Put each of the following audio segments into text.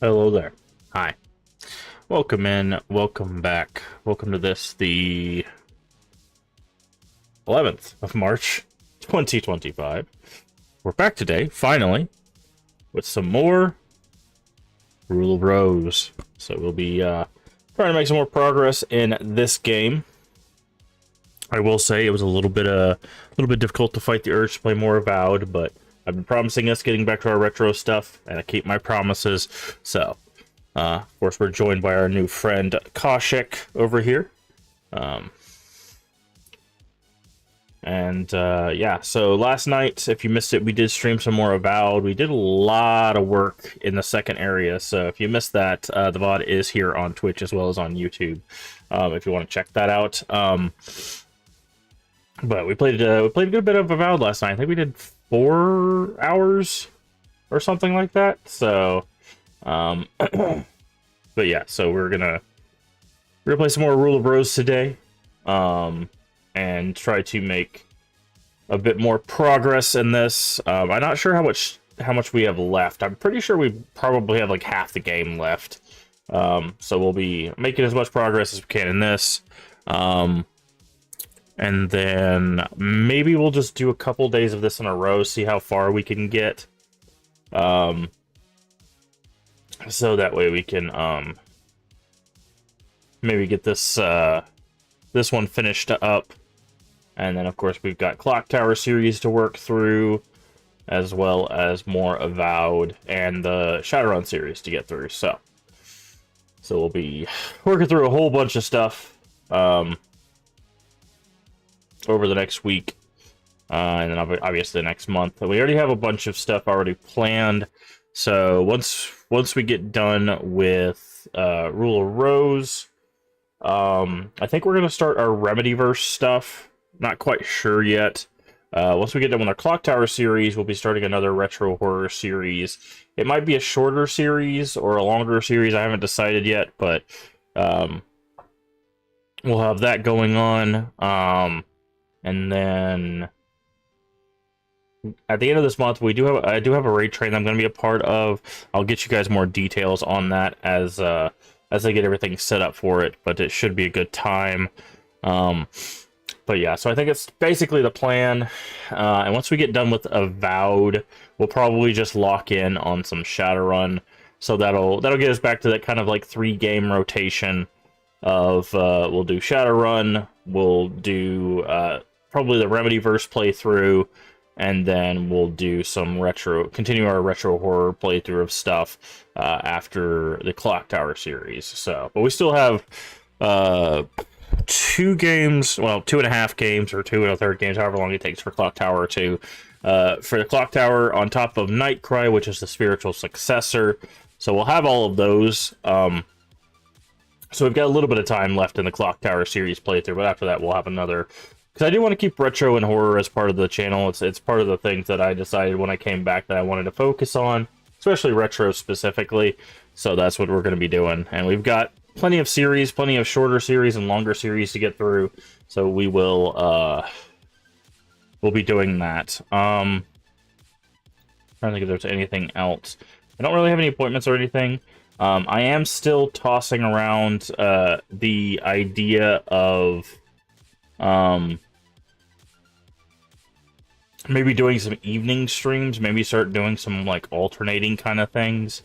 Hello there. Hi. Welcome in. Welcome back. Welcome to this, the 11th of March, 2025. We're back today, finally, with some more Rule of Rose. So we'll be trying to make some more progress in this game. I will say it was a little bit difficult to fight the urge to play more Avowed, but I've been promising us getting back to our retro stuff, and I keep my promises. So Of course, we're joined by our new friend Kaushik over here. Yeah, so last night, if you missed it, we did stream some more Avowed. We did a lot of work in the second area, so if you missed that, the VOD is here on Twitch as well as on YouTube, if you want to check that out. But we played a good bit of Avowed last night. I think we did 4 hours or something like that. So, but yeah, so we're gonna play some more Rule of Rose today, and try to make a bit more progress in this. I'm not sure how much we have left. I'm pretty sure we probably have like half the game left. So we'll be making as much progress as we can in this. And then maybe we'll just do a couple days of this in a row, see how far we can get. So that way we can maybe get this this one finished up. And then of course we've got Clock Tower series to work through, as well as more Avowed and the Shadowrun series to get through. So we'll be working through a whole bunch of stuff over the next week, and then obviously next month. We already have a bunch of stuff already planned, so once we get done with Rule of Rose, I think we're going to start our Remedyverse stuff. Not quite sure yet. Once we get done with our Clock Tower series, we'll be starting another retro horror series. It might be a shorter series or a longer series, I haven't decided yet, but we'll have that going on. And then at the end of this month, I do have a raid train I'm going to be a part of. I'll get you guys more details on that as I get everything set up for it, but it should be a good time. But yeah, so I think it's basically the plan. And once we get done with Avowed, we'll probably just lock in on some Shadowrun. So that'll get us back to that kind of like 3-game rotation of we'll do Shadowrun, we'll do probably the Remedyverse playthrough, and then we'll do some continue our retro horror playthrough of stuff after the Clock Tower series. So, but we still have 2 games, well, 2.5 games, or 2 1/3 games, however long it takes for Clock Tower to for the Clock Tower on top of Nightcry, which is the spiritual successor. So we'll have all of those. So we've got a little bit of time left in the Clock Tower series playthrough, but after that we'll have another. Because I do want to keep retro and horror as part of the channel. It's part of the things that I decided when I came back that I wanted to focus on, especially retro specifically. So that's what we're going to be doing. And we've got plenty of series, plenty of shorter series and longer series to get through. So we will we'll be doing that. Trying to think if there's anything else. I don't really have any appointments or anything. I am still tossing around the idea of maybe doing some evening streams, maybe start doing some like alternating kind of things,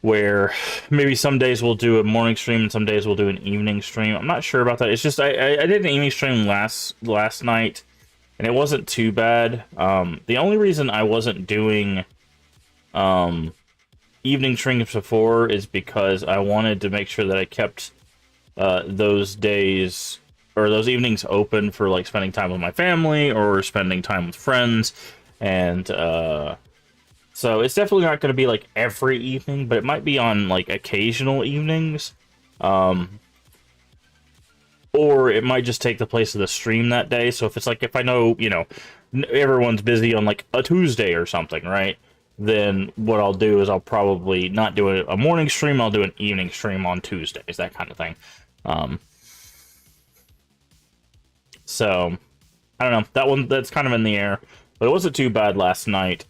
where maybe some days we'll do a morning stream and some days we'll do an evening stream. I'm not sure about that. It's just I did an evening stream last night and it wasn't too bad. The only reason I wasn't doing evening streams before is because I wanted to make sure that I kept those days or those evenings open for like spending time with my family or spending time with friends. And so it's definitely not going to be like every evening, but it might be on like occasional evenings. Or it might just take the place of the stream that day. So if I know, you know, everyone's busy on like a Tuesday or something, right? Then what I'll do is I'll probably not do a morning stream, I'll do an evening stream on Tuesdays, that kind of thing. So I don't know, that's kind of in the air, but it wasn't too bad last night.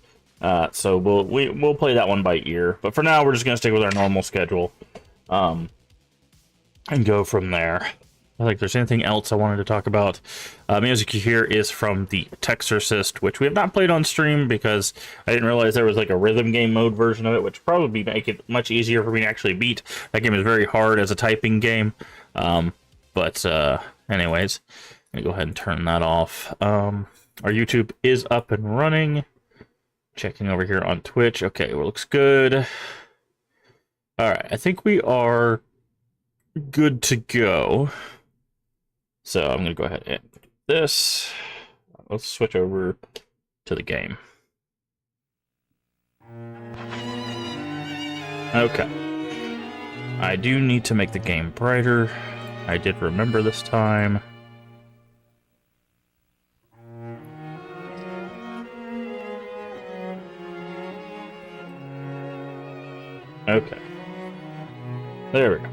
So we'll play that one by ear. But for now, we're just gonna stick with our normal schedule, and go from there. I think there's anything else I wanted to talk about. Music you hear is from the Texorcist, which we have not played on stream because I didn't realize there was like a rhythm game mode version of it, which probably make it much easier for me to actually beat. That game is very hard as a typing game. Anyways, I'm gonna go ahead and turn that off. Our YouTube is up and running. Checking over here on Twitch. Okay, well, looks good. Alright, I think we are good to go. So I'm going to go ahead and do this. Let's switch over to the game. Okay. I do need to make the game brighter. I did remember this time. Okay. There we go.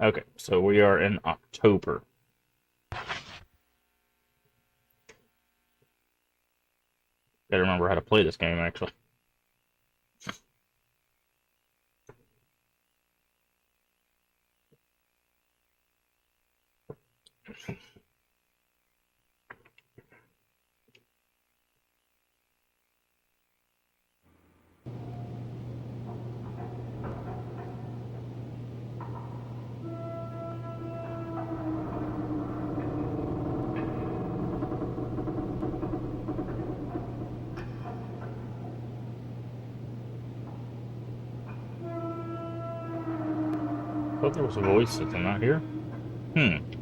Okay, so we are in October. Gotta remember how to play this game, actually. I thought there was a voice that I'm not here.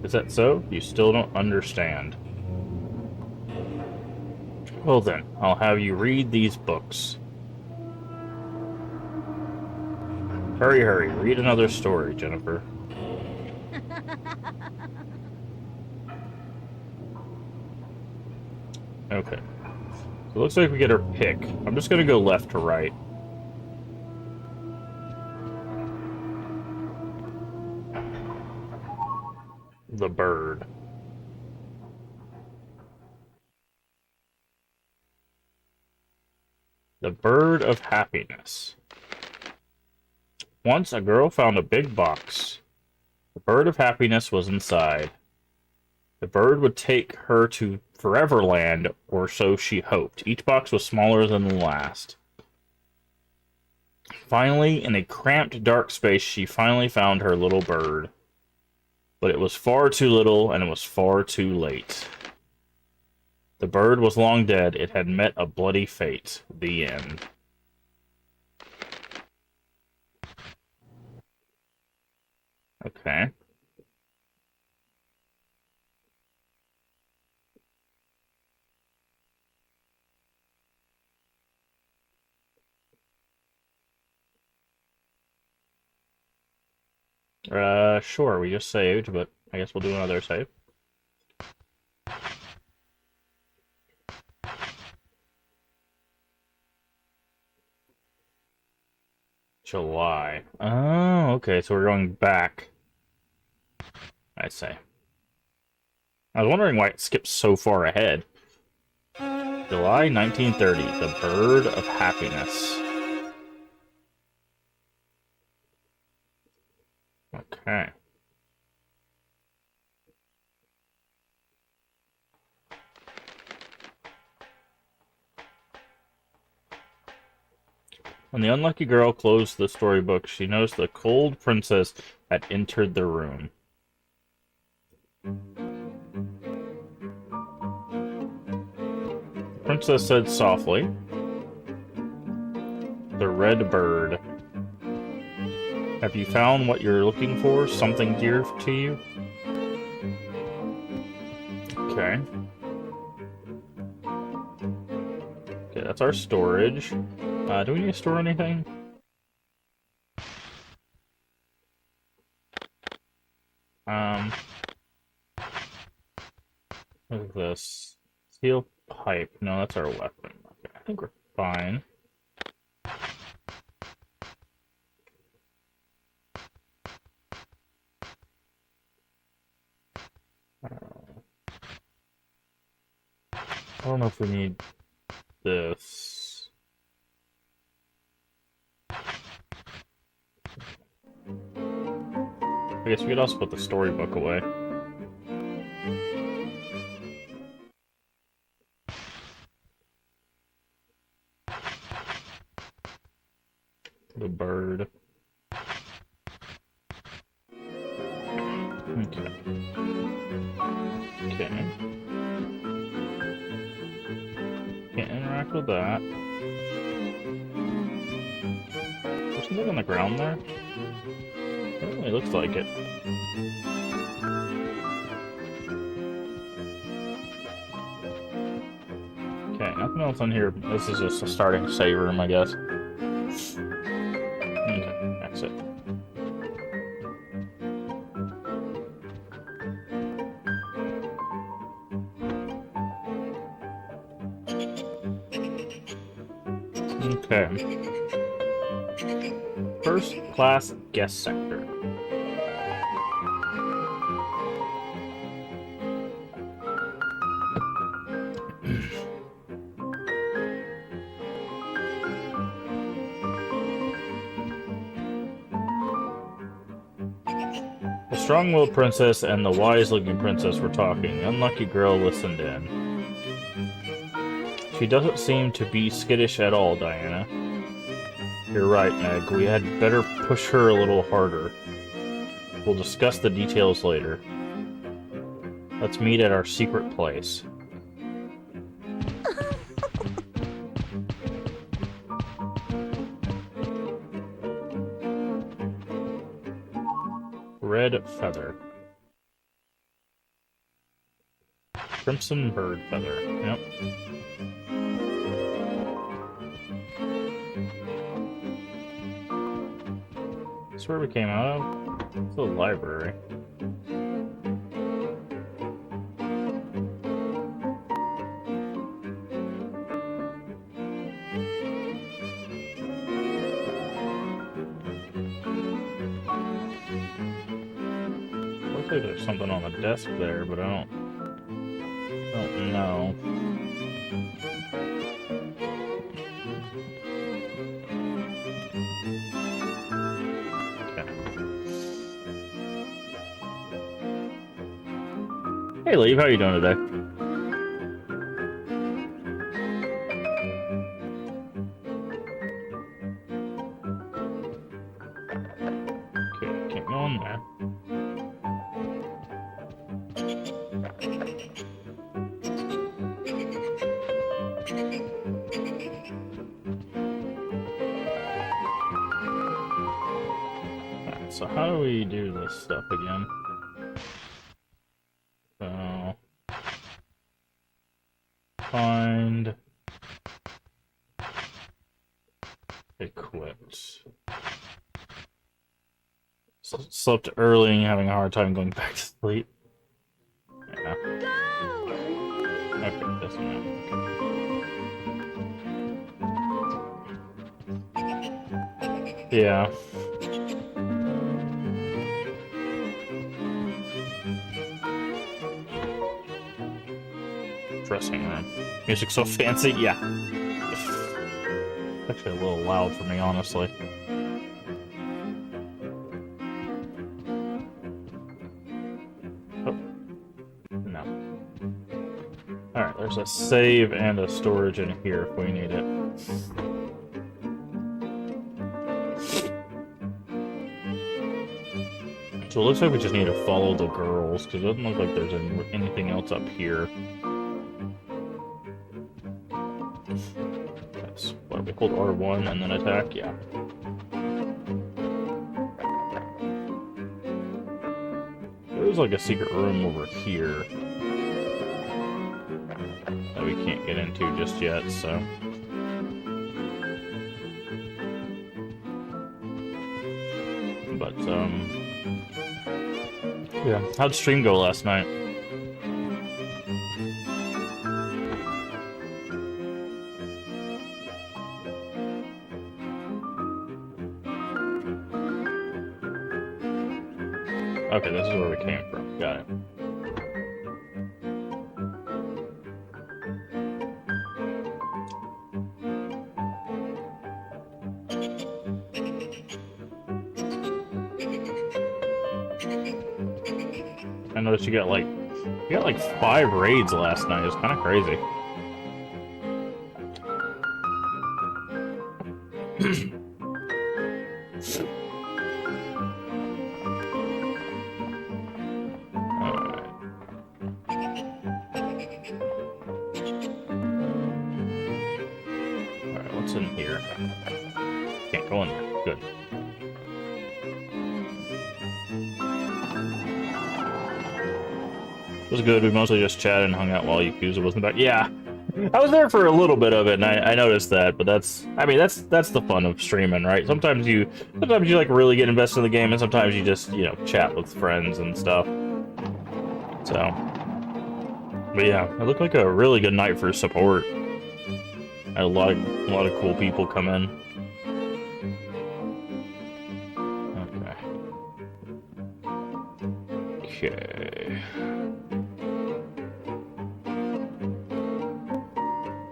Is that so? You still don't understand. Well then, I'll have you read these books. Hurry, hurry, read another story, Jennifer. Okay. So it looks like we get our pick. I'm just gonna go left to right. The bird. The bird of happiness. Once a girl found a big box. The bird of happiness was inside. The bird would take her to Foreverland, or so she hoped. Each box was smaller than the last. Finally, in a cramped, dark space, she finally found her little bird. But it was far too little, and it was far too late. The bird was long dead. It had met a bloody fate. The end. Okay. Sure, we just saved, but I guess we'll do another save. July. Oh, okay, so we're going back. I say. I was wondering why it skips so far ahead. July 1930, The Bird of Happiness. Okay. When the unlucky girl closed the storybook, she noticed the cold princess had entered the room. The princess said softly, "The red bird. Have you found what you're looking for? Something dear to you?" Okay. Okay, that's our storage. Do we need to store anything? What is this? Steel pipe. No, that's our weapon. Okay, I think we're fine. I don't know if we need this. I guess we could also put the storybook away. The bird. Okay. Can't interact with that. There's something on the ground there? It really looks like it. Okay, nothing else on here. This is just a starting save room, I guess. Okay, that's it. Okay. First class guest sector. The strong-willed princess and the wise-looking princess were talking. The unlucky girl listened in. She doesn't seem to be skittish at all, Diana. You're right, Meg. We had better push her a little harder. We'll discuss the details later. Let's meet at our secret place. Red feather. Crimson bird feather. Yep. That's where we came out of? It's the library. Looks like there's something on the desk there, but I don't know. Hey, Leave, how you doing today? Okay, can't go in there. Alright, so how do we do this stuff again? So, find equipped. Slept early and having a hard time going back to sleep. Yeah. Okay, that's enough. Okay. Yeah. Dressing room. Music so fancy, yeah. Actually a little loud for me, honestly. Oh. No. Alright, there's a save and a storage in here if we need it. So it looks like we just need to follow the girls, because it doesn't look like there's anything else up here. That's what we hold R1 and then attack, yeah. There's like a secret room over here that we can't get into just yet, so. But, yeah. How'd stream go last night? Okay, this is where we came from. Got it. I noticed you got like 5 raids last night. It's kind of crazy. What's in here? Can't go in there. Good. It was good. We mostly just chatted and hung out while Yakuza wasn't back. Yeah, I was there for a little bit of it, and I noticed that. But that's the fun of streaming, right? Sometimes you like really get invested in the game, and sometimes you just chat with friends and stuff. So, but yeah, it looked like a really good night for support. I had a lot of cool people come in. Okay.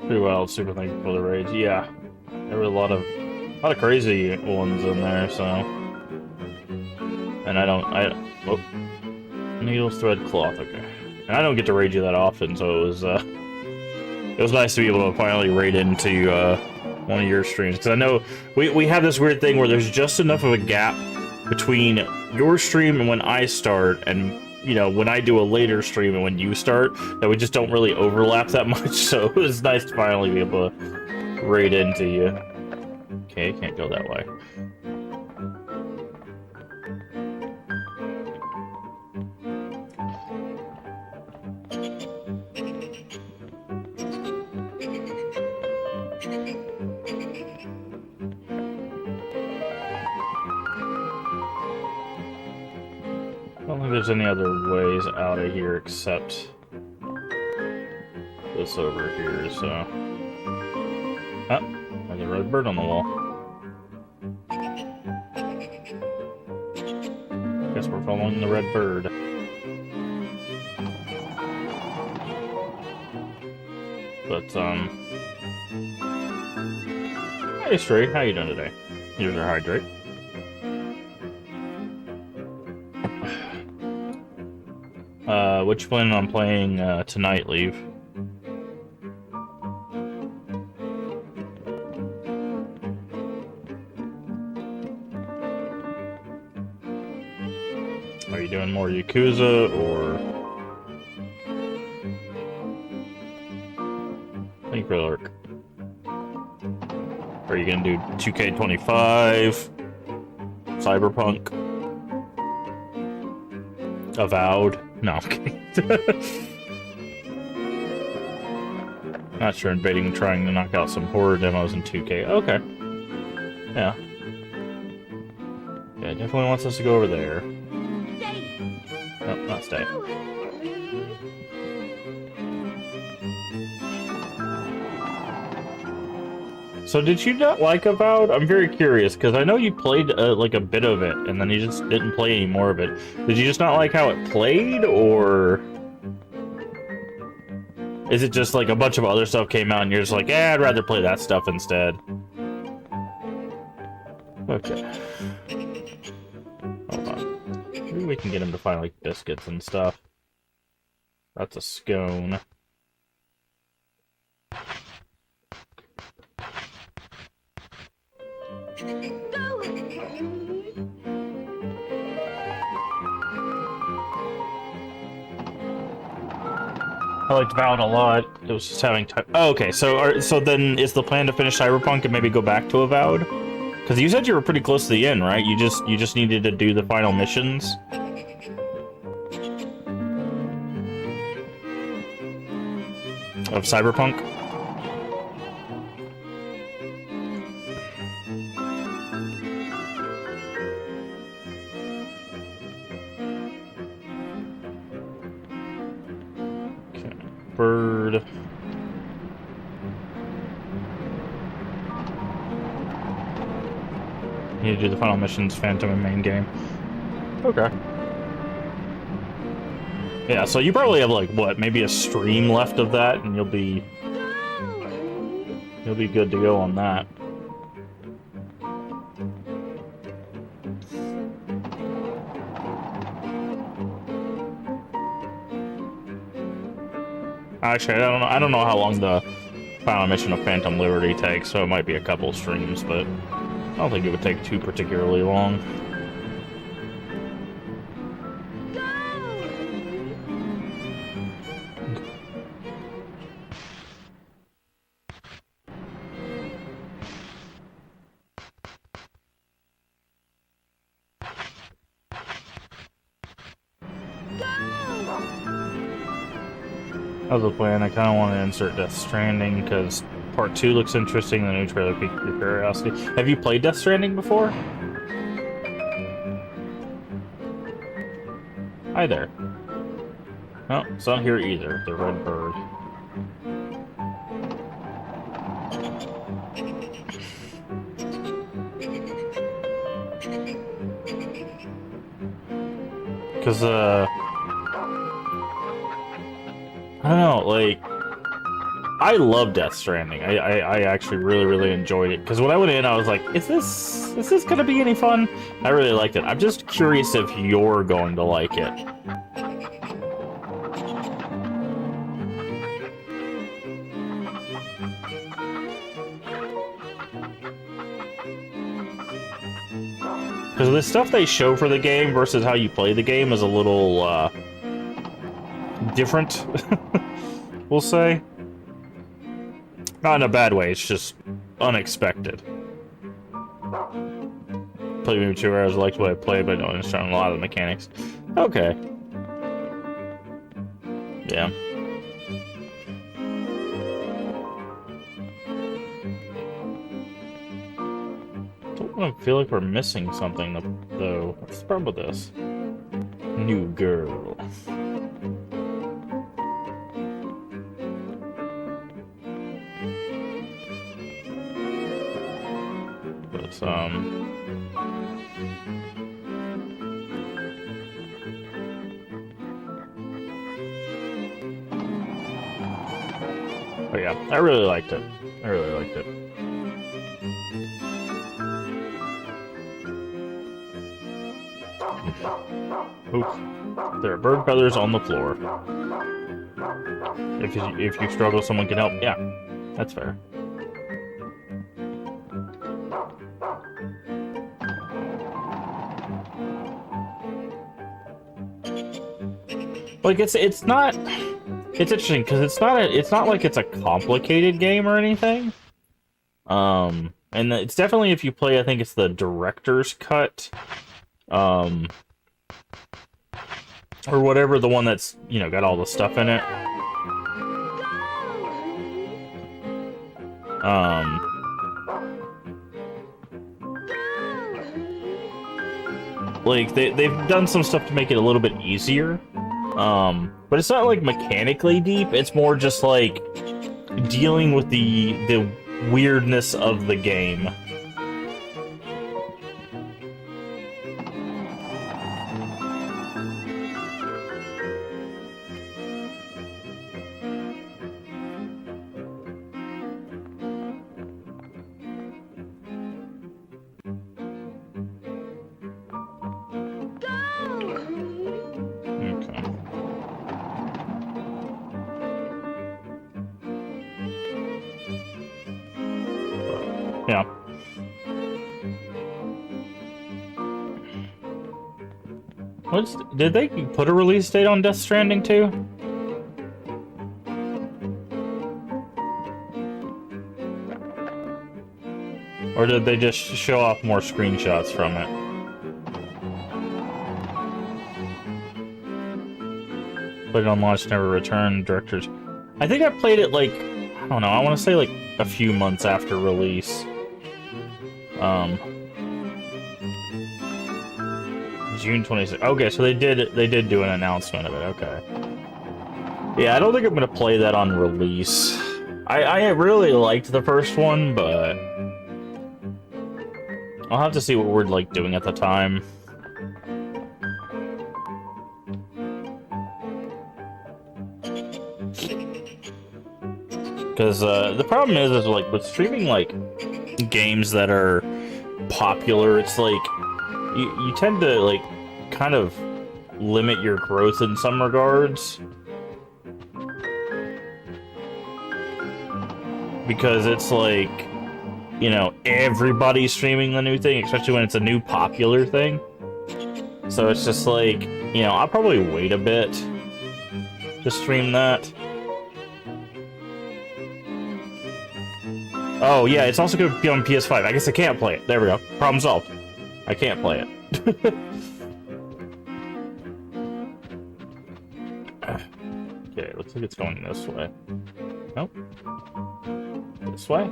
Pretty wild, super thankful for the raids. Yeah, there were a lot of crazy ones in there. So, and oh, needles, thread, cloth. Okay, and I don't get to raid you that often, so it was nice to be able to finally raid into one of your streams, because I know we have this weird thing where there's just enough of a gap between your stream and when I start, and when I do a later stream and when you start, that we just don't really overlap that much. So it was nice to finally be able to raid into you. Okay, can't go that way. I don't think there's any other ways out of here except this over here, so... Ah, there's a red bird on the wall. Guess we're following the red bird. But, Hey, Stray, how you doing today? Here's our hydrate. What you planning on playing tonight, Leave? Are you doing more Yakuza, or... Thank you, Lurk. Are you gonna do 2K25? Cyberpunk? Avowed? No, I'm kidding. Not sure, invading, trying to knock out some horror demos in 2K. Okay. Yeah. Yeah, definitely wants us to go over there. Nope, not stay. So did you not like Avowed? I'm very curious, because I know you played like a bit of it, and then you just didn't play any more of it. Did you just not like how it played, or... is it just like a bunch of other stuff came out and you're just like, eh, I'd rather play that stuff instead? Okay. Hold on. Maybe we can get him to find like biscuits and stuff. That's a scone. I liked Avowed a lot. It was just having time. Oh, okay, so then is the plan to finish Cyberpunk and maybe go back to Avowed? Because you said you were pretty close to the end, right? You just needed to do the final missions. Of Cyberpunk. Bird. You need to do the final missions, Phantom and main game. Okay. Yeah, so you probably have like what, maybe a stream left of that, and you'll be good to go on that. Actually, I don't know how long the final mission of Phantom Liberty takes, so it might be a couple streams, but I don't think it would take too particularly long. That was the plan. I kind of want to insert Death Stranding because Part 2 looks interesting. The new trailer piqued your curiosity. Have you played Death Stranding before? Hi there. No, it's not here either. The red bird. Because, I don't know, like, I love Death Stranding. I actually really enjoyed it. Because when I went in, I was like, is this gonna be any fun? I really liked it. I'm just curious if you're going to like it. Because the stuff they show for the game versus how you play the game is a little, different, we'll say. Not in a bad way, it's just unexpected. Played maybe 2 hours, liked what I played, but I don't understand a lot of the mechanics. Okay. Yeah. I feel like we're missing something, though. What's the problem with this? New girl. But, oh yeah, I really liked it. I really liked it. Oof. There are bird feathers on the floor. If you struggle, someone can help. Yeah, that's fair. Like it's not. It's interesting because it's not like it's a complicated game or anything. And it's definitely, if you play, I think it's the director's cut. Or whatever, the one that's, you know, got all the stuff in it. Like, they've done some stuff to make it a little bit easier. But it's not, like, mechanically deep. It's more just, like, dealing with the weirdness of the game. Yeah. Did they put a release date on Death Stranding too? Or did they just show off more screenshots from it? Played it on launch, never returned. Directors. I think I played it like, I don't know, I want to say like a few months after release. June 26th. Okay, so they did do an announcement of it. Okay. Yeah, I don't think I'm gonna play that on release. I really liked the first one, but I'll have to see what we're like doing at the time. Because the problem is like with streaming like games that are popular, it's like you tend to like kind of limit your growth in some regards. Because it's like, you know, everybody's streaming the new thing, especially when it's a new popular thing. So it's just like, you know, I'll probably wait a bit to stream that. Oh, yeah, it's also going to be on PS5. I guess I can't play it. There we go. Problem solved. I can't play it. Okay, let's think it's going this way. Nope. This way?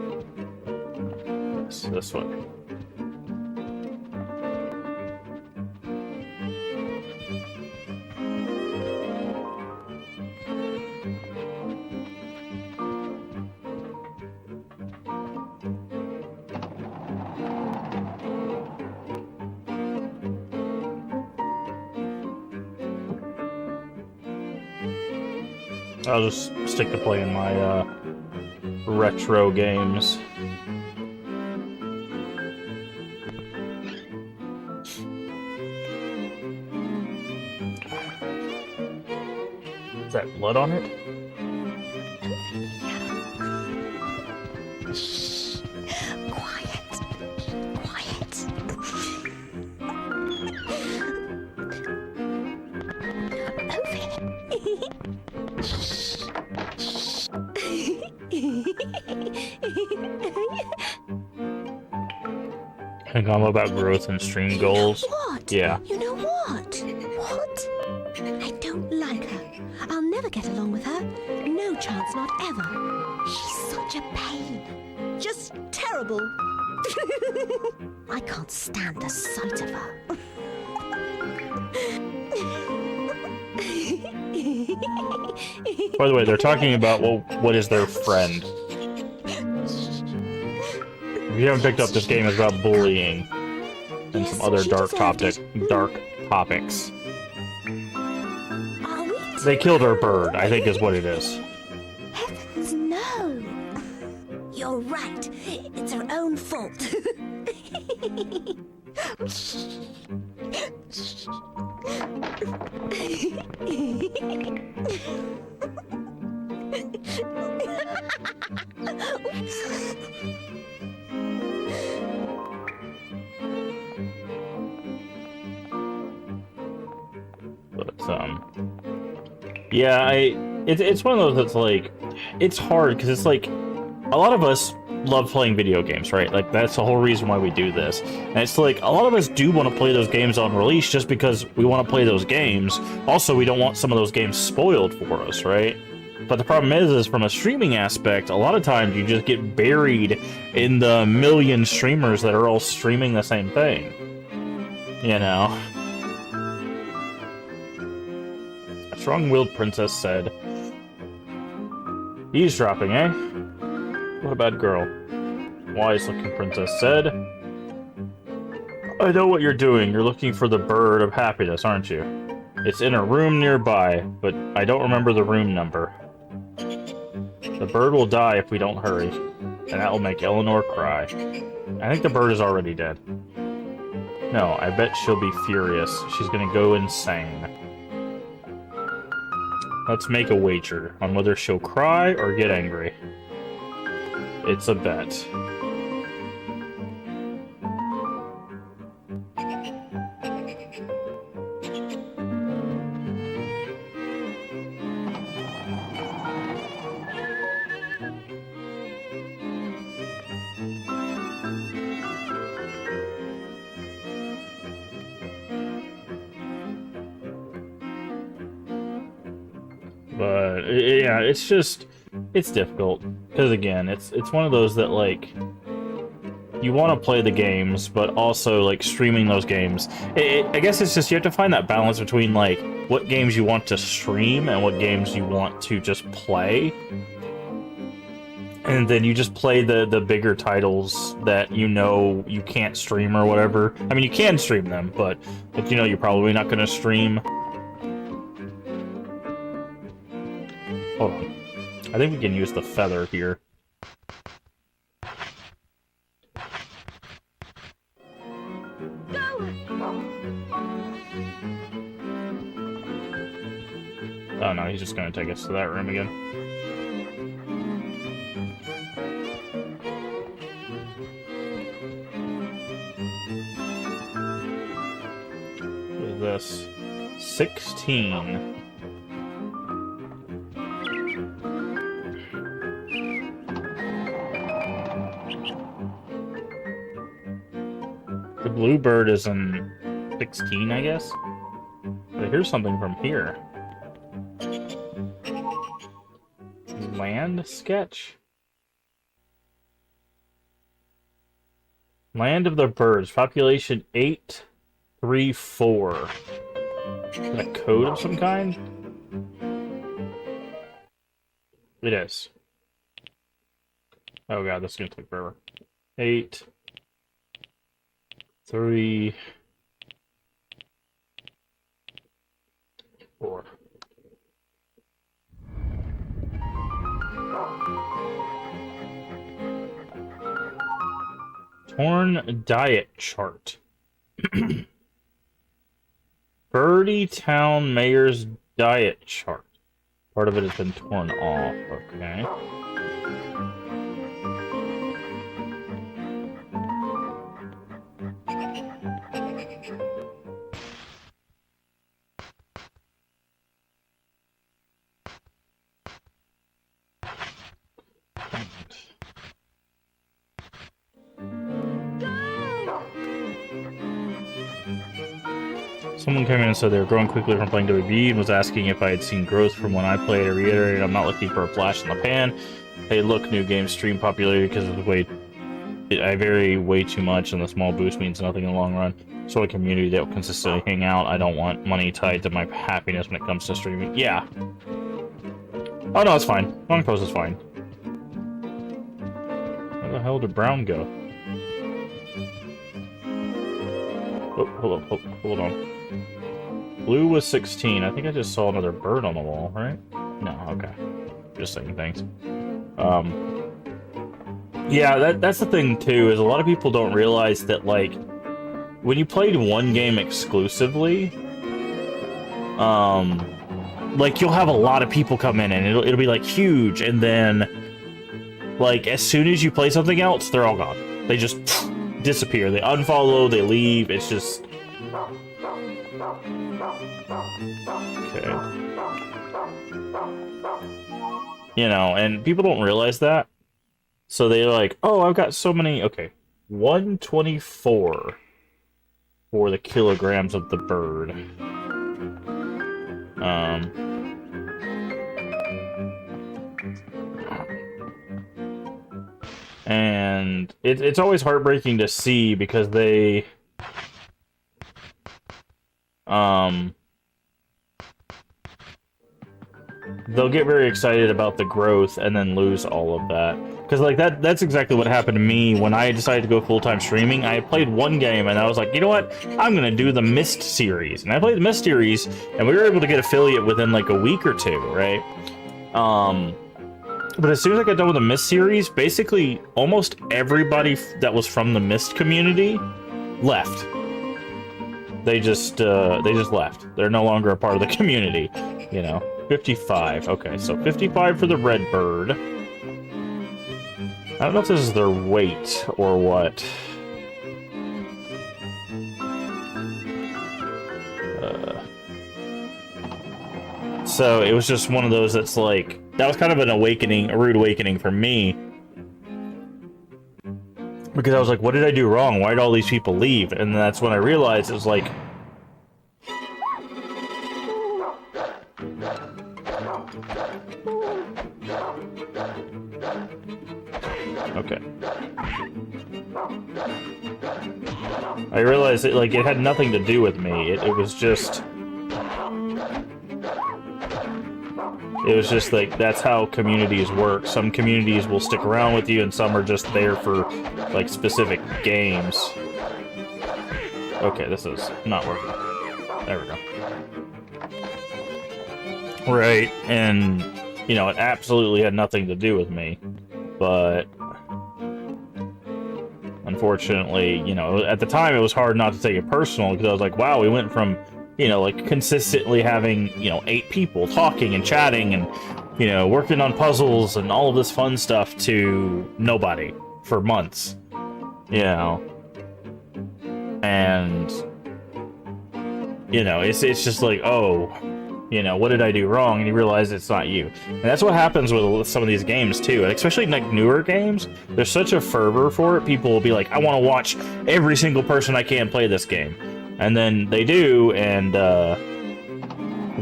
Yes, this way. I'll just stick to playing my retro games. Is that blood on it? Shh. Quiet. Quiet. I think I'm about growth and stream goals. What? Yeah. You know what? What? I don't like her. I'll never get along with her. No chance, not ever. She's such a pain. Just terrible. I can't stand the sight of her. By the way, they're talking about, well, what is their friend? If you haven't picked up, this game is about bullying and some other dark topics. Are we? They killed our bird, I think is what it is. Heavens, no. You're right. It's her own fault. But yeah, it's one of those that's like, it's hard because it's like a lot of us love playing video games, right? Like that's the whole reason why we do this. And it's like a lot of us do want to play those games on release just because we want to play those games. Also, we don't want some of those games spoiled for us, right? But the problem is from a streaming aspect, a lot of times you just get buried in the million streamers that are all streaming the same thing. You know? A strong-willed princess said, "Eavesdropping, eh? What a bad girl." Wise-looking princess said, "I know what you're doing. You're looking for the bird of happiness, aren't you? It's in a room nearby, but I don't remember the room number. The bird will die if we don't hurry, and that will make Eleanor cry. I think the bird is already dead. No, I bet she'll be furious. She's gonna go insane. Let's make a wager on whether she'll cry or get angry. It's a bet." But yeah, it's difficult because again, it's one of those that like you want to play the games, but also like streaming those games. I guess it's just you have to find that balance between like what games you want to stream and what games you want to just play. And then you just play the bigger titles that you know you can't stream or whatever. I mean, you can stream them, but you know you're probably not going to stream. Hold on. I think we can use the feather here. Oh no, he's just gonna take us to that room again. What is this? 16. The bluebird is in 16, I guess? But here's something from here. Land sketch? Land of the Birds, population 834. Is that a code of some kind? It is. Oh god, this is gonna take forever. 8, 3, 4. Torn diet chart. Birdie Town Mayor's diet chart. Part of it has been torn off. Okay. Someone came in and said they were growing quickly from playing WB and was asking if I had seen growth from when I played. I reiterated I'm not looking for a flash in the pan. Hey, look, new game stream popularity because of the way I vary way too much, and the small boost means nothing in the long run. So a community that will consistently hang out. I don't want money tied to my happiness when it comes to streaming. Yeah. Oh no, it's fine. Long post is fine. Where the hell did Brown go? Oh, hold on. Blue was 16. I think I just saw another bird on the wall, right? No, okay. Just saying things. Yeah, that's the thing too, is a lot of people don't realize that, like, when you played one game exclusively, like, you'll have a lot of people come in and it'll be like huge, and then, like, as soon as you play something else, they're all gone. They just disappear. They unfollow, they leave, it's just... Okay. You know, and people don't realize that. So they're like, oh, I've got so many... Okay. 124 for the kilograms of the bird. And it's always heartbreaking to see because they... they'll get very excited about the growth and then lose all of that. Because, like, that's exactly what happened to me when I decided to go full-time streaming. I played one game, and I was like, you know what? I'm going to do the Myst series. And I played the Myst series, and we were able to get affiliate within, like, a week or two, right? But as soon as I got done with the Myst series, basically almost everybody that was from the Myst community left. They just left. They're no longer a part of the community, you know? 55. Okay, so 55 for the red bird. I don't know if this is their weight or what. So it was just one of those that's like... That was kind of an awakening, a rude awakening for me. Because I was like, what did I do wrong? Why did all these people leave? And that's when I realized it was like... Okay. I realized it, like, it had nothing to do with me. It was just... It was just like, that's how communities work. Some communities will stick around with you, and some are just there for, like, specific games. Okay, this is not working. There we go. Right, and, you know, it absolutely had nothing to do with me. But... Unfortunately, you know, at the time it was hard not to take it personal, because I was like, wow, we went from... You know, like, consistently having, you know, 8 people talking and chatting and, you know, working on puzzles and all of this fun stuff to nobody for months. You know. And, you know, it's just like, oh, you know, what did I do wrong? And you realize it's not you. And that's what happens with some of these games, too. And especially, like, newer games. There's such a fervor for it. People will be like, I want to watch every single person I can play this game. And then they do, and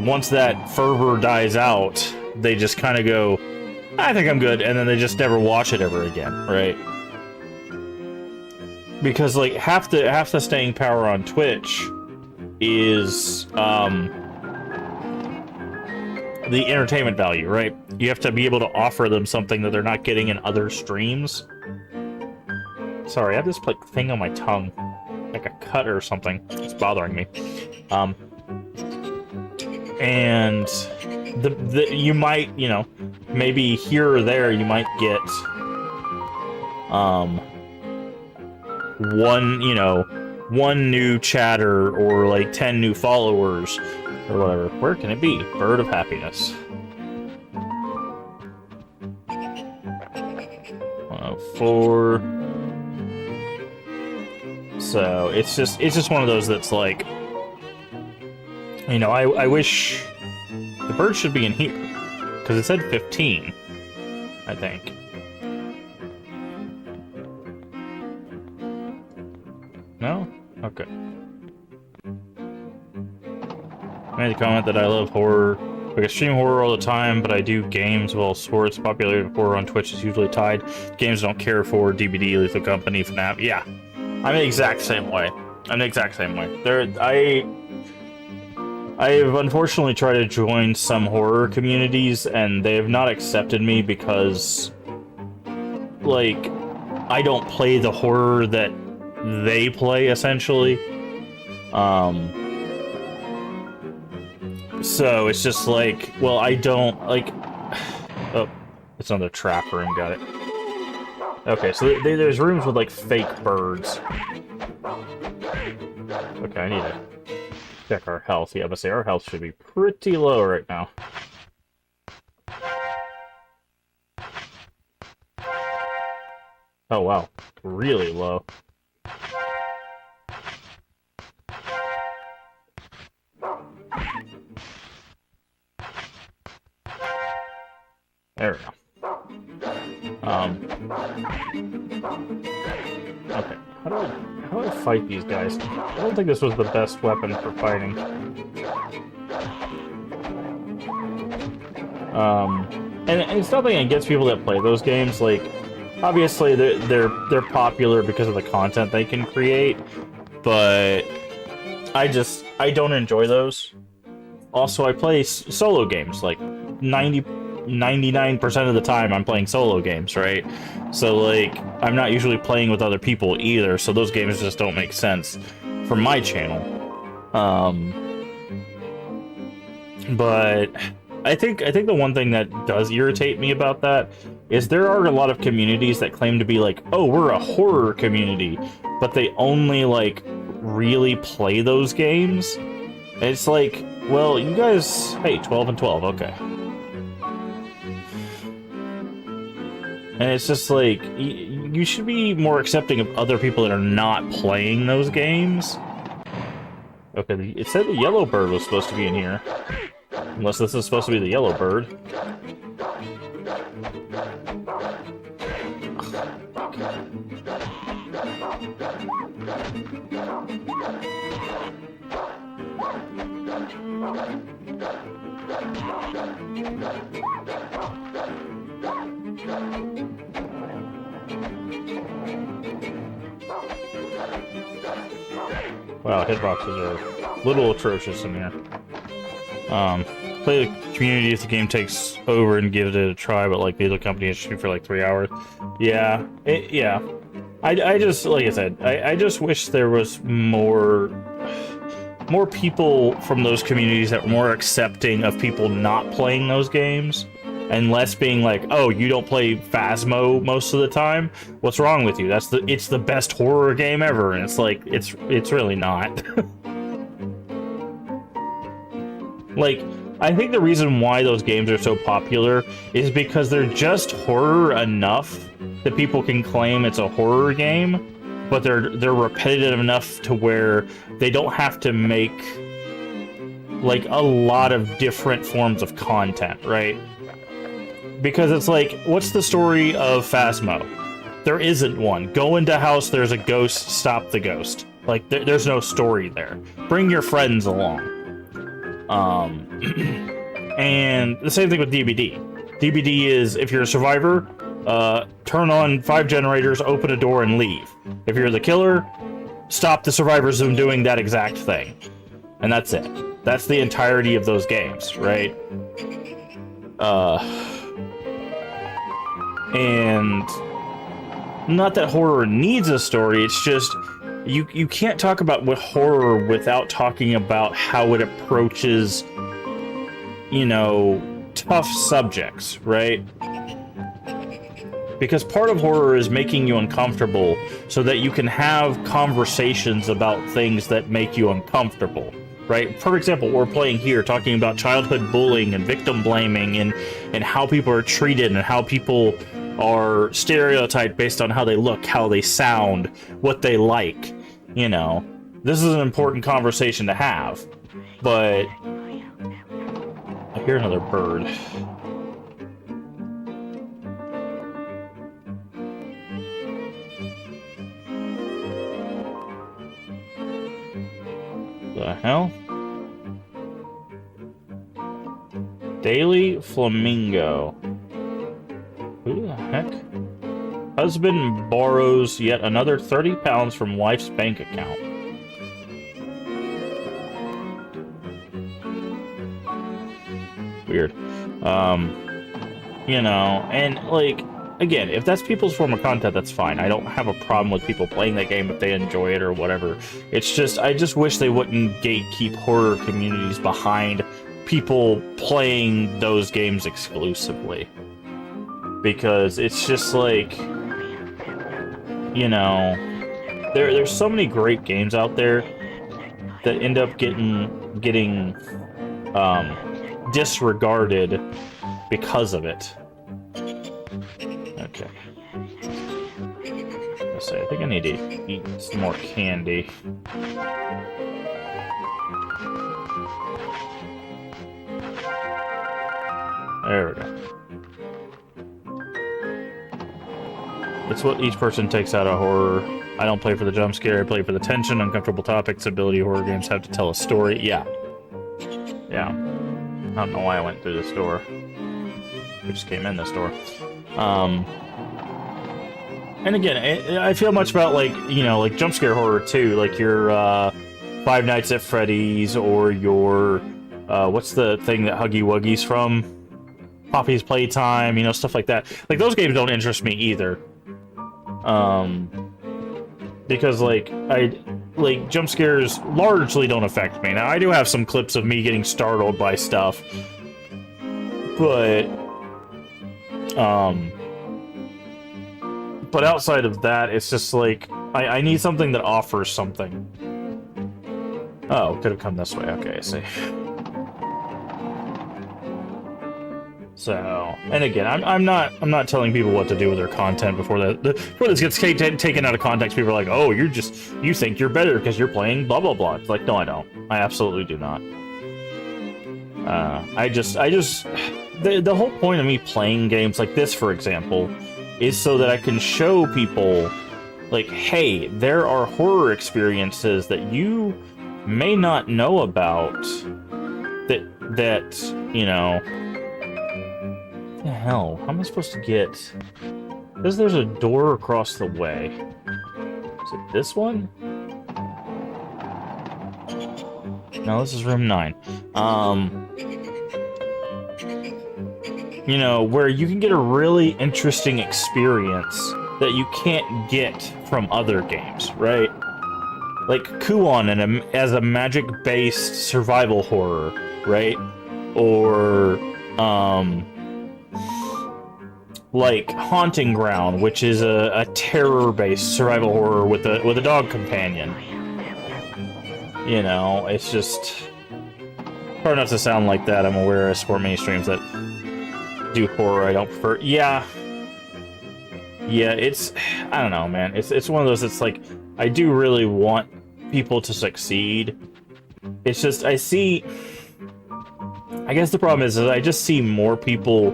once that fervor dies out, they just kind of go, I think I'm good, and then they just never watch it ever again, right? Because like half the staying power on Twitch is the entertainment value, right? You have to be able to offer them something that they're not getting in other streams. Sorry, I have this like thing on my tongue, like a cut or something. It's bothering me. And you might, you know, maybe here or there you might get one new chatter or like 10 new followers or whatever. Where can it be? Bird of Happiness. 104. So it's just one of those that's like, you know, I wish the bird should be in here because it said 15, I think. No? Okay. I made the comment that I love horror. Like, I stream horror all the time, but I do games. Well, sports, popularity of horror on Twitch is usually tied. Games don't care for DBD, Lethal Company, FNAF. Yeah, I'm the exact same way. I have unfortunately tried to join some horror communities, and they have not accepted me because, like, I don't play the horror that they play, essentially. So it's just like, well, I don't, like... Oh, it's another trap room, got it. Okay, so there's rooms with, like, fake birds. Okay, I need to check our health. Yeah, but say our health should be pretty low right now. Oh, wow. Really low. There we go. Okay. How do I fight these guys? I don't think this was the best weapon for fighting. And it's nothing against people that play those games. Like, obviously they're popular because of the content they can create, but I don't enjoy those. Also, I play solo games. Like 99% of the time I'm playing solo games, right? So like I'm not usually playing with other people either, so those games just don't make sense for my channel. But I think the one thing that does irritate me about that is there are a lot of communities that claim to be like, oh, we're a horror community, but they only like really play those games. And it's like, well, you guys, hey, 12 and 12, okay. And it's just like, you should be more accepting of other people that are not playing those games. Okay, it said the yellow bird was supposed to be in here. Unless this is supposed to be the yellow bird. Wow, hitboxes are a little atrocious in here. Play the community if the game takes over and give it a try, but like Lethal Company is shooting for like 3 hours. Yeah, yeah. I just, like I said, I just wish there was more people from those communities that were more accepting of people not playing those games, and less being like, oh, you don't play Phasmo most of the time? What's wrong with you? It's the best horror game ever, and it's like, it's really not. Like, I think the reason why those games are so popular is because they're just horror enough that people can claim it's a horror game, but they're repetitive enough to where they don't have to make like a lot of different forms of content, right? Because it's like, what's the story of Phasmo? There isn't one. Go into house, there's a ghost, stop the ghost. Like, there's no story there. Bring your friends along. And the same thing with DBD. DBD is, if you're a survivor, turn on 5 generators, open a door, and leave. If you're the killer, stop the survivors from doing that exact thing. And that's it. That's the entirety of those games, right? And not that horror needs a story, it's just you can't talk about what horror without talking about how it approaches, you know, tough subjects, right? Because part of horror is making you uncomfortable so that you can have conversations about things that make you uncomfortable, right? For example, we're playing here talking about childhood bullying and victim blaming and how people are treated and how people are stereotyped based on how they look, how they sound, what they like. You know, this is an important conversation to have, but I hear another bird. The hell? Daily Flamingo. Who the heck? Husband borrows yet another 30 pounds from wife's bank account. Weird. You know, and like, again, if that's people's form of content, that's fine. I don't have a problem with people playing that game if they enjoy it or whatever. It's just, I just wish they wouldn't gatekeep horror communities behind people playing those games exclusively. Because it's just like, you know, there's so many great games out there that end up getting disregarded because of it. Okay. Let's see, I think I need to eat some more candy. There we go. It's what each person takes out of horror. I don't play for the jump scare, I play for the tension, uncomfortable topics, ability horror games have to tell a story. Yeah. Yeah. I don't know why I went through the store. We just came in the store. And again, I feel much about, like, you know, like jump scare horror too, like your Five Nights at Freddy's or your what's the thing that Huggy Wuggy's from? Poppy's Playtime, you know, stuff like that. Like, those games don't interest me either. Because like jump scares largely don't affect me. Now I do have some clips of me getting startled by stuff, but outside of that, it's just like I need something that offers something. Oh, could have come this way. Okay, I see. So, and again, I'm not telling people what to do with their content before this gets taken out of context. People are like, "Oh, you think you're better because you're playing blah blah blah." It's like, no, I don't. I absolutely do not. The whole point of me playing games like this, for example, is so that I can show people, like, hey, there are horror experiences that you may not know about. That you know. What the hell? How am I supposed to get? Because there's a door across the way. Is it this one? No, this is room 9. You know, where you can get a really interesting experience that you can't get from other games, right? Like Kuon as a magic-based survival horror, right? Or, like Haunting Ground, which is a terror-based survival horror with a dog companion. You know, it's just hard not to sound like that. I'm aware I support many streams that do horror I don't prefer. Yeah, it's, I don't know, man. It's one of those. It's like, I do really want people to succeed. It's just I guess the problem is I just see more people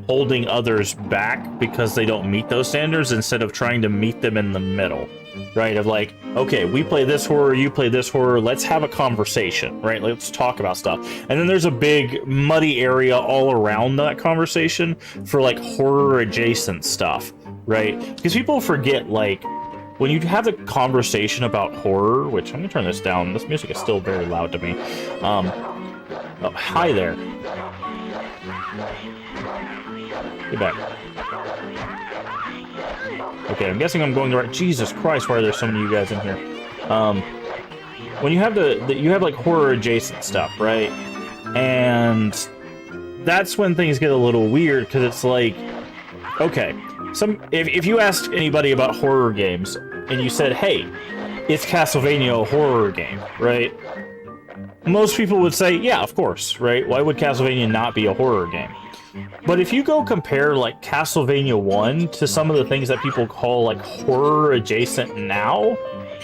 holding others back because they don't meet those standards instead of trying to meet them in the middle, right? Of like, okay, we play this horror, you play this horror, let's have a conversation, right? Let's talk about stuff. And then there's a big muddy area all around that conversation for like horror adjacent stuff, right? Because people forget, like, when you have a conversation about horror, which I'm gonna turn this down, this music is still very loud to me. Oh, hi there. Get back. Okay, I'm guessing I'm going the right. Jesus Christ, why are there so many of you guys in here? When you have you have like horror adjacent stuff, right? And that's when things get a little weird because it's like, okay, if you asked anybody about horror games and you said, hey, is Castlevania a horror game, right? Most people would say, yeah, of course, right? Why would Castlevania not be a horror game? But if you go compare, like, Castlevania 1 to some of the things that people call, like, horror adjacent now,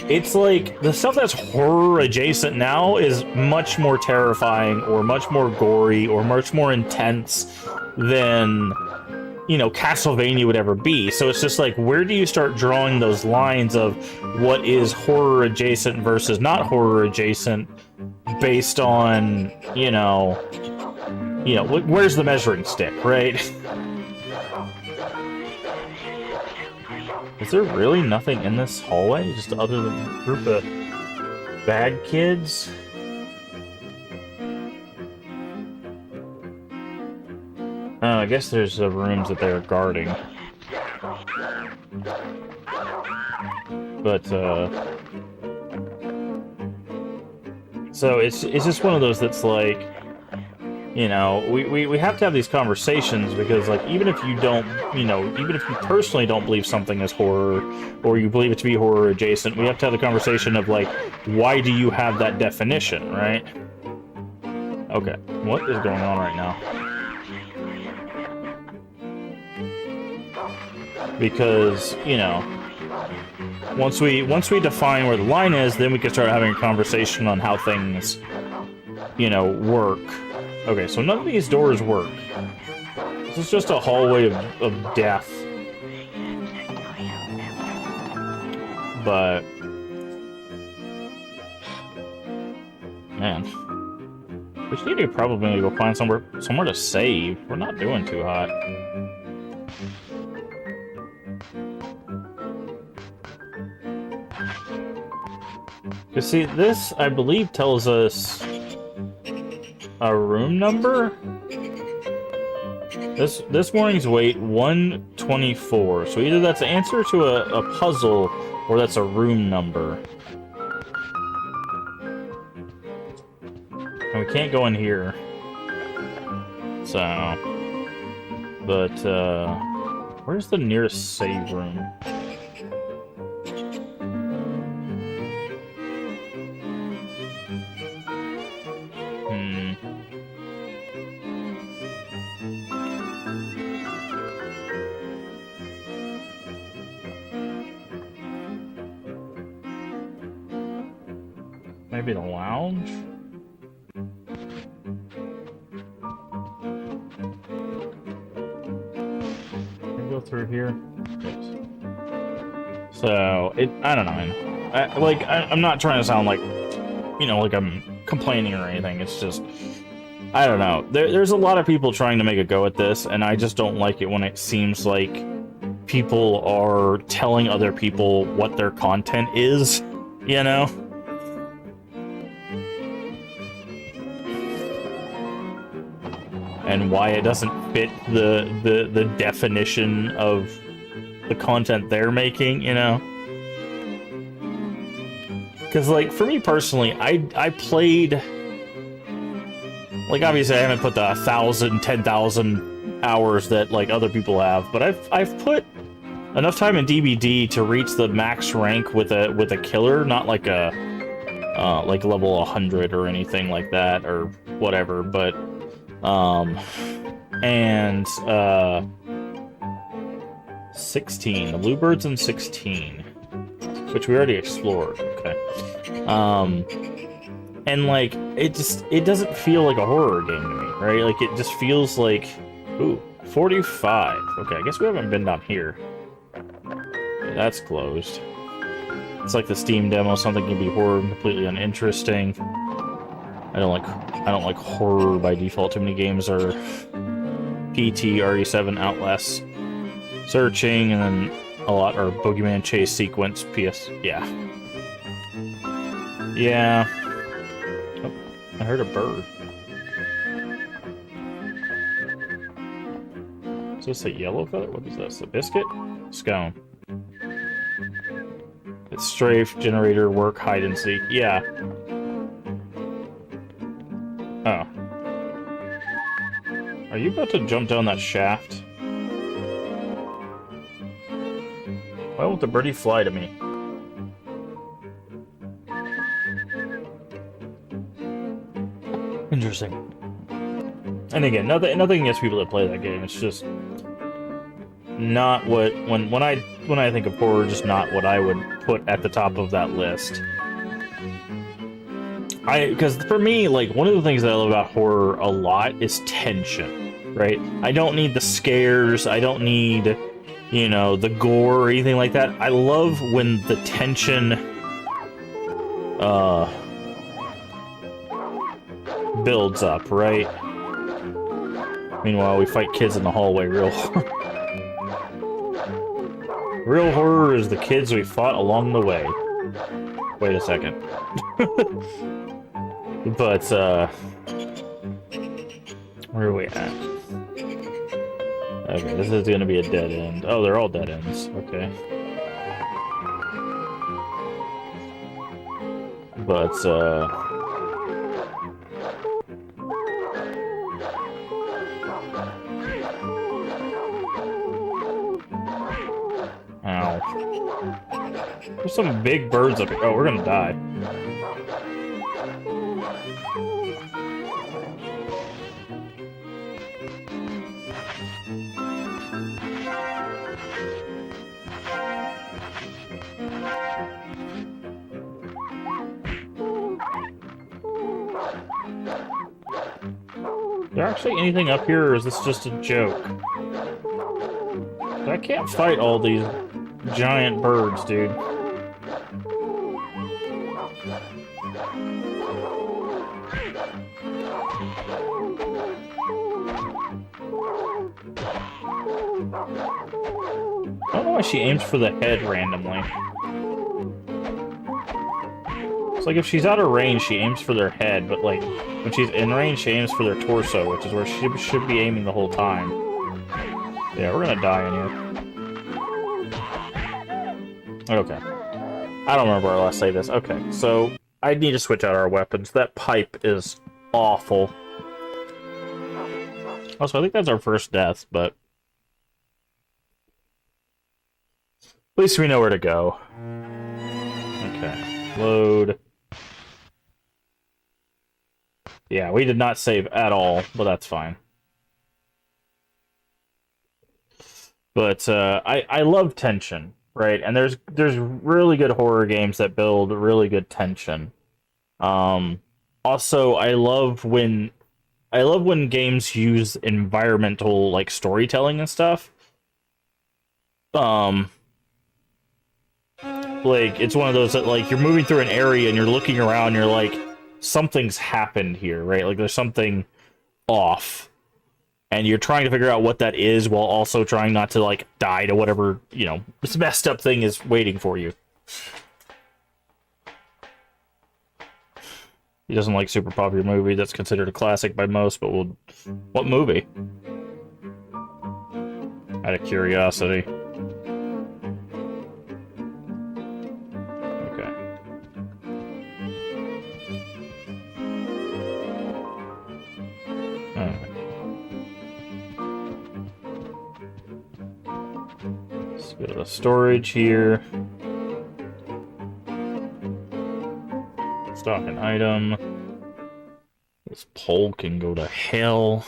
it's like, the stuff that's horror adjacent now is much more terrifying or much more gory or much more intense than, you know, Castlevania would ever be. So it's just like, where do you start drawing those lines of what is horror adjacent versus not horror adjacent based on, you know, where's the measuring stick, right? Is there really nothing in this hallway, just other than a group of bad kids? I guess there's rooms that they're guarding. But, so it's just one of those that's like, you know, we have to have these conversations because, like, even if you don't, you know, even if you personally don't believe something is horror, or you believe it to be horror adjacent, we have to have the conversation of, like, why do you have that definition, right? Okay, what is going on right now? Because, you know, once we define where the line is, then we can start having a conversation on how things, you know, work. Okay, so none of these doors work. This is just a hallway of death. But, man, we should need to probably go find somewhere to save. We're not doing too hot. You see, this, I believe, tells us a room number? This morning's wait, 124. So either that's the answer to a puzzle, or that's a room number. And we can't go in here. So... But, where's the nearest save room? Maybe the lounge? Can we go through here? Yes. So, I don't know, man. I'm not trying to sound like, you know, like I'm complaining or anything. It's just, I don't know. There's a lot of people trying to make a go at this, and I just don't like it when it seems like people are telling other people what their content is, you know? And why it doesn't fit the definition of the content they're making, you know? Because, like, for me personally, I played... Like, obviously I haven't put the 1,000, 10,000 hours that, like, other people have, but I've put enough time in DBD to reach the max rank with a killer, not like a... like level 100 or anything like that, or whatever, but... and, 16. The Bluebirds in 16. Which we already explored, okay. And, like, it doesn't feel like a horror game to me, right? Like, it just feels like... Ooh, 45. Okay, I guess we haven't been down here. Yeah, that's closed. It's like the Steam demo, something can be horror and completely uninteresting. I don't like horror by default. Too many games are PT, RE7, Outlast, Searching, and then a lot are Boogeyman Chase Sequence, PS. Yeah. Yeah. Oh, I heard a bird. Is this a yellow feather? What is this? A biscuit? Scone. It's strafe, generator, work, hide and seek. Yeah. Oh. Are you about to jump down that shaft? Why won't the birdie fly to me? Interesting. And again, nothing against people that play that game. It's just not what when I think of horror, just not what I would put at the top of that list. Because for me, like, one of the things that I love about horror a lot is tension, right? I don't need the scares. I don't need, you know, the gore or anything like that. I love when the tension builds up, right? Meanwhile, we fight kids in the hallway. Real horror is the kids we fought along the way. Wait a second. But, where are we at? Okay, this is gonna be a dead end. Oh, they're all dead ends. Okay. But, ow. There's some big birds up here. Oh, we're gonna die. Is there actually anything up here, or is this just a joke? I can't fight all these giant birds, dude. I don't know why she aims for the head randomly. It's like if she's out of range, she aims for their head, but like when she's in range, she aims for their torso, which is where she should be aiming the whole time. Yeah, we're gonna die in here. Okay. I don't remember our last save this. Okay, so I need to switch out our weapons. That pipe is awful. Also, I think that's our first death, but at least we know where to go. Okay. Load. Yeah, we did not save at all, but that's fine. But I love tension, right? And there's really good horror games that build really good tension. Also, I love when games use environmental like storytelling and stuff. Like it's one of those that like you're moving through an area and you're looking around and you're like, something's happened here, right? Like there's something off. And you're trying to figure out what that is while also trying not to like die to whatever, you know, this messed up thing is waiting for you. He doesn't like super popular movie that's considered a classic by most, but what movie? Out of curiosity. Okay. Alright. Let's go to the storage here. Stock an item. This pole can go to hell.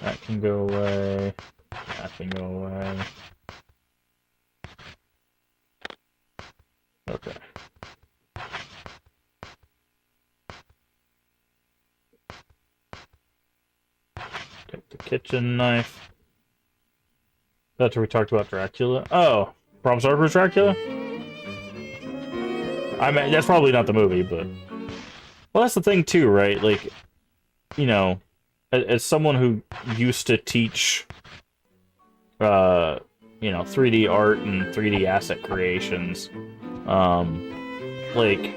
That can go away. That can go away. Okay. kitchen knife. That's where we talked about Dracula. Oh, Bram Stoker's Dracula? I mean, that's probably not the movie, but... Well, that's the thing, too, right? Like, you know, as someone who used to teach, you know, 3D art and 3D asset creations, like...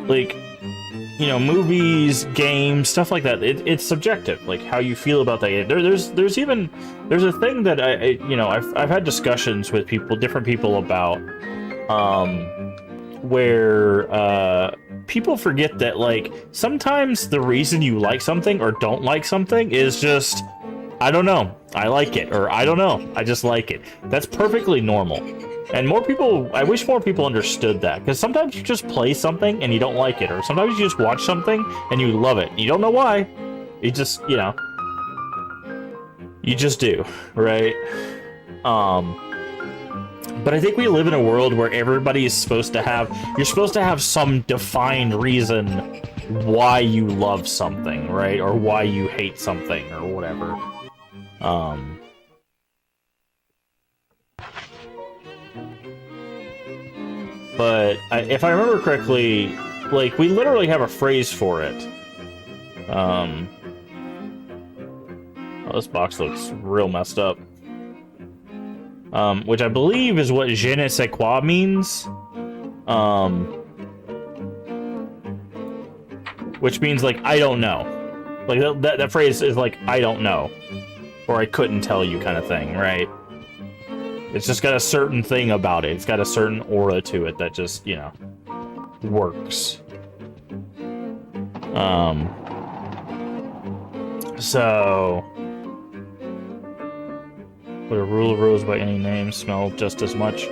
Like, you know, movies, games, stuff like that. It's subjective, like how you feel about that game. There's a thing that I've had discussions with different people about, where people forget that, like, sometimes the reason you like something or don't like something is just, I don't know, I like it, or I don't know, I just like it. That's perfectly normal. And I wish more people understood that, because sometimes you just play something and you don't like it, or sometimes you just watch something and you love it. You don't know why. You just, you know, you just do, right? But I think we live in a world where everybody is you're supposed to have some defined reason why you love something, right? Or why you hate something, or whatever. But if I remember correctly, like, we literally have a phrase for it. Oh, this box looks real messed up. Which I believe is what je ne sais quoi means. Which means, like, I don't know. Like, that phrase is like, I don't know. Or I couldn't tell you kind of thing, right? It's just got a certain thing about it. It's got a certain aura to it that just, you know, works. So... Would a rule of rose by any name smell just as much?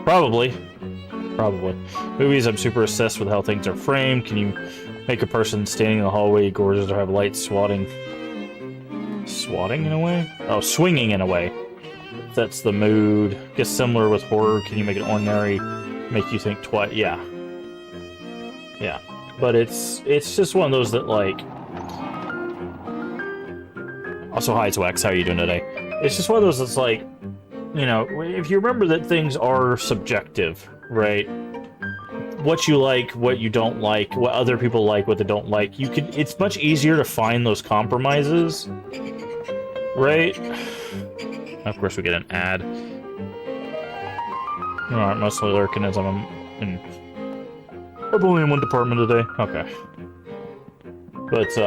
Probably. Movies, I'm super obsessed with how things are framed. Can you make a person standing in the hallway gorgeous or have lights swatting? Swatting in a way? Oh, swinging in a way. That's the mood. Guess similar with horror. Can you make it ordinary? Make you think twice? Yeah. Yeah. But it's just one of those that, like... Also, hi, it's Wax. How are you doing today? It's just one of those that's like, you know, if you remember that things are subjective, right? What you like, what you don't like, what other people like, what they don't like, it's much easier to find those compromises, right? Of course we get an ad. Alright, mostly lurking as I'm in... I'm only in one department today. Okay. But,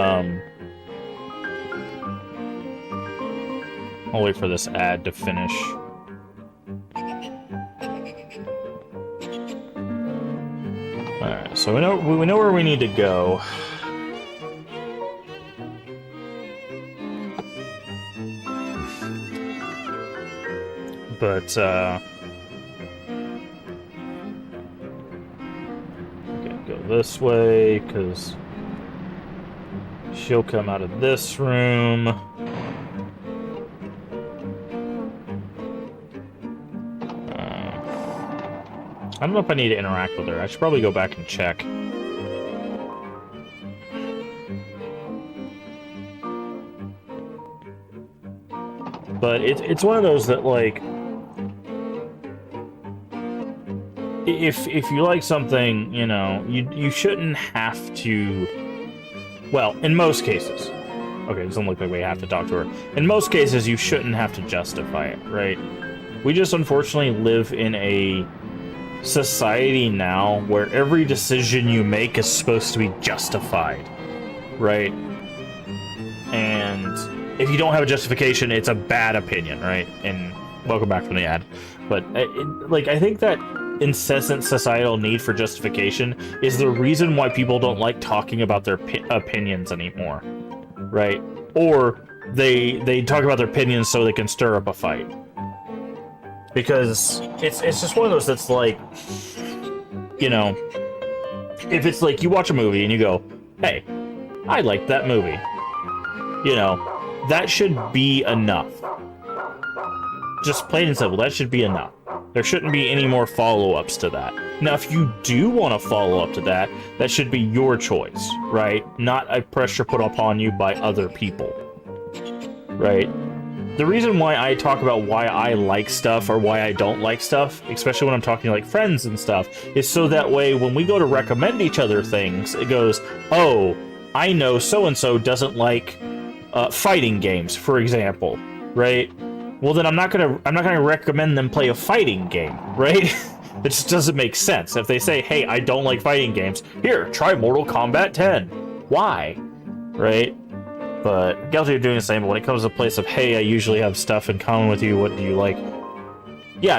I'll wait for this ad to finish. Alright, so we know where we need to go. But, okay, go this way, because she'll come out of this room. I don't know if I need to interact with her. I should probably go back and check. But it's one of those that, like, if you like something, you know, you shouldn't have to. Well, in most cases. Okay, it doesn't look like we have to talk to her. In most cases, you shouldn't have to justify it, right? We just unfortunately live in a society now where every decision you make is supposed to be justified, right? And if you don't have a justification, it's a bad opinion, right? And welcome back from the ad. But I think that incessant societal need for justification is the reason why people don't like talking about their opinions anymore, right? Or they talk about their opinions so they can stir up a fight. Because it's just one of those that's like, you know, if it's like you watch a movie and you go, hey, I like that movie, you know, that should be enough. Just plain and simple, that should be enough. There shouldn't be any more follow-ups to that. Now, if you do want to follow up to that, that should be your choice, right? Not a pressure put upon you by other people, right? The reason why I talk about why I like stuff or why I don't like stuff, especially when I'm talking to, like, friends and stuff, is so that way when we go to recommend each other things, it goes, oh, I know so-and-so doesn't like fighting games, for example, right? Well, then I'm not gonna recommend them play a fighting game, right? It just doesn't make sense. If they say, hey, I don't like fighting games, here, try Mortal Kombat 10. Why? Right? But guilty of doing the same, but when it comes to a place of, hey, I usually have stuff in common with you, what do you like? Yeah,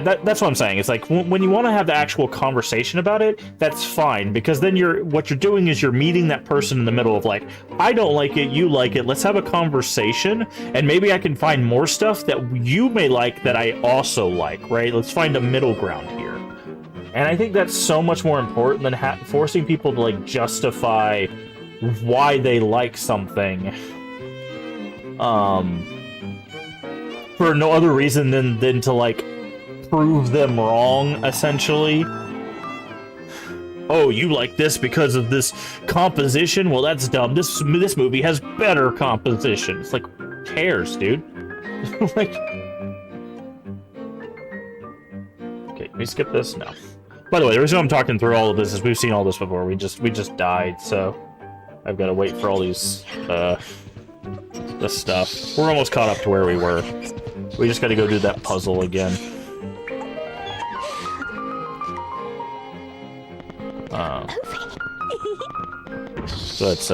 that's what I'm saying. It's like, when you want to have the actual conversation about it, that's fine, because then what you're doing is you're meeting that person in the middle of, like, I don't like it, you like it, let's have a conversation, and maybe I can find more stuff that you may like that I also like, right? Let's find a middle ground here. And I think that's so much more important than forcing people to, like, justify why they like something for no other reason than to, like, prove them wrong, essentially. Oh, you like this because of this composition? Well, that's dumb. This movie has better composition. It's like, who cares, dude? Like, okay, can we skip this? No. By the way, the reason I'm talking through all of this is we've seen all this before. We just died, so I've got to wait for all these, this stuff. We're almost caught up to where we were. We just got to go do that puzzle again. So it's,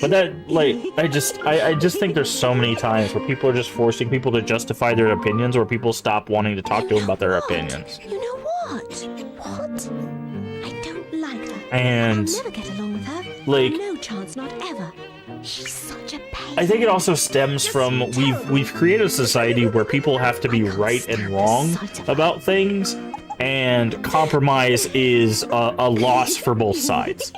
but that, like, I just think there's so many times where people are just forcing people to justify their opinions, or people stop wanting to talk to them about their opinions. You know what? What? I don't like her. And I'll never get along with her. like, No chance, not ever. She's such a pain. I think it also stems from we've created a society where people have to be right and wrong about things, and compromise is a loss for both sides.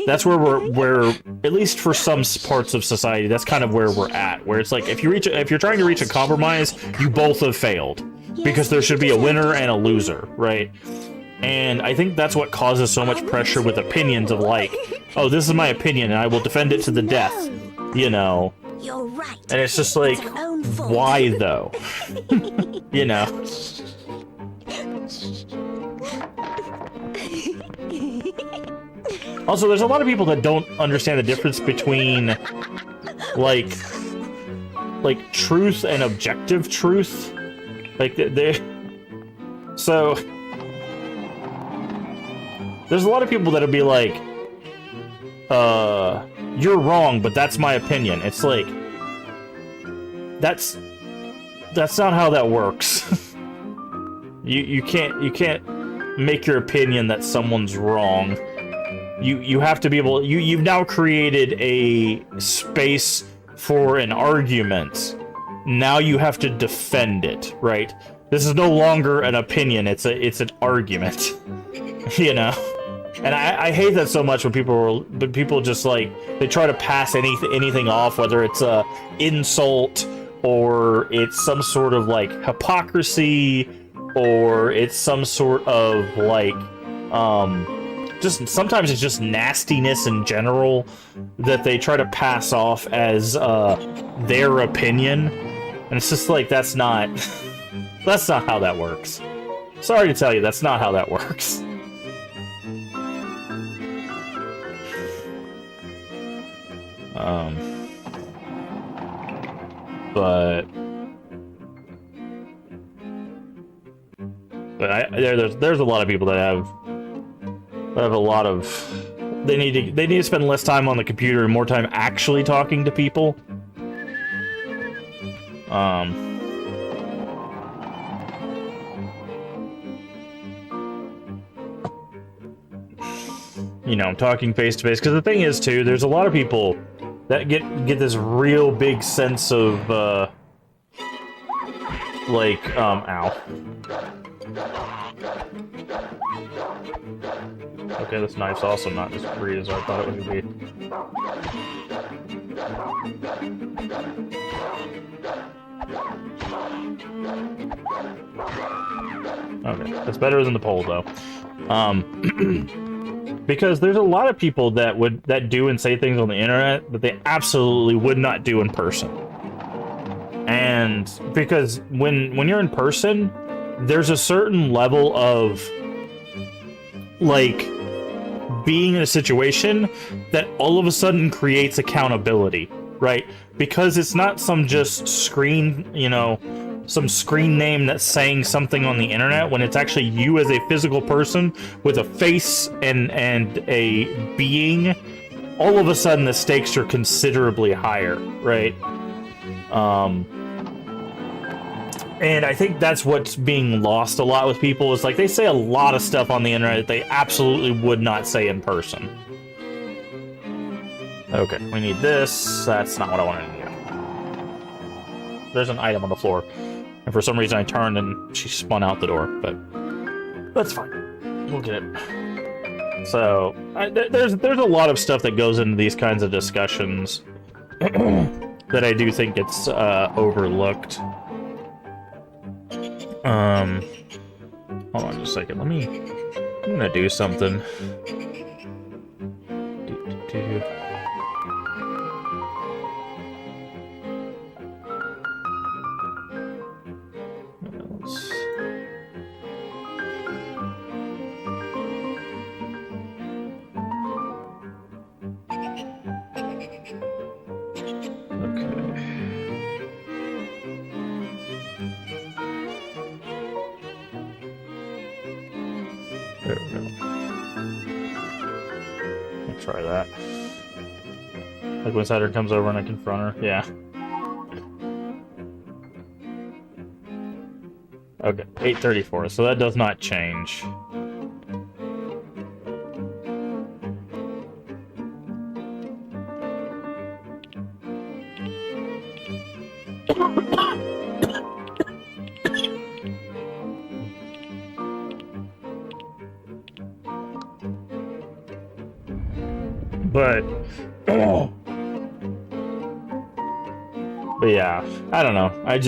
That's where we're at least for some parts of society, that's kind of where we're at. Where it's like, if you're trying to reach a compromise, you both have failed, because there should be a winner and a loser, right? And I think that's what causes so much pressure with opinions of, like, oh, this is my opinion and I will defend it to the death, you know? You're right. And it's just like, why though? You know? Also, there's a lot of people that don't understand the difference between, like truth and objective truth. Like, so there's a lot of people that'll be like, you're wrong, but that's my opinion. It's like, that's not how that works. You can't make your opinion that someone's wrong. You have to be able, you've now created a space for an argument. Now you have to defend it, right? This is no longer an opinion, it's an argument. You know? And I hate that so much when people just, like, they try to pass anything off, whether it's a insult, or it's some sort of, like, hypocrisy, or it's some sort of, like, just sometimes it's just nastiness in general that they try to pass off as their opinion, and it's just like, that's not how that works. Sorry to tell you, that's not how that works. But there's a lot of people that have a lot of, they need to spend less time on the computer and more time actually talking to people. You know, talking face to face, because the thing is too, there's a lot of people that get this real big sense of like, ow. Okay, this knife's also not as free as I thought it would be. Okay, that's better than the pole, though. Because there's a lot of people that do and say things on the internet that they absolutely would not do in person. And because when you're in person, there's a certain level of like being in a situation that all of a sudden creates accountability, right? Because it's not some just screen, some screen name that's saying something on the internet, when it's actually you as a physical person with a face and a being. All of a sudden the stakes are considerably higher, right? And I think that's what's being lost a lot with people, is like they say a lot of stuff on the internet that they absolutely would not say in person. Okay, we need this. That's not what I wanted to do. There's an item on the floor, and for some reason I turned and she spun out the door, but that's fine. We'll get it. So, there's a lot of stuff that goes into these kinds of discussions that I do think it's overlooked. Hold on just a second. I'm gonna do something. There we go. I'll try that. Like when Saturn comes over and I confront her. Yeah. Okay, 8:34. So that does not change. But yeah, I don't know. I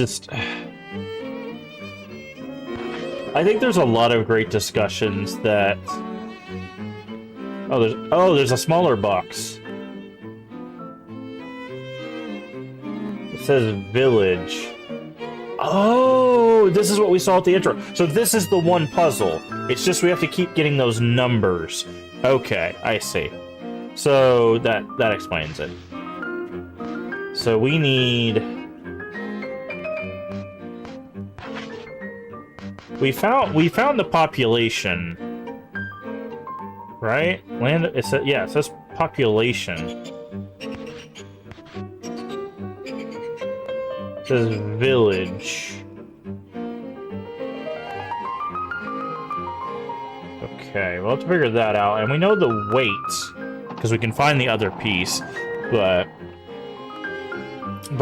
think there's a lot of great discussions that. There's a smaller box. It says village. Oh, this is what we saw at the intro. So this is the one puzzle. It's just we have to keep getting those numbers. Okay, I see. So that explains it. So we need. We found the population, right? Land. It says population. It says village. Okay, we'll have to figure that out, and we know the weight because we can find the other piece, but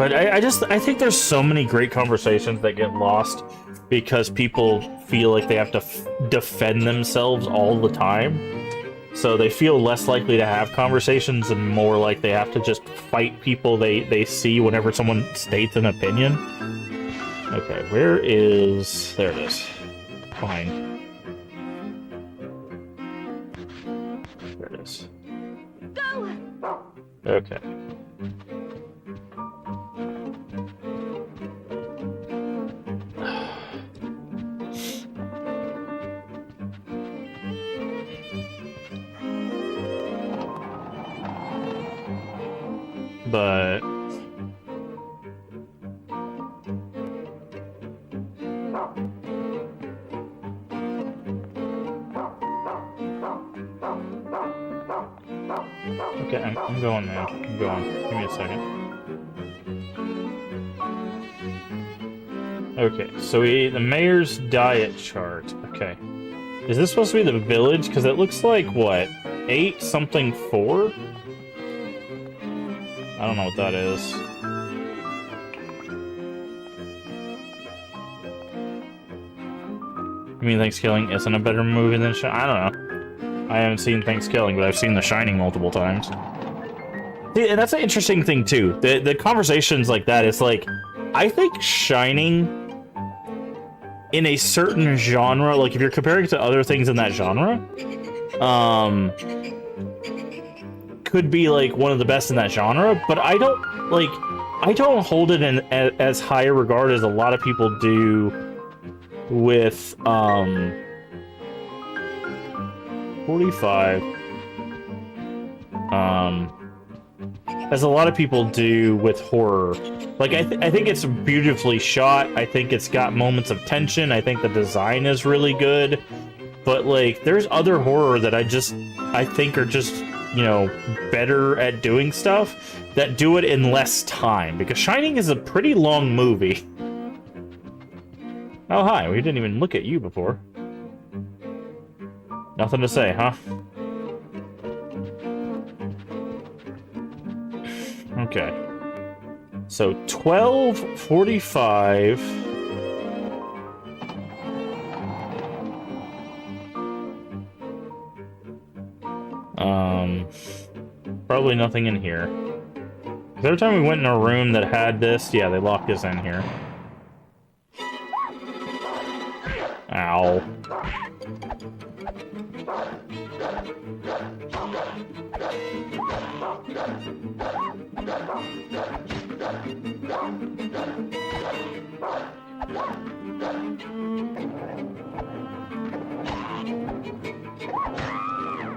I think there's so many great conversations that get lost because people feel like they have to defend themselves all the time. So they feel less likely to have conversations and more like they have to just fight people they see whenever someone states an opinion. Okay, where is... There it is. Fine. There it is. Go! Okay. But okay, I'm going now. I'm going. Give me a second. Okay, so the mayor's diet chart. Okay. Is this supposed to be the village? Because it looks like, what, 8 something 4? I don't know what that is. You mean Thanksgiving isn't a better movie than Shining? I don't know. I haven't seen Thanksgiving, but I've seen The Shining multiple times. See, and that's an interesting thing, too. The conversations like that, it's like, I think Shining in a certain genre, like if you're comparing it to other things in that genre, could be like one of the best in that genre, but I don't hold it in as high a regard as a lot of people do with 45 as a lot of people do with horror. Like I think it's beautifully shot. I think it's got moments of tension. I think the design is really good. But like there's other horror that I think are just, you know, better at doing stuff that do it in less time, because Shining is a pretty long movie. Oh hi, we didn't even look at you before. Nothing to say, huh? Okay. So 12:45. Probably nothing in here. Every time we went in a room that had this, yeah, they locked us in here. Ow.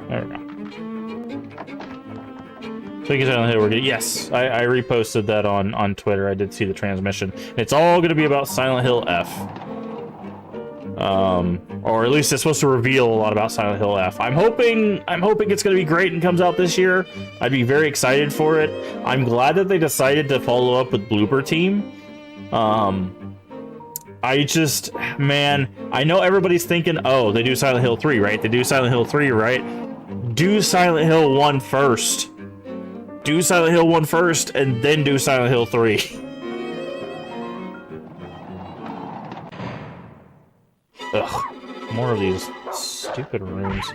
There we go. Speaking of Silent Hill, we're good. Yes, I reposted that on Twitter. I did see the transmission. It's all going to be about Silent Hill F. Or at least it's supposed to reveal a lot about Silent Hill F. I'm hoping it's going to be great and comes out this year. I'd be very excited for it. I'm glad that they decided to follow up with Bloober Team. Man, I know everybody's thinking, oh, they do Silent Hill 3, right? They do Silent Hill 3, right? Do Silent Hill 1 first. Do Silent Hill 1 first, and then do Silent Hill 3. Ugh. More of these stupid rooms.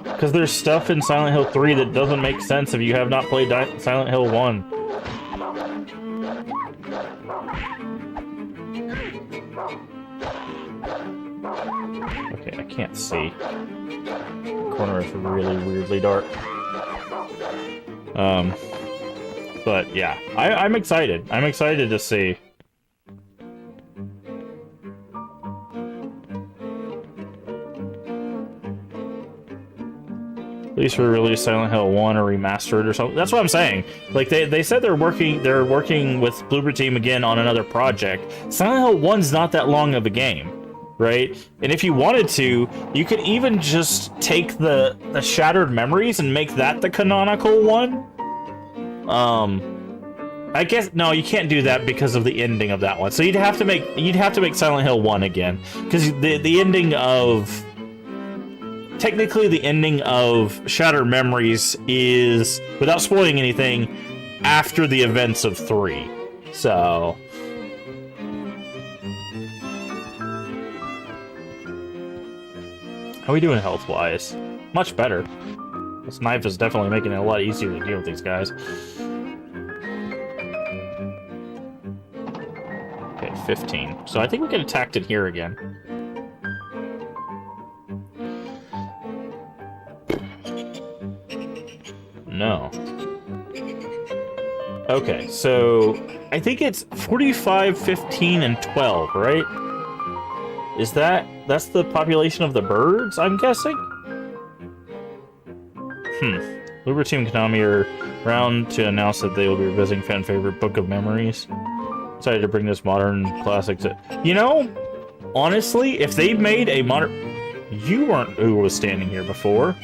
Because there's stuff in Silent Hill 3 that doesn't make sense if you have not played Silent Hill 1. Okay, I can't see. The corner is really weirdly dark. But yeah, I'm excited. I'm excited to see. At least re-release Silent Hill 1 or remastered or something. That's what I'm saying. Like they said they're working with Bloober Team again on another project. Silent Hill 1's not that long of a game, right? And if you wanted to, you could even just take the Shattered Memories and make that the canonical one. I guess no, you can't do that because of the ending of that one. So you'd have to make Silent Hill 1 again, because the ending of technically the ending of Shattered Memories is, without spoiling anything, after the events of 3. So how are we doing health-wise? Much better. This knife is definitely making it a lot easier to deal with these guys. Okay, 15. So I think we get attacked in here again. No. Okay, so I think it's 45, 15, and 12, right? Is that's the population of the birds, I'm guessing? Bloober Team and Konami are around to announce that they will be revisiting fan favorite Book of Memories. Excited to bring this modern classic to... You know, honestly, if they made a modern... You weren't who was standing here before.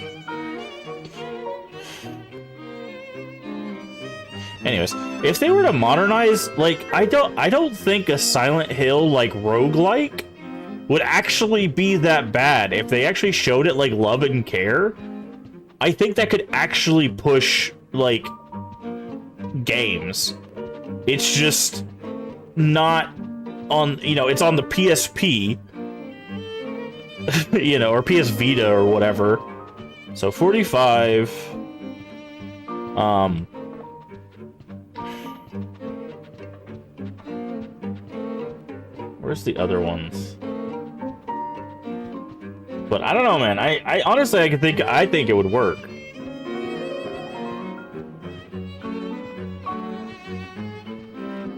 Anyways, if they were to modernize, like, I don't think a Silent Hill, like, roguelike would actually be that bad. If they actually showed it, like, love and care, I think that could actually push, like, games. It's just not on, you know, it's on the PSP, you know, or PS Vita or whatever. So 45. Where's the other ones? But I don't know, man. I honestly, I think it would work.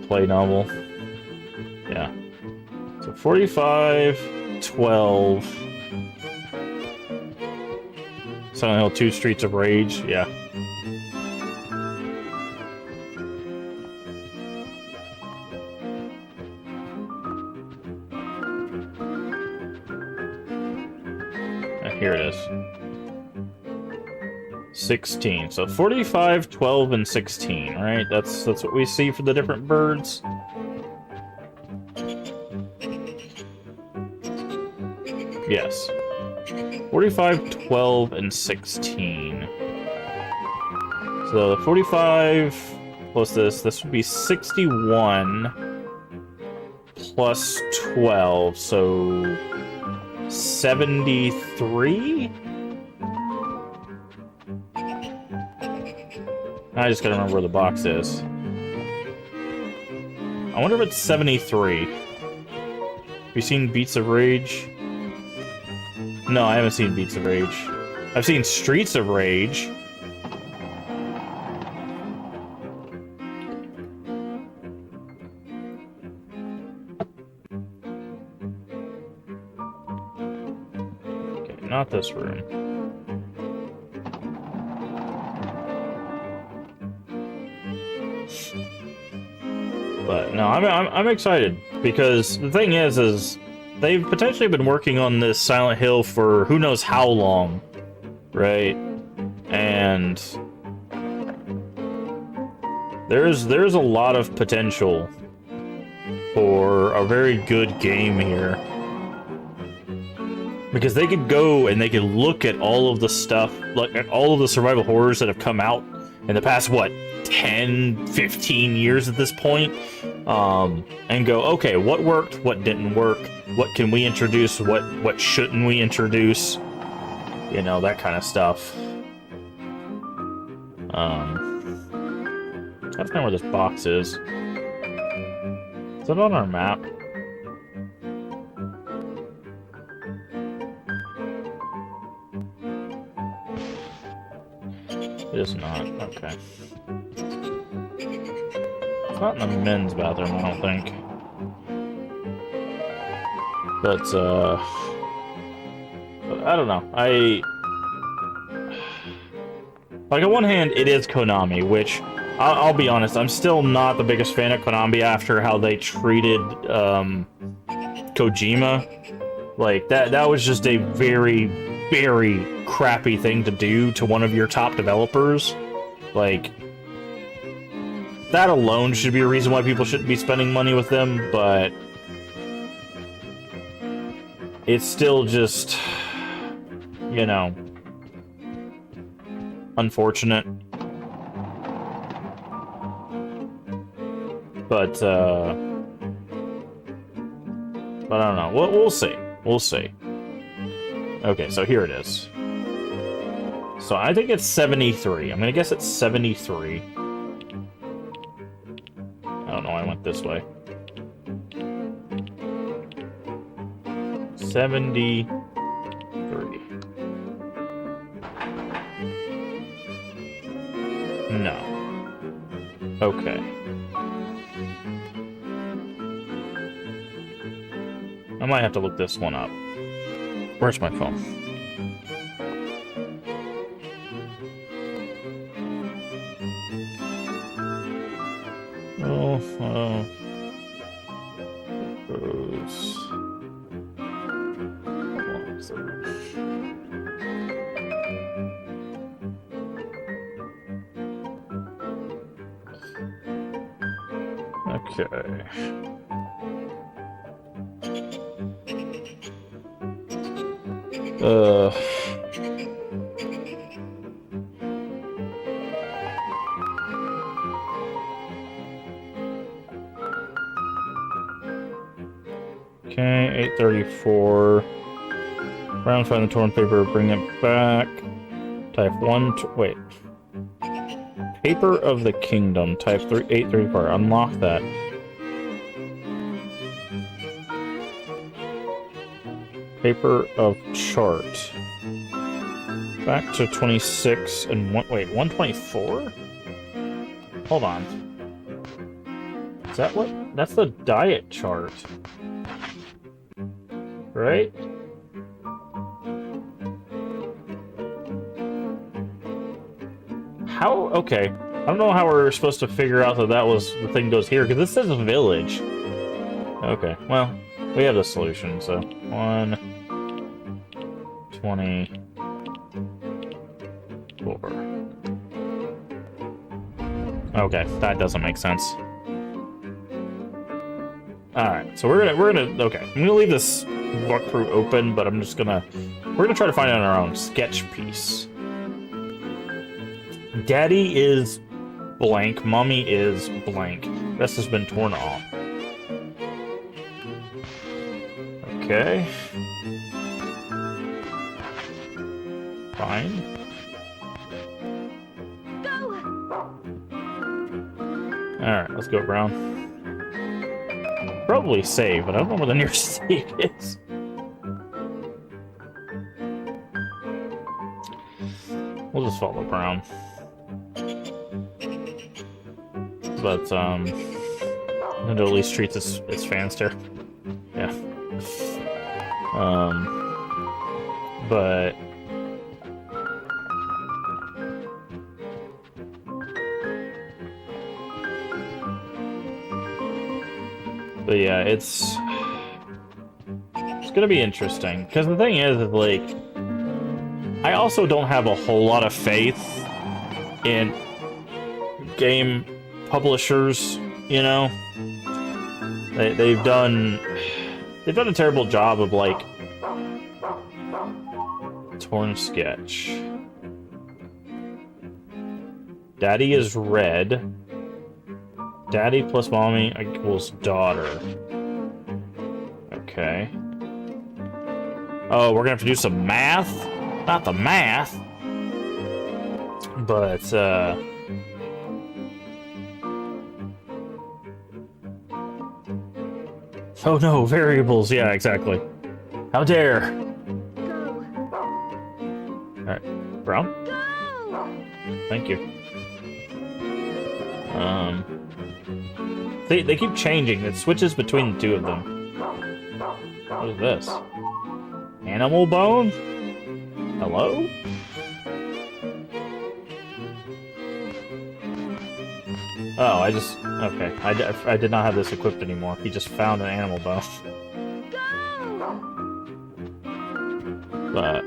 Play novel. Yeah. So 45, 12. Silent Hill 2 Streets of Rage. Yeah. Here it is. 16. So 45, 12, and 16, right? That's what we see for the different birds. Yes. 45, 12, and 16. So 45 plus this would be 61 plus 12, so 73? I just gotta remember where the box is. I wonder if it's 73. Have you seen Beats of Rage? No, I haven't seen Beats of Rage. I've seen Streets of Rage. Okay, not this room. But no, I'm excited because the thing is they've potentially been working on this Silent Hill for who knows how long, right? And there's a lot of potential for a very good game here. Because they could go and they could look at all of the stuff, like at all of the survival horrors that have come out in the past, what, 10, 15 years at this point, and go, okay, what worked, what didn't work, what can we introduce, what shouldn't we introduce, you know, that kind of stuff. I don't know where this box is. Is it on our map? It is not. Okay. It's not in the men's bathroom, I don't think. But I don't know. Like, on one hand, it is Konami, which, I'll be honest, I'm still not the biggest fan of Konami after how they treated, Kojima. Like, that was just a very, very crappy thing to do to one of your top developers. Like, that alone should be a reason why people shouldn't be spending money with them, but it's still just, you know, unfortunate. But I don't know. We'll see. We'll see. Okay, so here it is. So I think it's 73. I'm gonna guess it's 73. I don't know why I went this way. 73. No. Okay. I might have to look this one up. Where's my phone? Rose. Okay. Okay, 834. Brown, find the torn paper, bring it back. Type 1... wait. Paper of the Kingdom. Type 834. Unlock that. Paper of Chart. Back to 26 and wait, 124? Hold on. Is that what? That's the diet chart. Right? How? Okay. I don't know how we're supposed to figure out that that was the thing goes here, because this says a village. Okay, well, we have the solution, so 124. Okay, that doesn't make sense. Alright, so we're gonna okay. I'm gonna leave this walkthrough open, but we're gonna try to find it on our own sketch piece. Daddy is blank, Mommy is blank. Rest has been torn off. Okay. Fine. Alright, let's go, Brown. Probably save, but I don't know where the nearest save is. We'll just follow Brown. But, Nintendo at least treats its fans fair. Yeah. But... But yeah, it's gonna be interesting. Because the thing is, like, I also don't have a whole lot of faith in game publishers, you know? They've done a terrible job of, like, torn sketch. Daddy is red. Daddy plus Mommy equals daughter. Okay. Oh, we're gonna have to do some math? Not the math. But, oh no, variables. Yeah, exactly. How dare. Alright. Brown? Thank you. They keep changing. It switches between the two of them. What is this? Animal bone? Hello? Oh, okay. I did not have this equipped anymore. He just found an animal bone. But,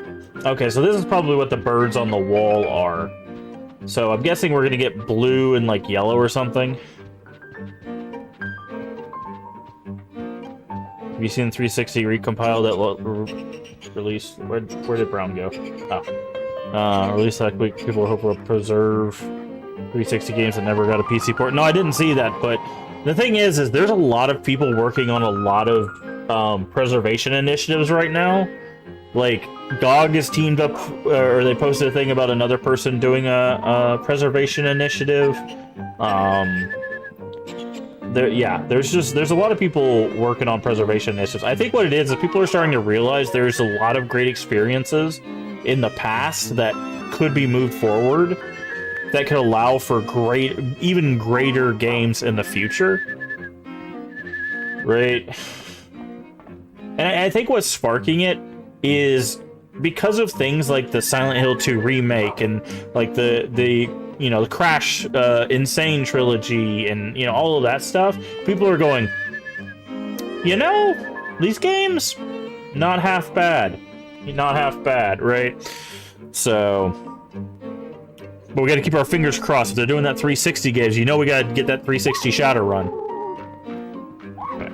okay, so this is probably what the birds on the wall are. So I'm guessing we're gonna get blue and, like, yellow or something. Have you seen 360 recompile that release? Where did Brown go? Oh. Release that week. People hope will preserve 360 games that never got a PC port. No, I didn't see that, but the thing is there's a lot of people working on a lot of preservation initiatives right now. Like, GOG is teamed up, or they posted a thing about another person doing a preservation initiative. There's a lot of people working on preservation initiatives. I think what it is people are starting to realize there's a lot of great experiences in the past that could be moved forward, that could allow for even greater games in the future. Right? And I think what's sparking it is because of things like the Silent Hill 2 remake and like the Crash Insane trilogy and all of that stuff. People are going, these games not half bad, right? So, but we got to keep our fingers crossed. If they're doing that 360 games, we got to get that 360 Shadowrun. Okay.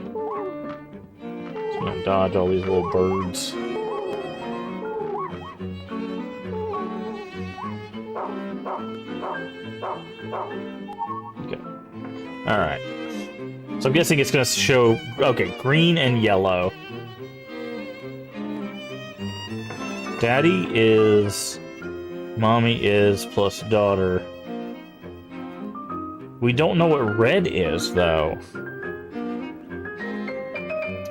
So I'm gonna dodge all these little birds. Okay. Alright. So I'm guessing it's gonna show... Okay, green and yellow. Daddy is... Mommy is plus daughter. We don't know what red is, though.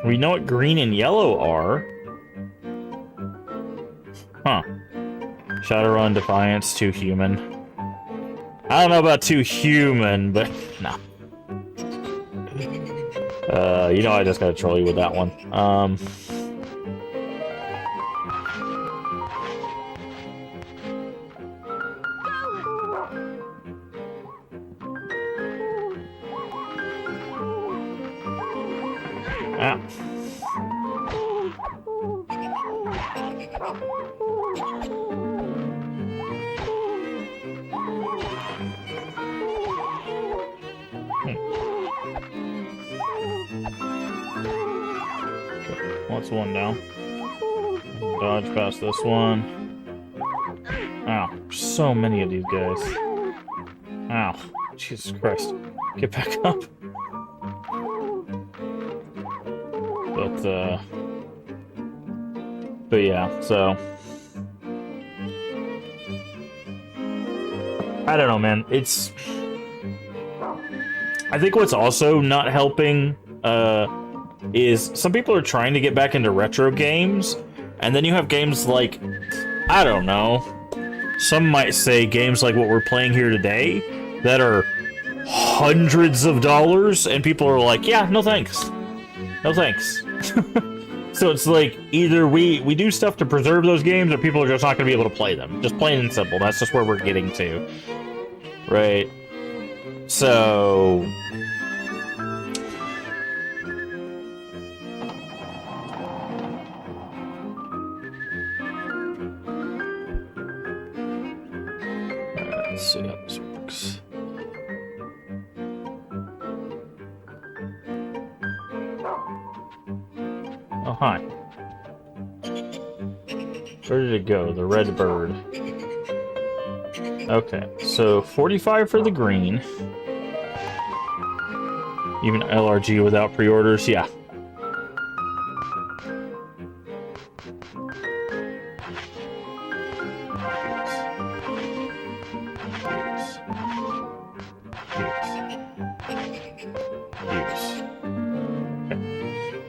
We know what green and yellow are. Huh. Shadowrun, Defiance, too human. I don't know about too human, but no. You know I just gotta troll you with that one. Ah. What's one down? Dodge past this one. Ow. So many of these guys. Ow. Jesus Christ. Get back up. But yeah, so I don't know, man. I think what's also not helping is some people are trying to get back into retro games, and then you have games like, I don't know, some might say games like what we're playing here today that are hundreds of dollars, and people are like, yeah, no thanks. No thanks. So it's like, either we do stuff to preserve those games, or people are just not going to be able to play them. Just plain and simple. That's just where we're getting to. Right? So... let's see how this works. Oh, hi. Where did it go? The red bird. Okay, so 45 for the green. Even LRG without pre-orders, yeah.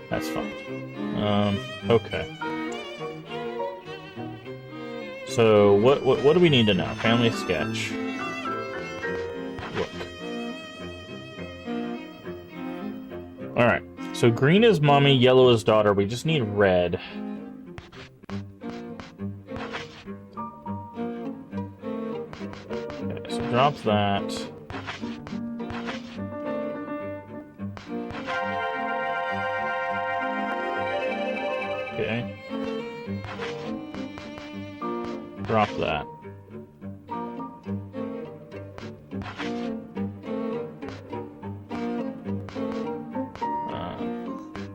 That's fine. Okay. So what do we need to know? Family sketch. Look. All right. So green is mommy, yellow is daughter. We just need red. Okay, so drop that. Okay. Drop that.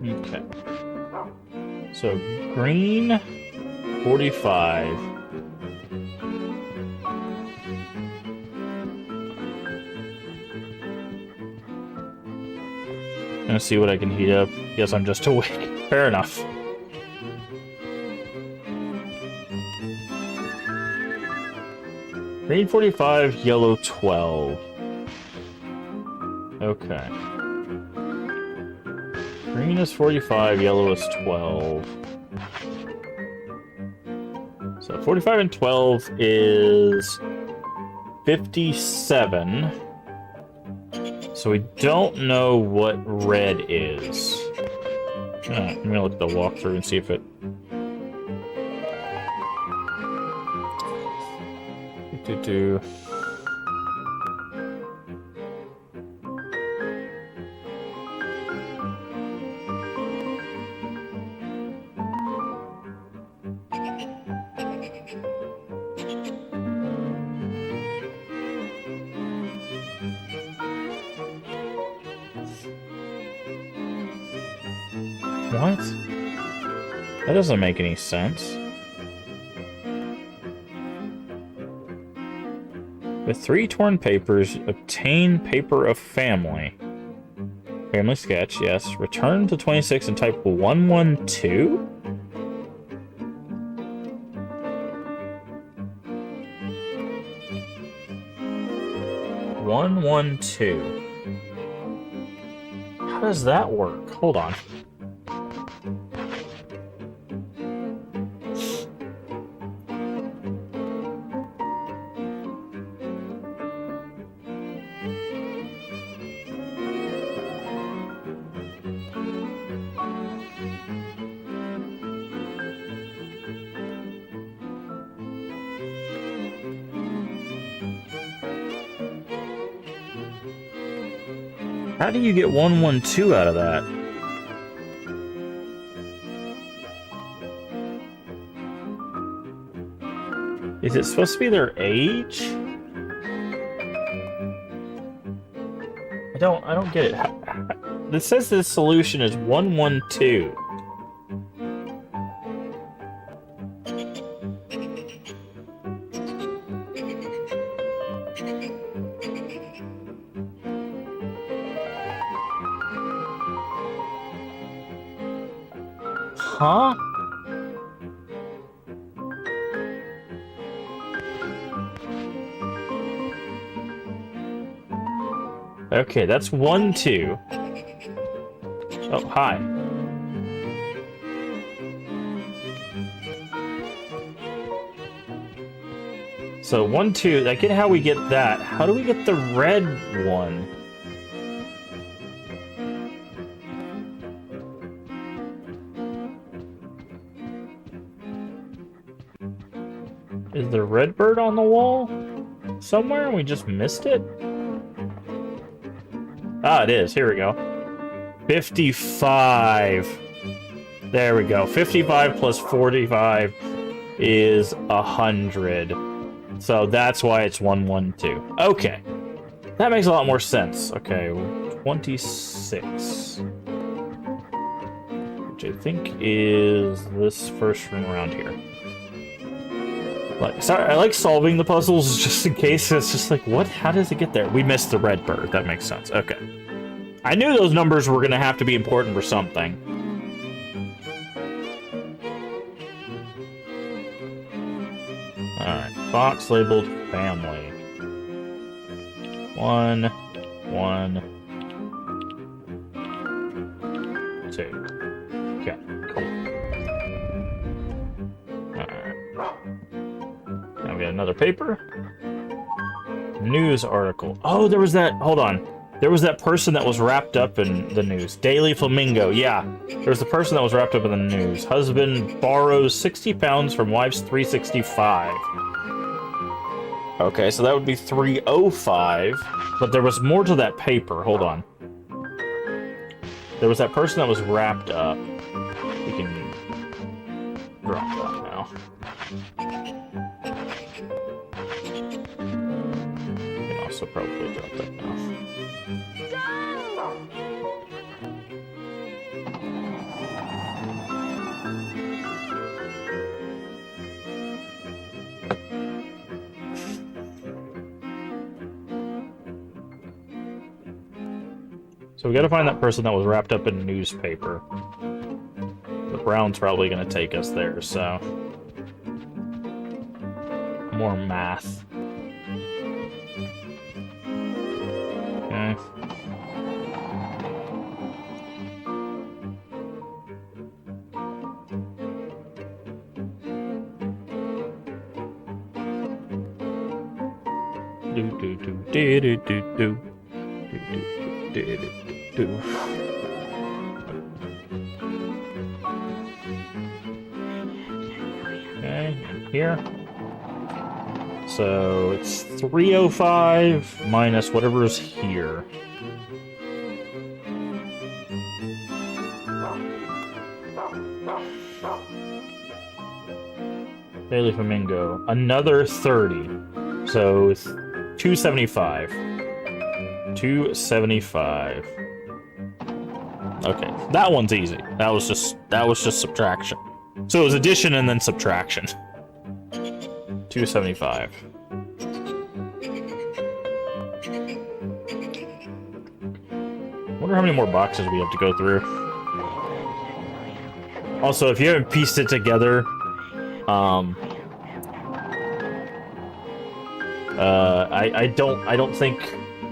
Okay. So green 45. Gonna see what I can heat up. Guess I'm just awake. Fair enough. Green 45, yellow 12. Okay. Green is 45, yellow is 12. So 45 and 12 is 57. So we don't know what red is. I'm gonna look at the walkthrough and see if it... What? That doesn't make any sense. With 3 torn papers, obtain paper of family. Family sketch, yes. Return to 26 and type 112? 112. How does that work? Hold on. How do you get 112 out of that? Is it supposed to be their age? I don't get it. This says the solution is 112. Huh? Okay, that's 1-2. Oh, hi. So 1-2, I get how we get that. How do we get the red one? Is the red bird on the wall somewhere and we just missed it? Ah, it is. Here we go. 55. There we go. 55 plus 45 is 100. So that's why it's 112. Okay. That makes a lot more sense. Okay, 26. Which I think is this first room around here. Like, sorry, I like solving the puzzles just in case. It's just like, what? How does it get there? We missed the red bird. That makes sense. Okay. I knew those numbers were going to have to be important for something. Alright. Box labeled family. 1, 1, 2. Okay, cool. Alright. Now we got another paper. News article. Oh, there was that. Hold on. There was that person that was wrapped up in the news. Daily Flamingo, yeah. There was the person that was wrapped up in the news. Husband borrows 60 pounds from wife's 365. Okay, so that would be 305. But there was more to that paper. Hold on. There was that person that was wrapped up. We can drop that now. We can also probably drop that now. So we gotta find that person that was wrapped up in newspaper. The Brown's probably gonna take us there, so... More math. Okay. Do. Okay, and here. So it's 305 minus whatever's here. Daily Flamingo. Another 30. So 275. 275. Okay, that one's easy. That was just subtraction. So it was addition and then subtraction. 275. Wonder how many more boxes we have to go through. Also, if you haven't pieced it together, I don't think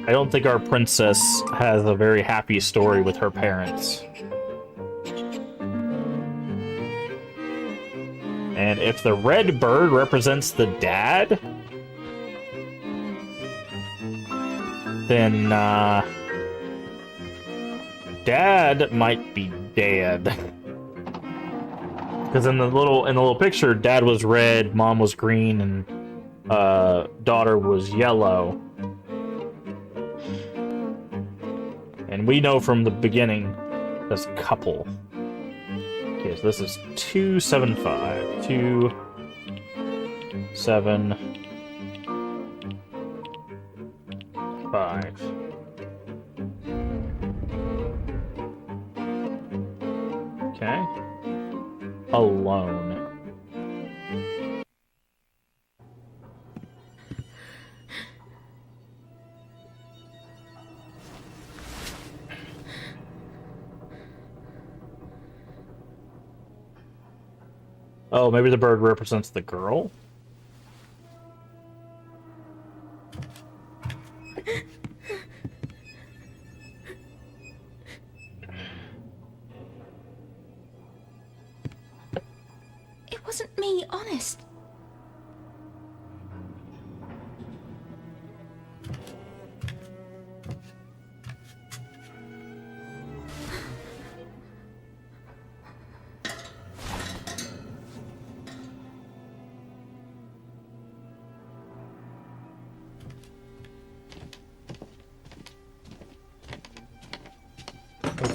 I don't think our princess has a very happy story with her parents. And if the red bird represents the dad, then dad might be dead. Because in the little picture, dad was red, mom was green, and daughter was yellow. And we know from the beginning this couple. Okay, so this is 275. 275. Okay. Alone. Oh, maybe the bird represents the girl? It wasn't me, honest.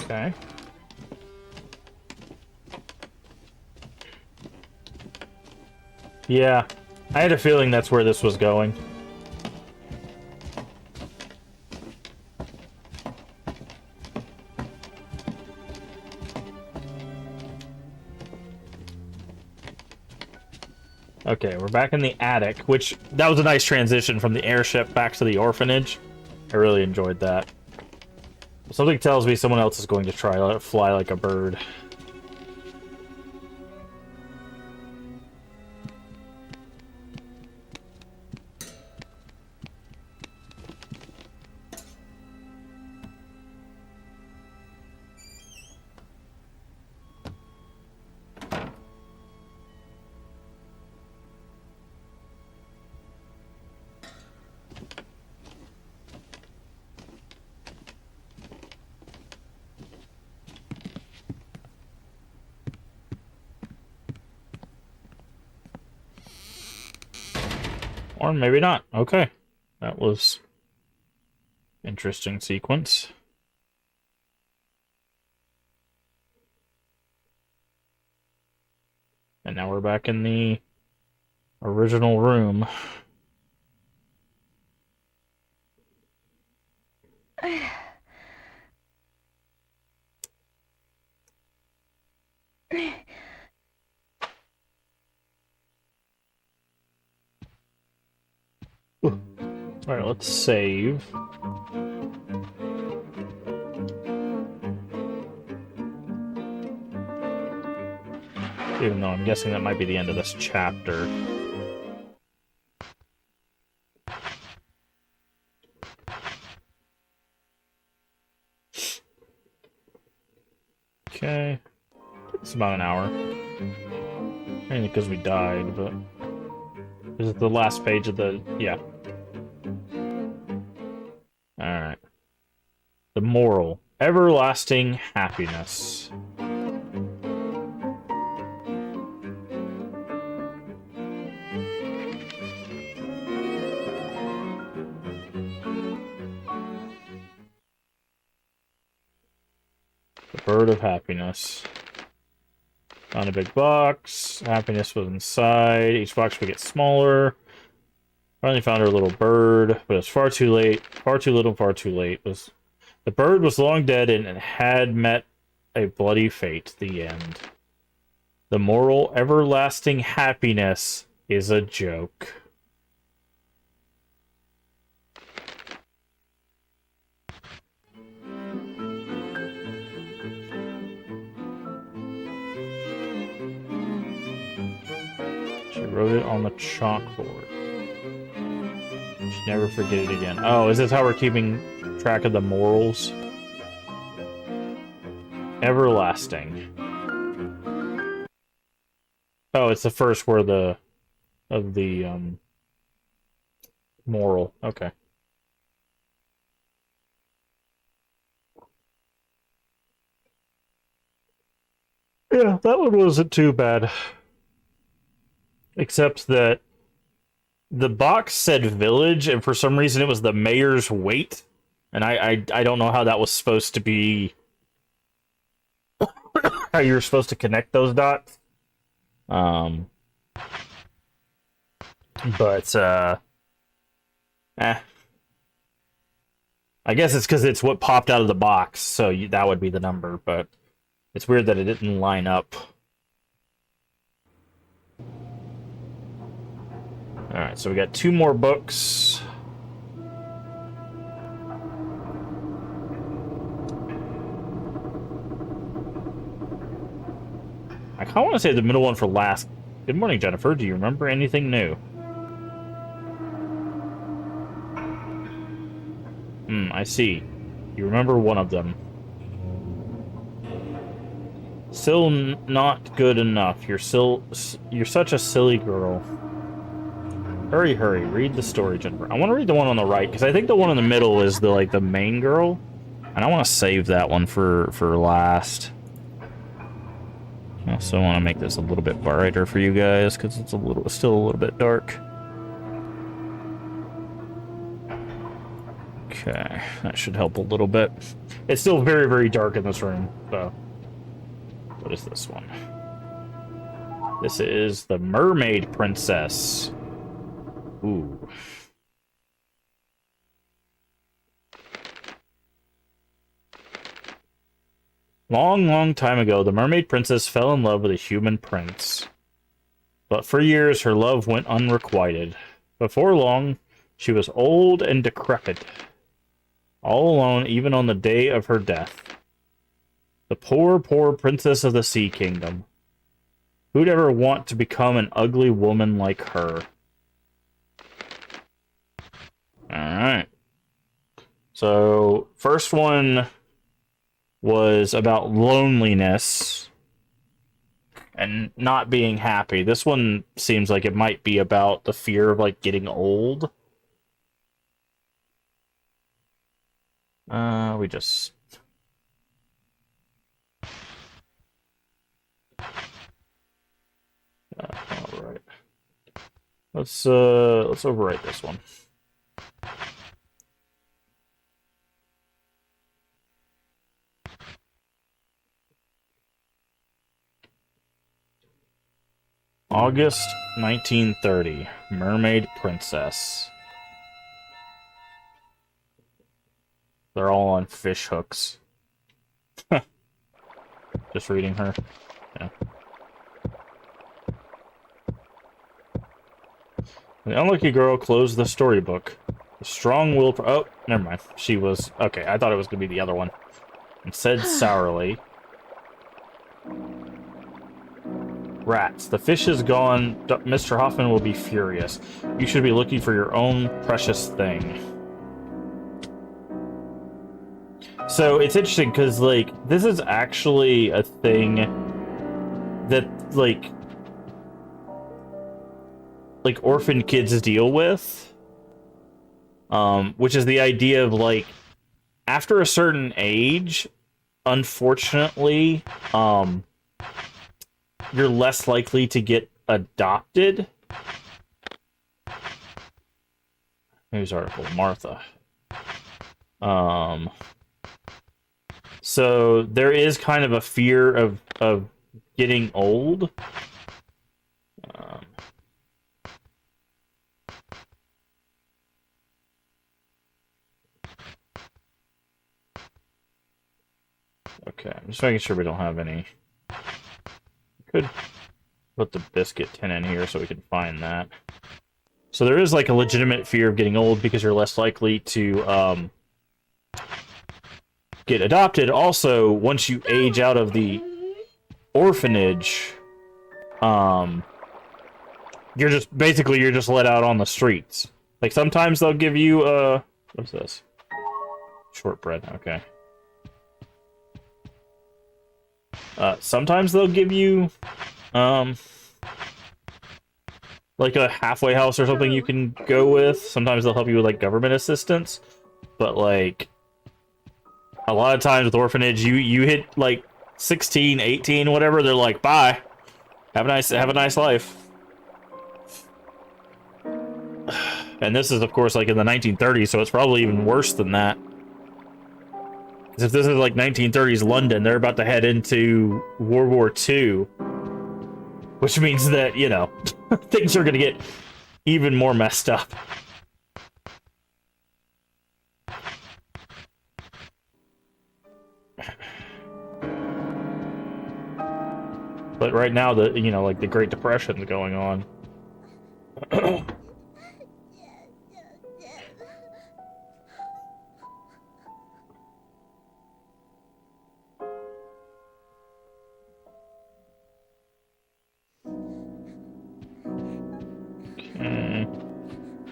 Okay. Yeah, I had a feeling that's where this was going. Okay, we're back in the attic, which, that was a nice transition from the airship back to the orphanage. I really enjoyed that. Something tells me someone else is going to try to fly like a bird. Or maybe not. Okay. That was interesting sequence. And now we're back in the original room. Alright, let's save. Even though I'm guessing that might be the end of this chapter. Okay. It's about an hour. Mainly because we died, but... This is the last page of the... Yeah. Alright. The moral. Everlasting happiness. The bird of happiness. Found a big box. Happiness was inside. Each box would get smaller. Finally found our little bird, but it's far too late. Far too little, far too late. The bird was long dead and had met a bloody fate. The end. The moral, everlasting happiness is a joke. She wrote it on the chalkboard. Never forget it again. Oh, is this how we're keeping track of the morals? Everlasting. Oh, it's the first word of the moral. Okay. Yeah, that one wasn't too bad. Except that the box said village, and for some reason it was the mayor's weight. And I don't know how that was supposed to be... how you were supposed to connect those dots. But, I guess it's because it's what popped out of the box, so that would be the number, but it's weird that it didn't line up. Alright, so we got 2 more books. I kind of want to save the middle one for last. Good morning, Jennifer. Do you remember anything new? I see. You remember one of them. Still not good enough. You're such a silly girl. Hurry, hurry. Read the story, Jennifer. I want to read the one on the right, because I think the one in the middle is the main girl. And I want to save that one for last. I also want to make this a little bit brighter for you guys, because it's still a little bit dark. Okay, that should help a little bit. It's still very, very dark in this room, so... What is this one? This is the Mermaid Princess. Ooh. Long, long time ago, the Mermaid Princess fell in love with a human prince. But for years, her love went unrequited. Before long, she was old and decrepit. All alone, even on the day of her death. The poor, poor princess of the Sea Kingdom. Who'd ever want to become an ugly woman like her? Alright. So, first one was about loneliness and not being happy. This one seems like it might be about the fear of, like, getting old. We just... Alright. Let's overwrite this one. August 1930. Mermaid Princess. They're all on fish hooks. Just reading her. Yeah. The unlucky girl closed the storybook. The strong will... Oh, never mind. She was... Okay, I thought it was going to be the other one. And said sourly... Rats. The fish is gone. Mr. Hoffman will be furious. You should be looking for your own precious thing. So, it's interesting, because, like, this is actually a thing that, like orphan kids deal with. Which is the idea of, like, after a certain age, unfortunately, you're less likely to get adopted. News article, Martha. So there is kind of a fear of getting old. Okay, I'm just making sure we don't have any. Could put the biscuit tin in here so we can find that. So there is like a legitimate fear of getting old because you're less likely to get adopted. Also, once you age out of the orphanage, you're just let out on the streets. Like, sometimes they'll give you, what's this? Shortbread, okay. Sometimes they'll give you, like a halfway house or something you can go with. Sometimes they'll help you with, like, government assistance. But, like, a lot of times with orphanage, you hit, like, 16, 18, whatever, they're like, bye. Have a nice life. And this is, of course, like in the 1930s, so it's probably even worse than that. If this is like 1930s London, they're about to head into World War II. Which means that, you know, things are going to get even more messed up. But right now, you know, like the Great Depression's going on. Okay.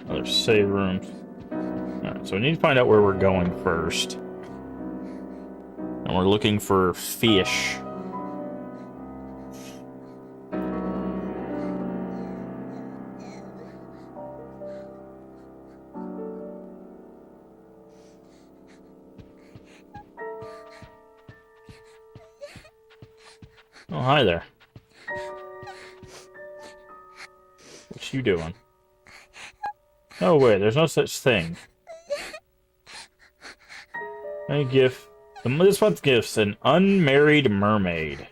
Another save room. Alright, so we need to find out where we're going first. And we're looking for fish. Oh, hi there. What you doing? No way, there's no such thing. Any gift. This month's gift's an unmarried mermaid.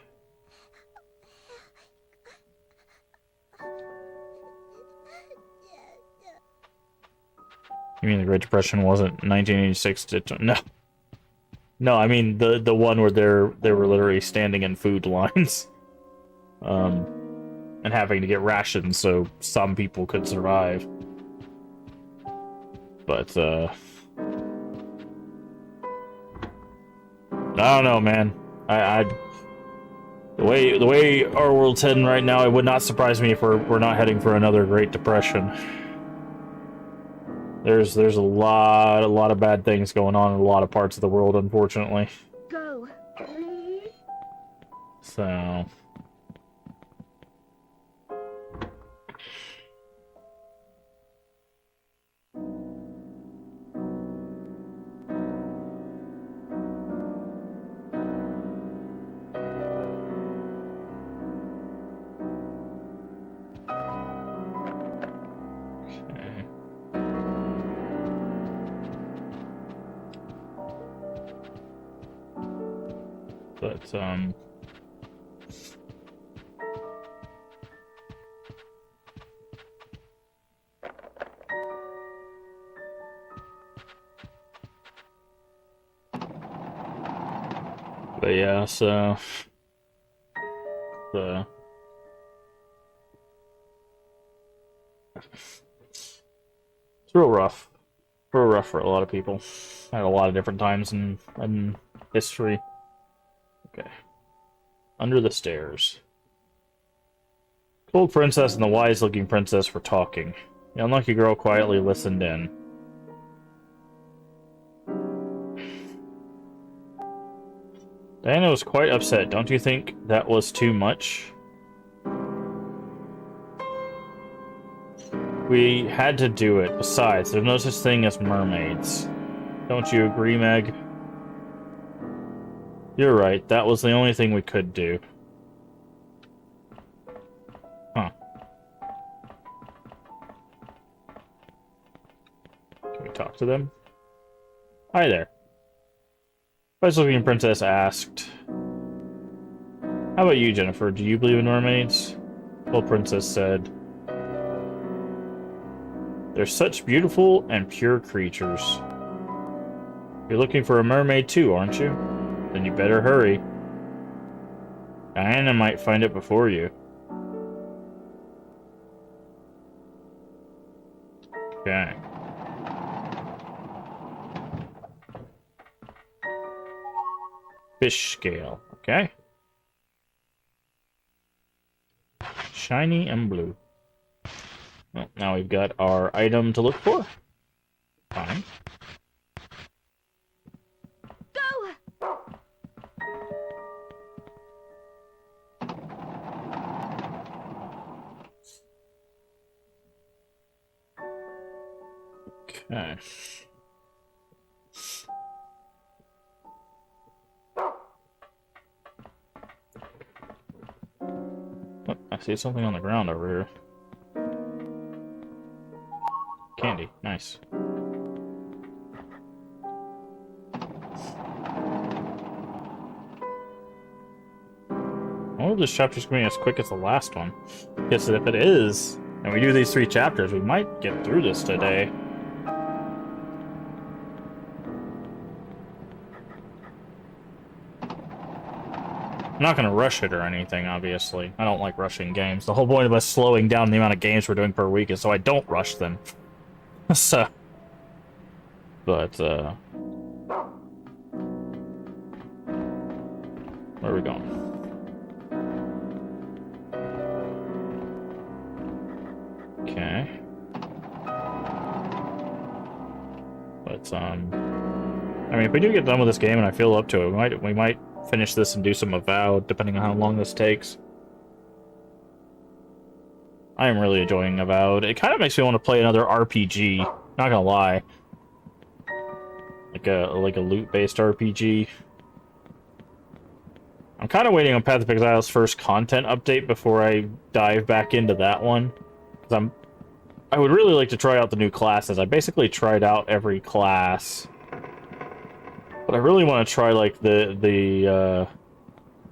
You mean the Great Depression wasn't 1986 to... No. No, I mean the one where they were literally standing in food lines. And having to get rations so some people could survive. But, I don't know, man. The way our world's heading right now, it would not surprise me if we're not heading for another Great Depression. There's a lot of bad things going on in a lot of parts of the world, unfortunately. Go. So... But, yeah, so... It's real rough. Real rough for a lot of people. At a lot of different times in history. Okay. Under the stairs. The old princess and the wise-looking princess were talking. The unlucky girl quietly listened in. Diana was quite upset. Don't you think that was too much? We had to do it. Besides, there's no such thing as mermaids. Don't you agree, Meg? You're right. That was the only thing we could do. Huh. Can we talk to them? Hi there. Wise-looking princess asked, "How about you, Jennifer? Do you believe in mermaids?" The old princess said, "They're such beautiful and pure creatures. You're looking for a mermaid too, aren't you? Then you better hurry. Diana might find it before you." Okay. Fish scale, okay. Shiny and blue. Well, now we've got our item to look for. Fine. Go! Okay. Oh, I see something on the ground over here. Candy. Nice. I wonder if this chapter's going to be as quick as the last one. Because if it is, and we do these 3 chapters, we might get through this today. I'm not going to rush it or anything, obviously. I don't like rushing games. The whole point of us slowing down the amount of games we're doing per week is so I don't rush them. So... But, where are we going? Okay. But, I mean, if we do get done with this game and I feel up to it, we might finish this and do some Avowed, depending on how long this takes. I am really enjoying Avowed. It kind of makes me want to play another RPG, not gonna lie. Like a loot-based RPG. I'm kind of waiting on Path of Exile's first content update before I dive back into that one. Because I would really like to try out the new classes. I basically tried out every class. But I really want to try, like, the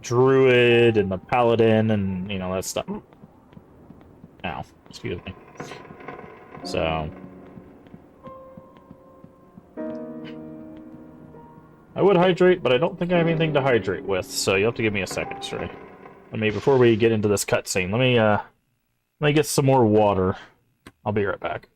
Druid and the Paladin and, you know, that stuff. Ow. Excuse me. So... I would hydrate, but I don't think I have anything to hydrate with, so you'll have to give me a second, Stray. Before we get into this cutscene, let me get some more water. I'll be right back.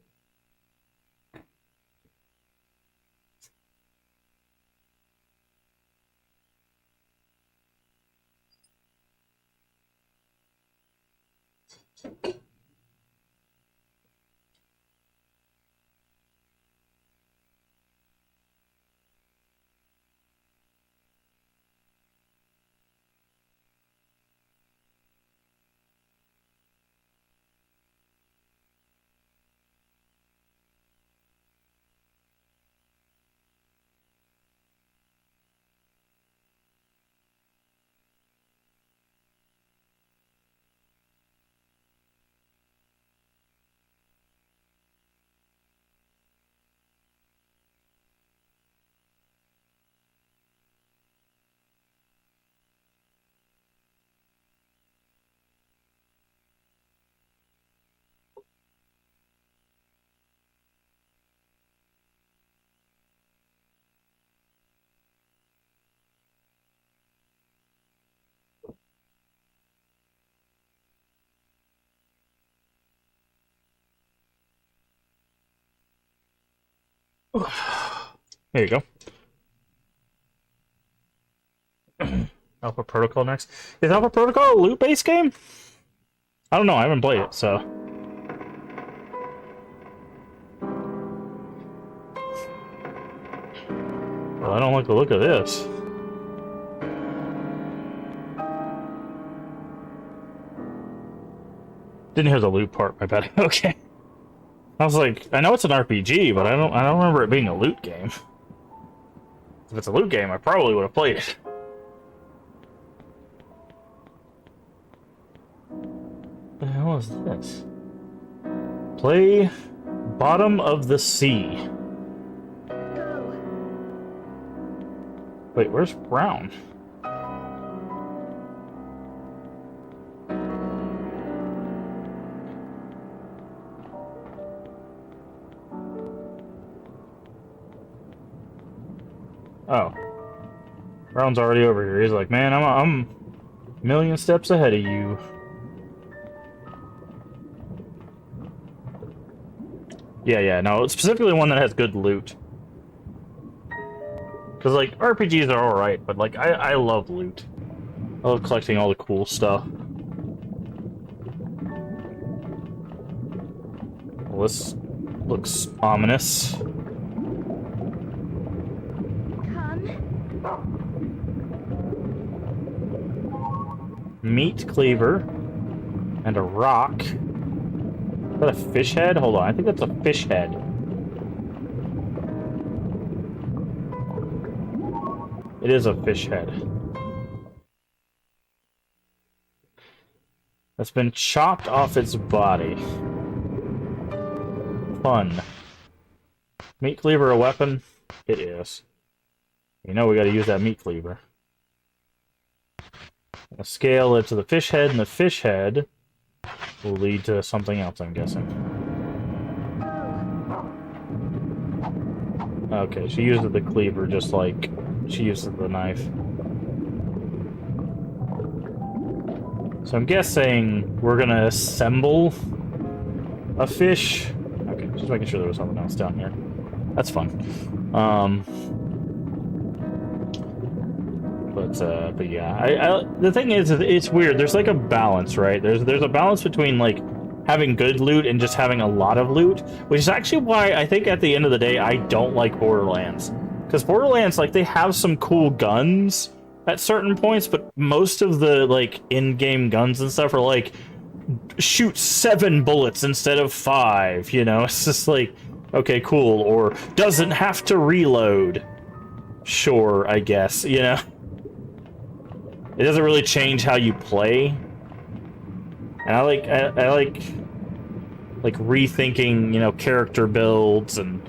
There you go. Alpha Protocol next. Is Alpha Protocol a loot-based game? I don't know, I haven't played it, so... Well, I don't like the look of this. Didn't hear the loot part, my bad. Okay. I was like, I know it's an RPG, but I don't remember it being a loot game. If it's a loot game, I probably would have played it. What the hell is this? Play Bottom of the Sea. Go. Wait, where's Brown? Oh. Brown's already over here. He's like, man, I'm a million steps ahead of you. Yeah, no, specifically one that has good loot. Because, like, RPGs are alright, but, like, I love loot. I love collecting all the cool stuff. Well, this looks ominous. Come. Meat cleaver. And a rock. Is that a fish head? Hold on, I think that's a fish head. It is a fish head. That's been chopped off its body. Fun. Meat cleaver a weapon? It is. You know we gotta use that meat cleaver. I'll scale it to the fish head, and the fish head will lead to something else, I'm guessing. Okay, she used the cleaver just like she used the knife. So I'm guessing we're gonna assemble a fish. Okay, just making sure there was something else down here. That's fun. But yeah, the thing is, it's weird. There's like a balance, right? There's a balance between like having good loot and just having a lot of loot, which is actually why I think at the end of the day I don't like Borderlands. Because Borderlands, like, they have some cool guns at certain points, but most of the like in-game guns and stuff are like shoot 7 bullets instead of 5. You know, it's just like, okay, cool, or doesn't have to reload. Sure, I guess, you know. It doesn't really change how you play, and I like rethinking, you know, character builds and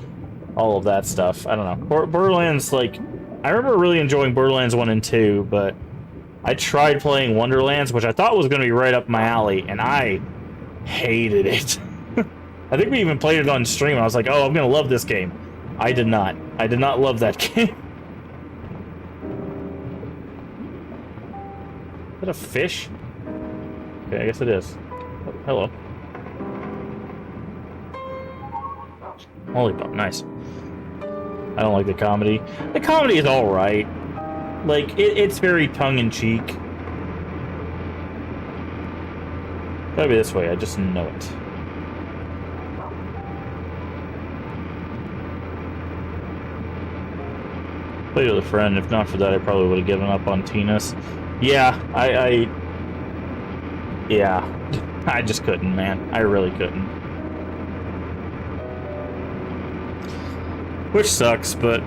all of that stuff. I don't know. Borderlands, like, I remember really enjoying Borderlands 1 and 2, but I tried playing Wonderlands, which I thought was going to be right up my alley, and I hated it. I think we even played it on stream, and I was like, oh, I'm going to love this game. I did not. I did not love that game. Is that a fish? Okay, I guess it is. Oh, hello. Holy fuck, nice. I don't like the comedy. The comedy is alright. Like, it's very tongue-in-cheek. Gotta be this way, I just know it. Played with a friend. If not for that, I probably would have given up on Tinas. Yeah, yeah. I just couldn't, man. I really couldn't. Which sucks, but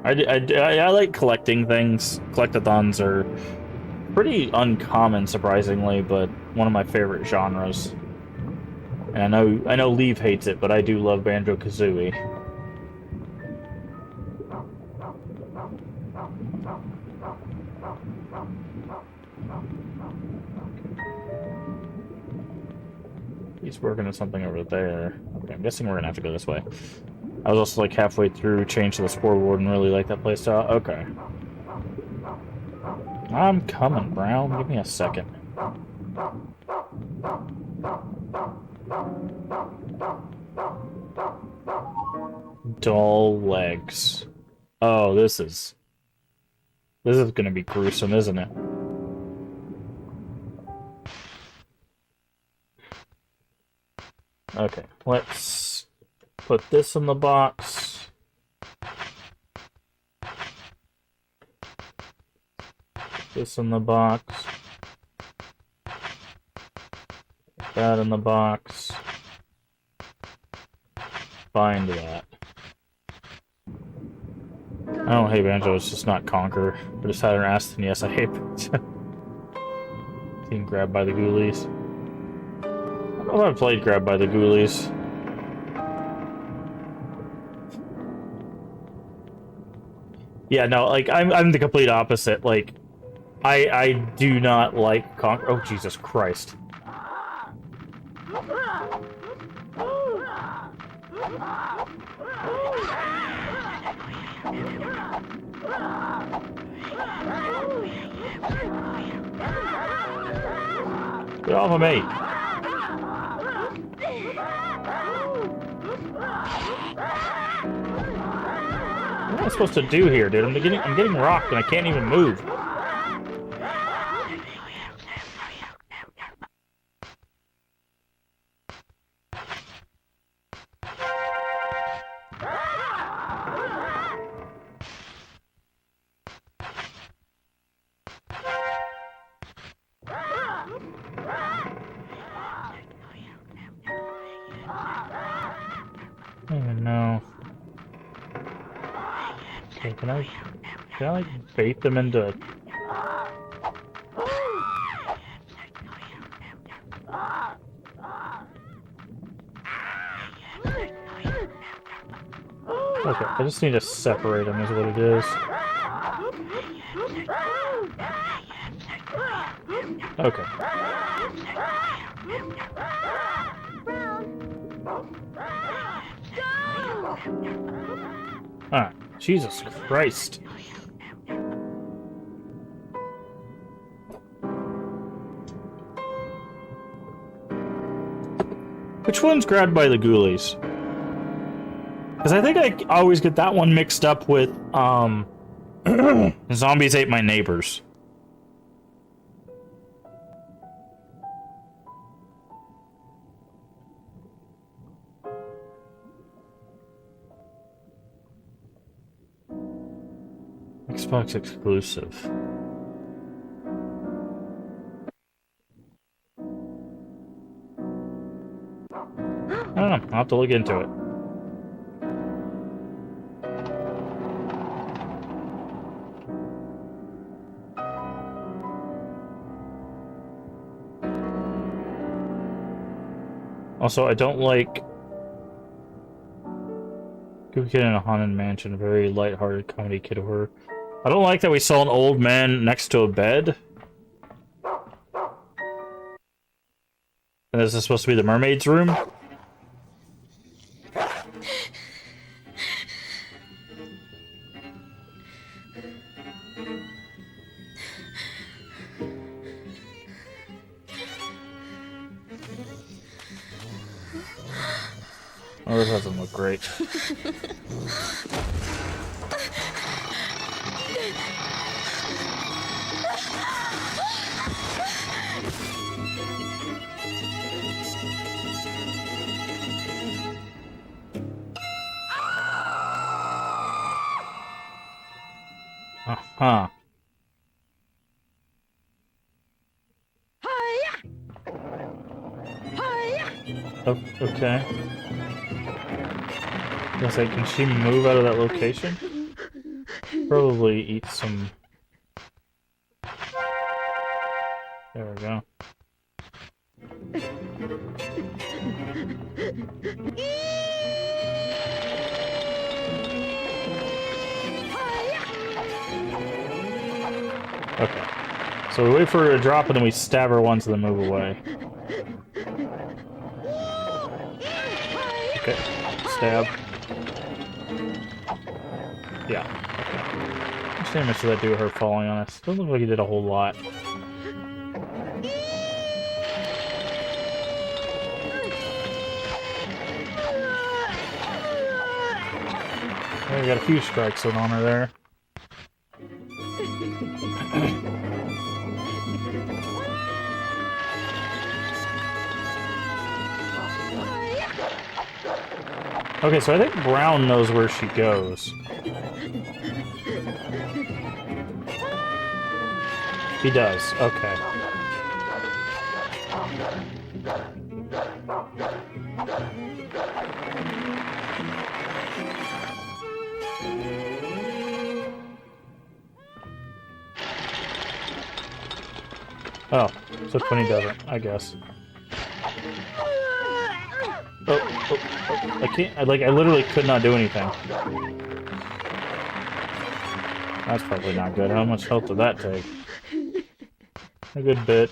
I like collecting things. Collectathons are pretty uncommon, surprisingly, but one of my favorite genres. And I know Leave hates it, but I do love Banjo-Kazooie. He's working on something over there. Okay, I'm guessing we're gonna have to go this way. I was also like halfway through Change to the Scoreboard and really like that playstyle. Okay. I'm coming, Brown. Give me a second. Dull legs. Oh, this is gonna be gruesome, isn't it? Okay, let's put this in the box. Put this in the box. Put that in the box. Find that. I don't hate Banjo, it's just not Conquer. I just had her asked, and yes, I hate Banjo. Being grabbed by the ghoulies. I don't know if I've played Grabbed by the Ghoulies. Yeah, no, like, I'm the complete opposite. Like, I do not like Conquer. Oh, Jesus Christ. Get off of me. What am I supposed to do here, dude? I'm getting rocked and I can't even move. I don't even know. Okay, can I like bait them into? Okay, I just need to separate them is what it is. Okay. Alright. Jesus Christ. Which one's grabbed by the ghoulies? Because I think I always get that one mixed up with, Zombies Ate My Neighbors. Xbox exclusive. I don't know. I'll have to look into it. Also, I don't like Goofy Kid in a Haunted Mansion, very lighthearted comedy kid horror. I don't like that we saw an old man next to a bed. And this is supposed to be the mermaid's room? Oh, this doesn't look great. Uh-huh. Okay. I was like, can she move out of that location? Probably eat some... There we go. Okay. So we wait for her to drop and then we stab her once and then move away. Okay. Stab. Yeah. Okay. How much damage did that do her falling on us? Doesn't look like he did a whole lot. Yeah, we got a few strikes in on her there. Okay, so I think Brown knows where she goes. He does, okay. Oh, so when he doesn't, I guess. Oh, I can't, I literally could not do anything. That's probably not good. How much health did that take? A good bit.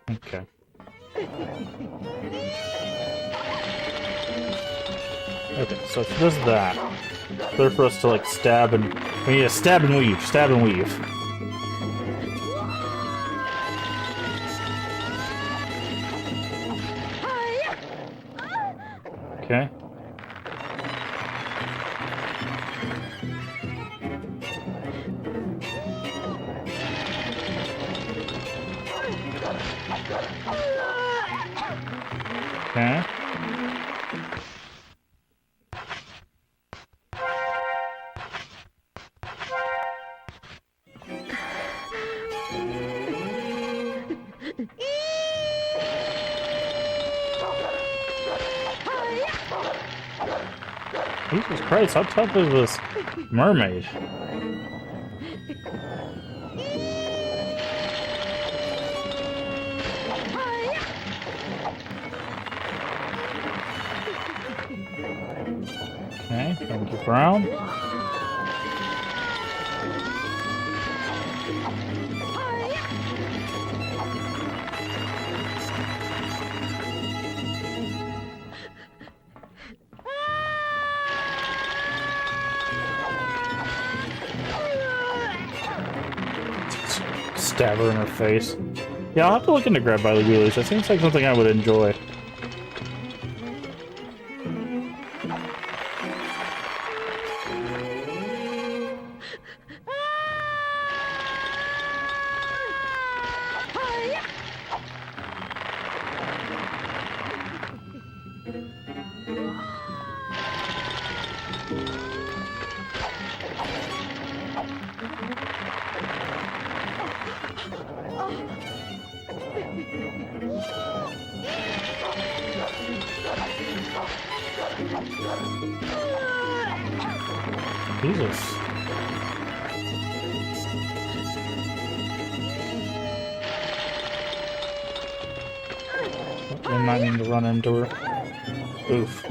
Okay. Okay, so she does that. Better for us to, like, stab and... We need to stab and weave. Stab and weave. Okay. Okay. Jesus Christ, how tough is this mermaid? Okay, thank you, Brown. Stab her in her face. Yeah, I'll have to look into grab by the wheelies. That seems like something I would enjoy. Jesus. I might need to run into her. Oof.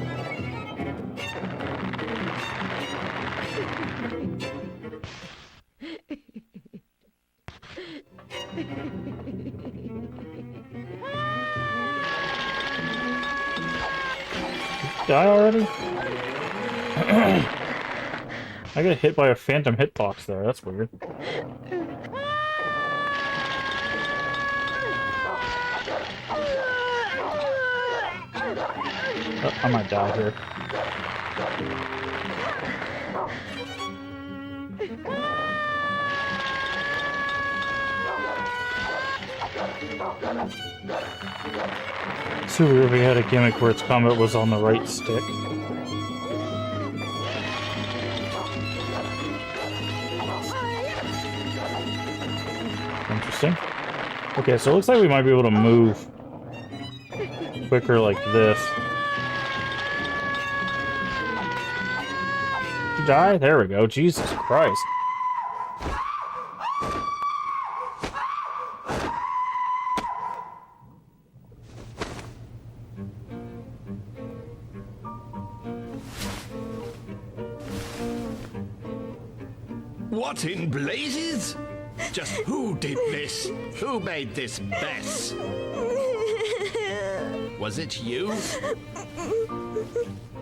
Die already? I got hit by a phantom hitbox there. That's weird. Oh, I might die here. Super Ruby had a gimmick where its combat was on the right stick. Interesting. Okay, so it looks like we might be able to move quicker like this. Did you die? There we go. Jesus Christ. What in blazes? Just who did this? Who made this mess? Was it you?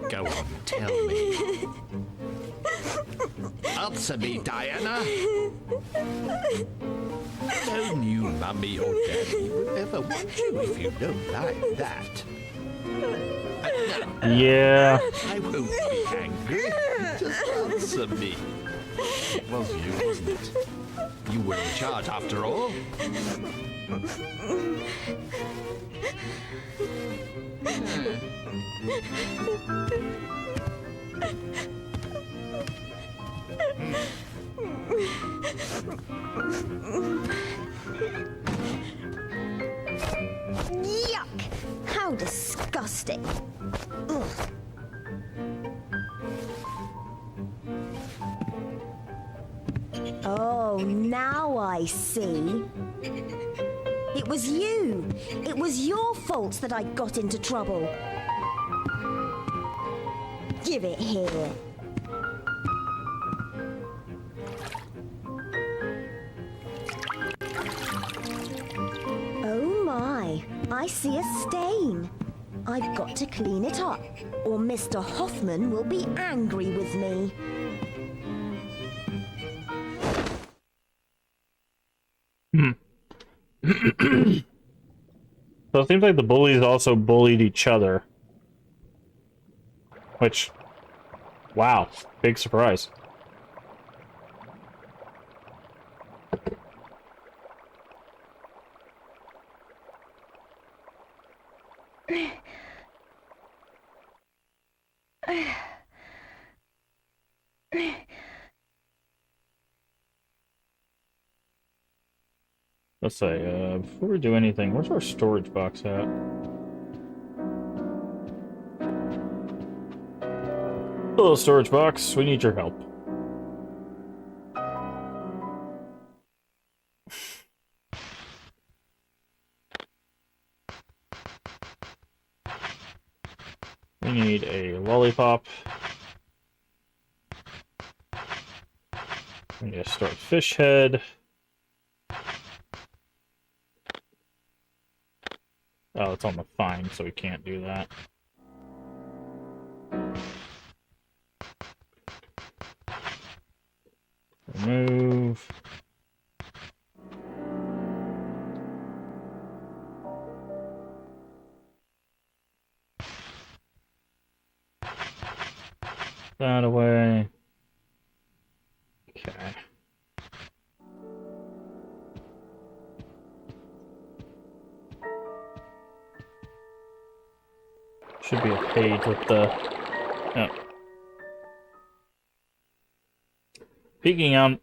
Go on, tell me. Answer me, Diana. No new mummy or daddy will ever want you if you don't like that. Yeah. I won't be angry. Just answer me. It was you, wasn't it? You were in charge after all. Yuck! How disgusting! Ugh. Oh, now I see. It was you. It was your fault that I got into trouble. Give it here. Oh my, I see a stain. I've got to clean it up, or Mr. Hoffman will be angry with me. So it seems like the bullies also bullied each other. Which, wow, big surprise. Let's say, before we do anything, where's our storage box at? Hello, storage box. We need your help. We need a lollipop. We need to start fish head. Oh, it's on the find, so we can't do that. Remove. That away. Okay. Should be a page with the... Oh. Peeking out...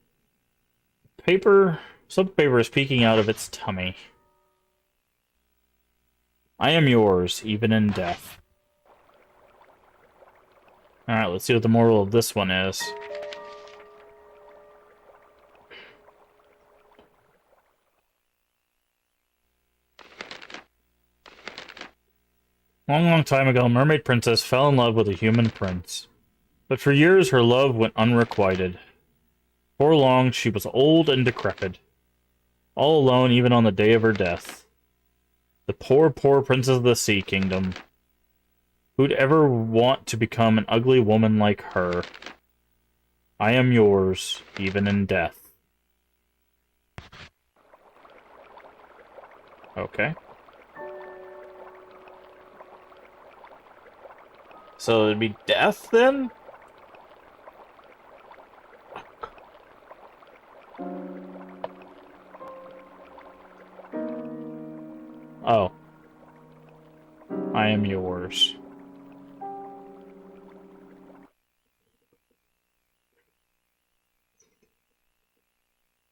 Paper... Some paper is peeking out of its tummy. I am yours, even in death. Alright, let's see what the moral of this one is. Long, long time ago, a mermaid princess fell in love with a human prince. But for years, her love went unrequited. Before long, she was old and decrepit. All alone, even on the day of her death. The poor, poor princess of the Sea Kingdom. Who'd ever want to become an ugly woman like her? I am yours, even in death. Okay. So it'd be death, then? Oh. I am yours.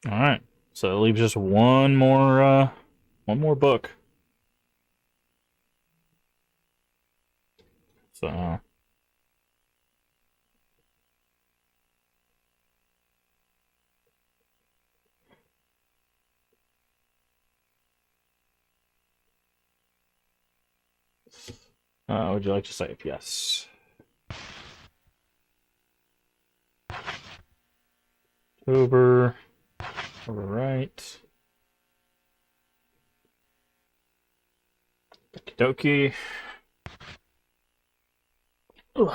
Alright. So it leaves just one more book. So... would you like to save? Yes. Over right. Okie dokie. Ugh.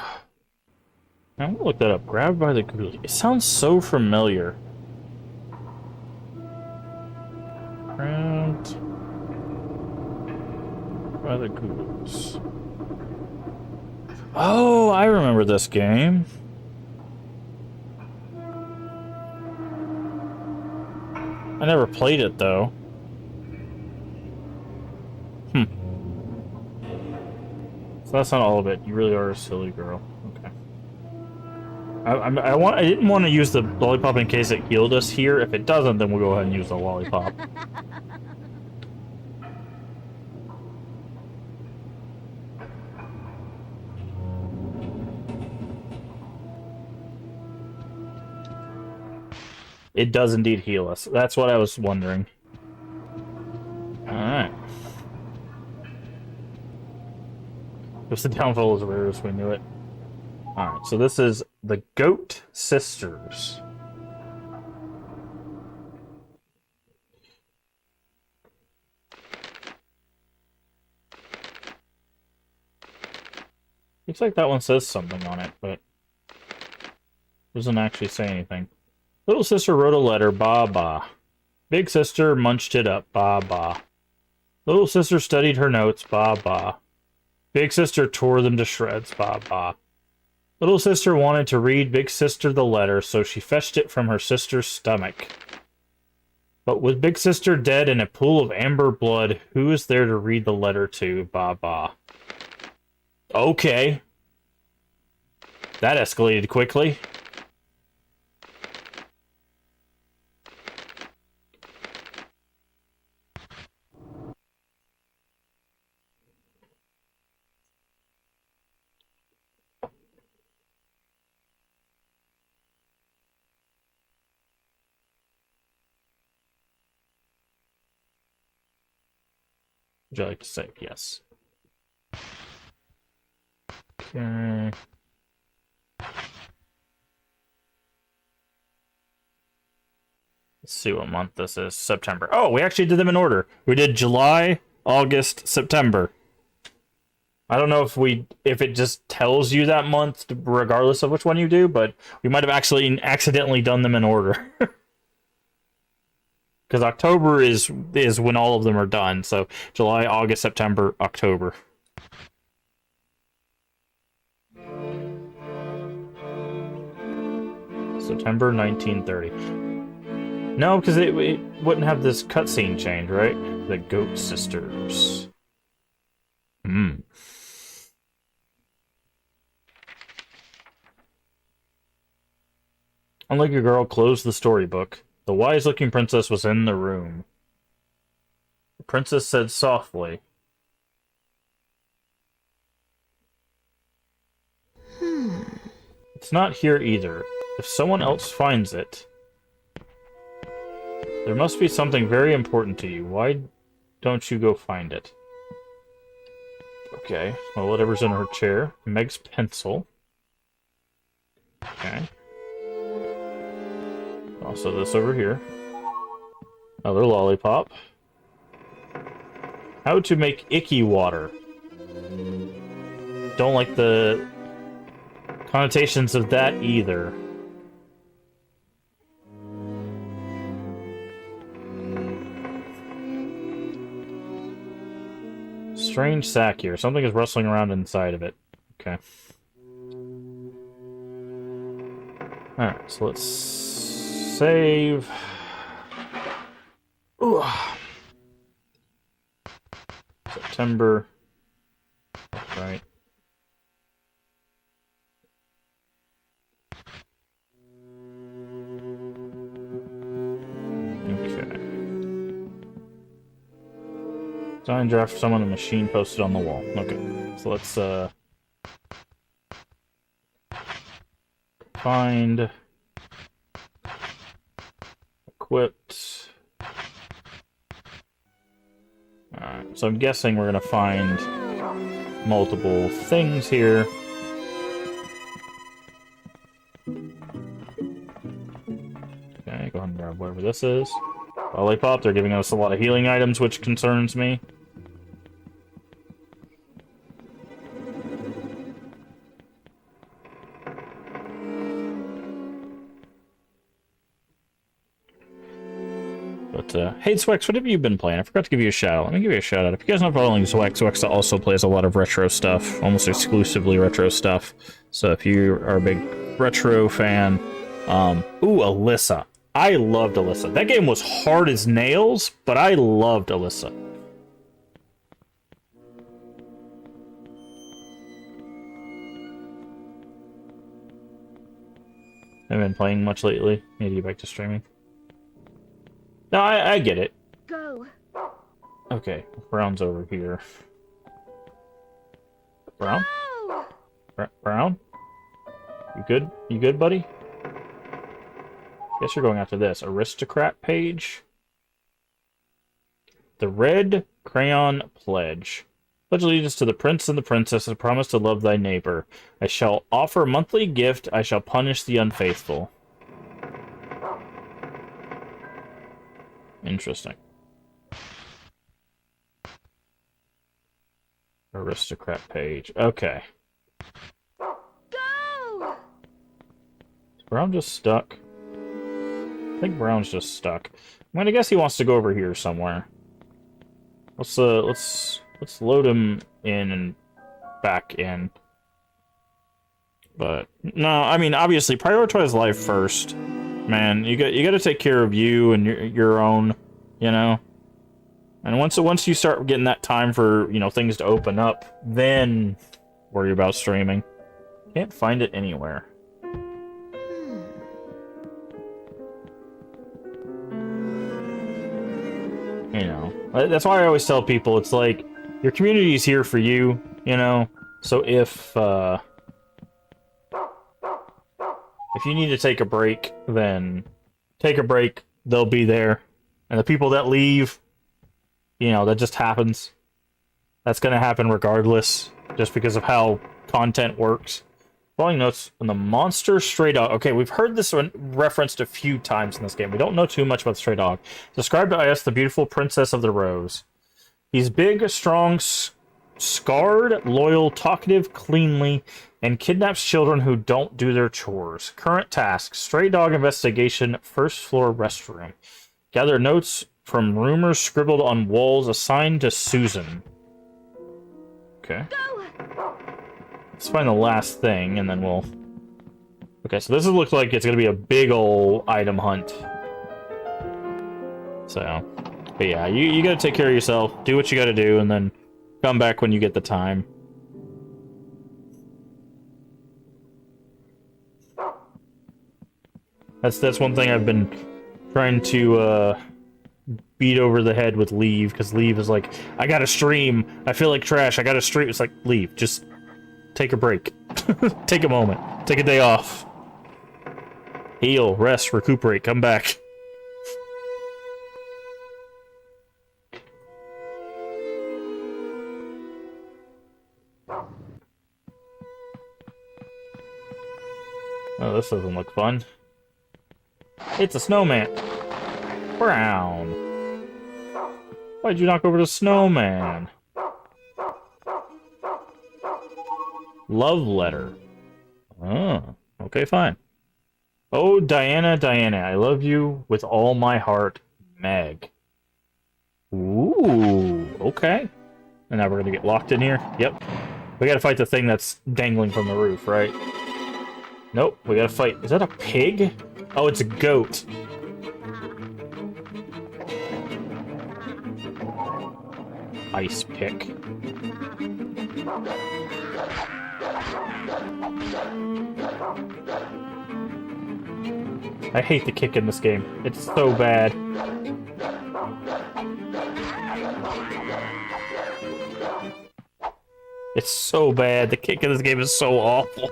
I'm gonna look that up. Grabbed by the ghoulie. It sounds so familiar. Grabbed by the ghoulies. Oh, I remember this game. I never played it, though. So that's not all of it. You really are a silly girl. Okay. I didn't want to use the lollipop in case it healed us here. If it doesn't, then we'll go ahead and use the lollipop. It does indeed heal us. That's what I was wondering. Alright. It was the downfall of Rarus, we knew it. Alright, so this is the Goat Sisters. Looks like that one says something on it, but doesn't actually say anything. Little sister wrote a letter, ba ba. Big sister munched it up, ba ba. Little sister studied her notes, ba ba. Big sister tore them to shreds, ba ba. Little sister wanted to read Big sister the letter, so she fetched it from her sister's stomach. But with Big sister dead in a pool of amber blood, who is there to read the letter to, ba ba? Okay. That escalated quickly. Would you like to save? Yes. Okay. Let's see what month this is. September. Oh, we actually did them in order. We did July, August, September. I don't know if it just tells you that month regardless of which one you do, but we might have actually accidentally done them in order. Because October is when all of them are done. So July, August, September, October. September 1930. No, because it wouldn't have this cutscene change, right? The Goat Sisters. Unlike a girl closed the storybook, the wise-looking princess was in the room. The princess said softly, "It's not here either. If someone else finds it, there must be something very important to you. Why don't you go find it?" Okay, well, whatever's in her chair. Meg's pencil. Okay. Also this over here. Another lollipop. How to make icky water. Don't like the connotations of that either. Strange sack here. Something is rustling around inside of it. Okay. Alright, so let's save. Ooh. September. Right. Okay. Design draft for someone, the machine posted on the wall. Okay. So let's find equipped. Alright, so I'm guessing we're gonna find multiple things here. Okay, go ahead and grab whatever this is. Lollipop, they're giving us a lot of healing items, which concerns me. But, hey, Zwex, what have you been playing? I forgot to give you a shout out. Let me give you a shout out. If you guys aren't following Zwex, Zwex also plays a lot of retro stuff, almost exclusively retro stuff. So if you are a big retro fan, ooh, Alyssa. I loved Alyssa. That game was hard as nails, but I loved Alyssa. I've been playing much lately. Need to get back to streaming. No, I get it. Go. Okay, Brown's over here. Brown? Brown? You good? You good, buddy? Guess you're going after this. Aristocrat page? The Red Crayon Pledge. Pledge allegiance to the prince and the princess, and promise to love thy neighbor. I shall offer a monthly gift, I shall punish the unfaithful. Interesting. Aristocrat page. Okay. Go! Is Brown just stuck? I think Brown's just stuck. I'm gonna guess he wants to go over here somewhere. Let's load him in and back in. But no, I mean obviously prioritize life first. Man, you got to take care of you and your own, you know. And once you start getting that time for, you know, things to open up, then worry about streaming. Can't find it anywhere. You know, that's why I always tell people, it's like, your community is here for you, you know? So if you need to take a break, then take a break, they'll be there. And the people that leave, you know, that just happens. That's going to happen regardless, just because of how content works. Following notes on the monster stray dog. Okay, we've heard this one referenced a few times in this game. We don't know too much about the stray dog. Described by us the beautiful princess of the rose. He's big, strong, scarred, loyal, talkative, cleanly, and kidnaps children who don't do their chores. Current task: stray dog investigation, first floor restroom. Gather notes from rumors scribbled on walls assigned to Susan. Okay. Let's find the last thing, and then we'll... Okay, so this looks like it's going to be a big ol' item hunt. So, but yeah, you got to take care of yourself, do what you got to do, and then come back when you get the time. That's one thing I've been trying to beat over the head with Leave, because Leave is like, I gotta stream, I feel like trash, I gotta stream. It's like, Leave, just take a break. Take a moment. Take a day off. Heal, rest, recuperate, come back. Oh, this doesn't look fun. It's a snowman. Brown. Why'd you knock over the snowman? Love letter. Oh, okay, fine. Oh, Diana, Diana, I love you with all my heart, Meg. Ooh, okay. And now we're gonna get locked in here. Yep. We gotta fight the thing that's dangling from the roof, right? Nope, we gotta fight. Is that a pig? Oh, it's a goat. Ice pick. I hate the kick in this game. It's so bad. It's so bad. The kick in this game is so awful.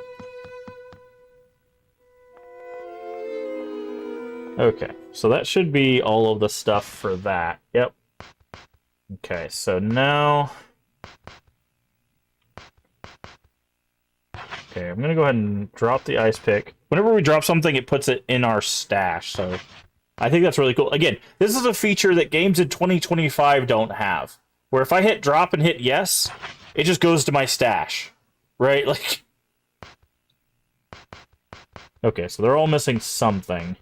Okay, so that should be all of the stuff for that. Yep. Okay, so now... Okay, I'm gonna go ahead and drop the ice pick. Whenever we drop something, it puts it in our stash, so... I think that's really cool. Again, this is a feature that games in 2025 don't have. Where if I hit drop and hit yes, it just goes to my stash. Right? Like... Okay, so they're all missing something.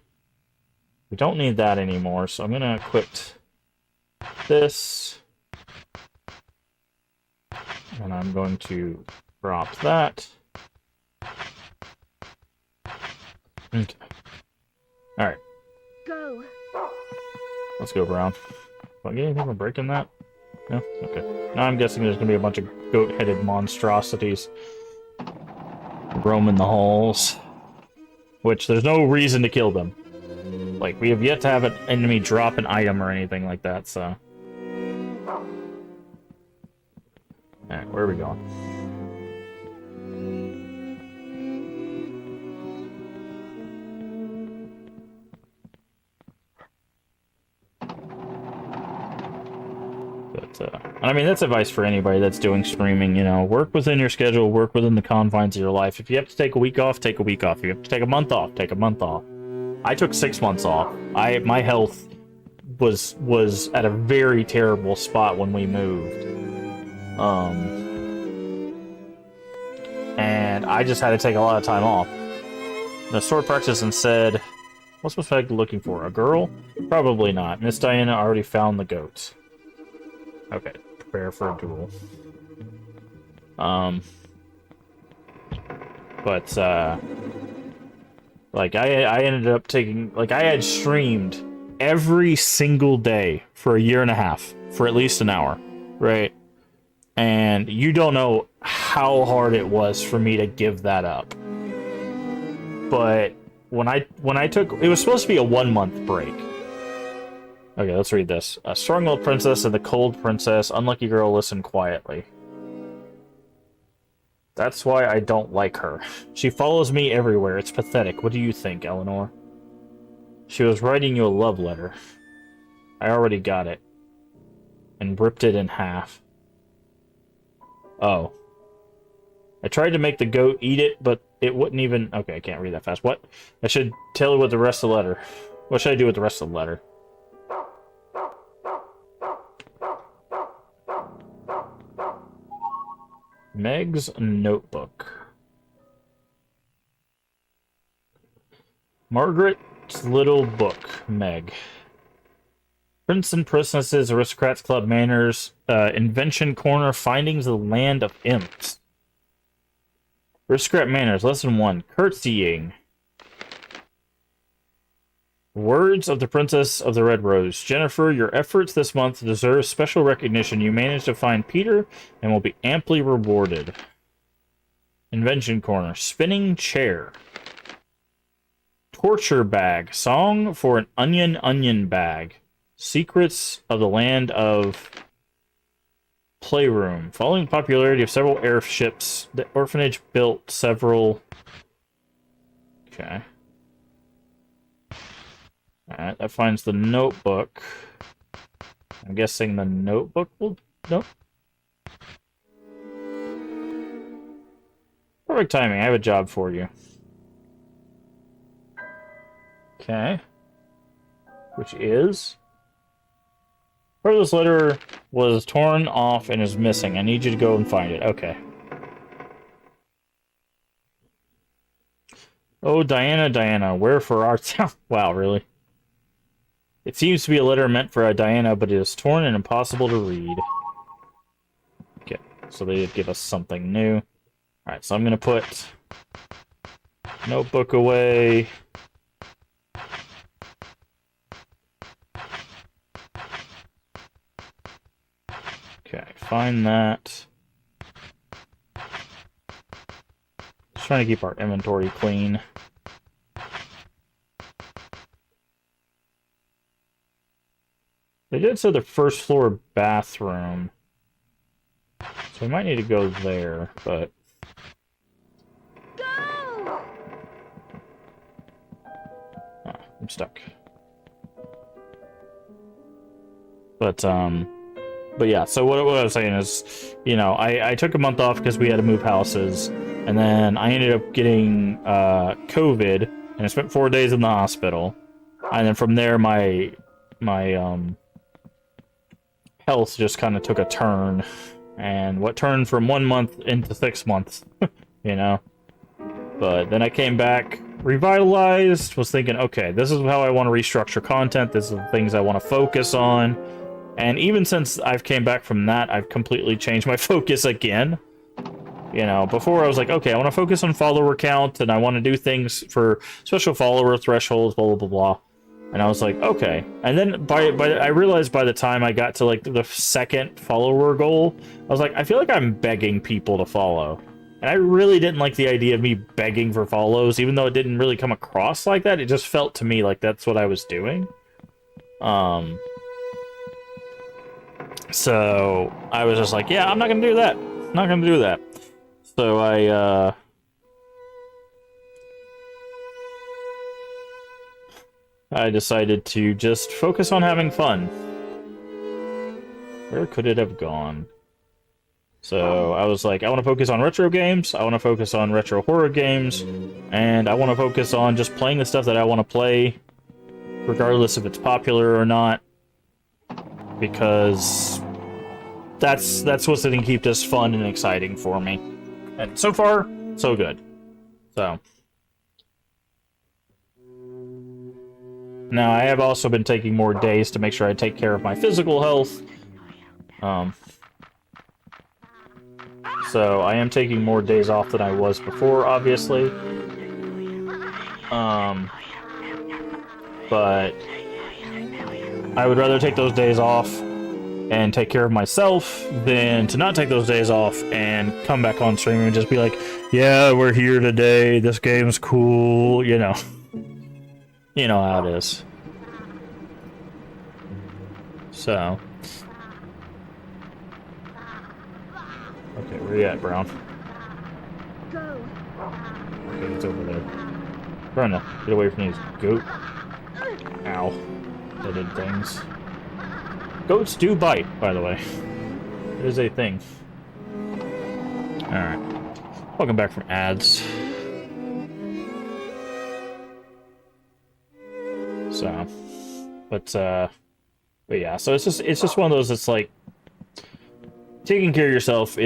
We don't need that anymore, so I'm gonna equip this. And I'm going to drop that. Okay. Alright. Go. Let's go, Brown. Do I get anything from breaking that? No? Okay. Now I'm guessing there's gonna be a bunch of goat-headed monstrosities roaming the halls. Which, there's no reason to kill them. Like, we have yet to have an enemy drop an item or anything like that, so... Alright, where are we going? But, and I mean, that's advice for anybody that's doing streaming, you know, work within your schedule, work within the confines of your life. If you have to take a week off, take a week off. If you have to take a month off, take a month off. I took 6 months off. My health was at a very terrible spot when we moved. And I just had to take a lot of time off. The sword practice and said, what's Miss Meg looking for? A girl? Probably not. Miss Diana already found the goats. Okay, prepare for a duel. Like, I ended up taking... Like, I had streamed every single day for a year and a half. For at least an hour. Right? And you don't know how hard it was for me to give that up. But when I took... It was supposed to be a 1-month break. Okay, let's read this. A strong-willed princess and the cold princess. Unlucky girl, listen quietly. That's why I don't like her. She follows me everywhere. It's pathetic. What do you think, Eleanor? She was writing you a love letter. I already got it. And ripped it in half. Oh. I tried to make the goat eat it, but it wouldn't even... Okay, I can't read that fast. What? I should tell you what the rest of the letter... What should I do with the rest of the letter? Meg's notebook. Margaret's little book, Meg. Prince and Princesses, Aristocrats Club, Manners, Invention Corner, Findings of the Land of Imps. Aristocrat Manners, Lesson 1, Curtsying. Words of the Princess of the Red Rose. Jennifer, your efforts this month deserve special recognition. You managed to find Peter and will be amply rewarded. Invention Corner, Spinning Chair. Torture Bag, Song for an Onion Bag. Secrets of the Land of Playroom. Following the popularity of several airships, the orphanage built several... Okay. Alright, that finds the notebook. I'm guessing the notebook will... Nope. Perfect timing, I have a job for you. Okay. Which is... Part of this letter was torn off and is missing. I need you to go and find it. Okay. Oh, Diana, Diana, where for our town? Wow, really? It seems to be a letter meant for a Diana, but it is torn and impossible to read. Okay, so they did give us something new. Alright, so I'm going to put notebook away. Okay, find that. Just trying to keep our inventory clean. They did say the first floor bathroom. So we might need to go there, but... Go! Oh, I'm stuck. But yeah, so what I was saying is, you know, I took a month off because we had to move houses, and then I ended up getting COVID, and I spent 4 days in the hospital, and then from there my health just kind of took a turn, and what turned from 1 month into 6 months, you know? But then I came back, revitalized, was thinking, okay, this is how I want to restructure content, this is the things I want to focus on. And even since I've came back from that, I've completely changed my focus again. You know, before I was like, okay, I want to focus on follower count, and I want to do things for special follower thresholds, blah, blah, blah, blah. And I was like, okay. And then I realized by the time I got to, like, the second follower goal, I was like, I feel like I'm begging people to follow. And I really didn't like the idea of me begging for follows, even though it didn't really come across like that. It just felt to me like that's what I was doing. So I was just like, yeah, I'm not gonna do that. I'm not gonna do that. So I decided to just focus on having fun. Where could it have gone? So I was like, I want to focus on retro games, I want to focus on retro horror games, and I want to focus on just playing the stuff that I want to play, regardless if it's popular or not. Because that's what's going to keep this fun and exciting for me. And so far, so good. So. Now, I have also been taking more days to make sure I take care of my physical health. So, I am taking more days off than I was before, obviously. But I would rather take those days off and take care of myself than to not take those days off and come back on stream and just be like, yeah, we're here today, this game's cool, you know. You know how it is. So. Okay, where you at, Brown? Go. Okay, it's over there. Trying to get away from these goat. Ow. They did things. Goats do bite, by the way. It is a thing. Alright. Welcome back from ads. So, but yeah, so it's just one of those. It's like taking care of yourself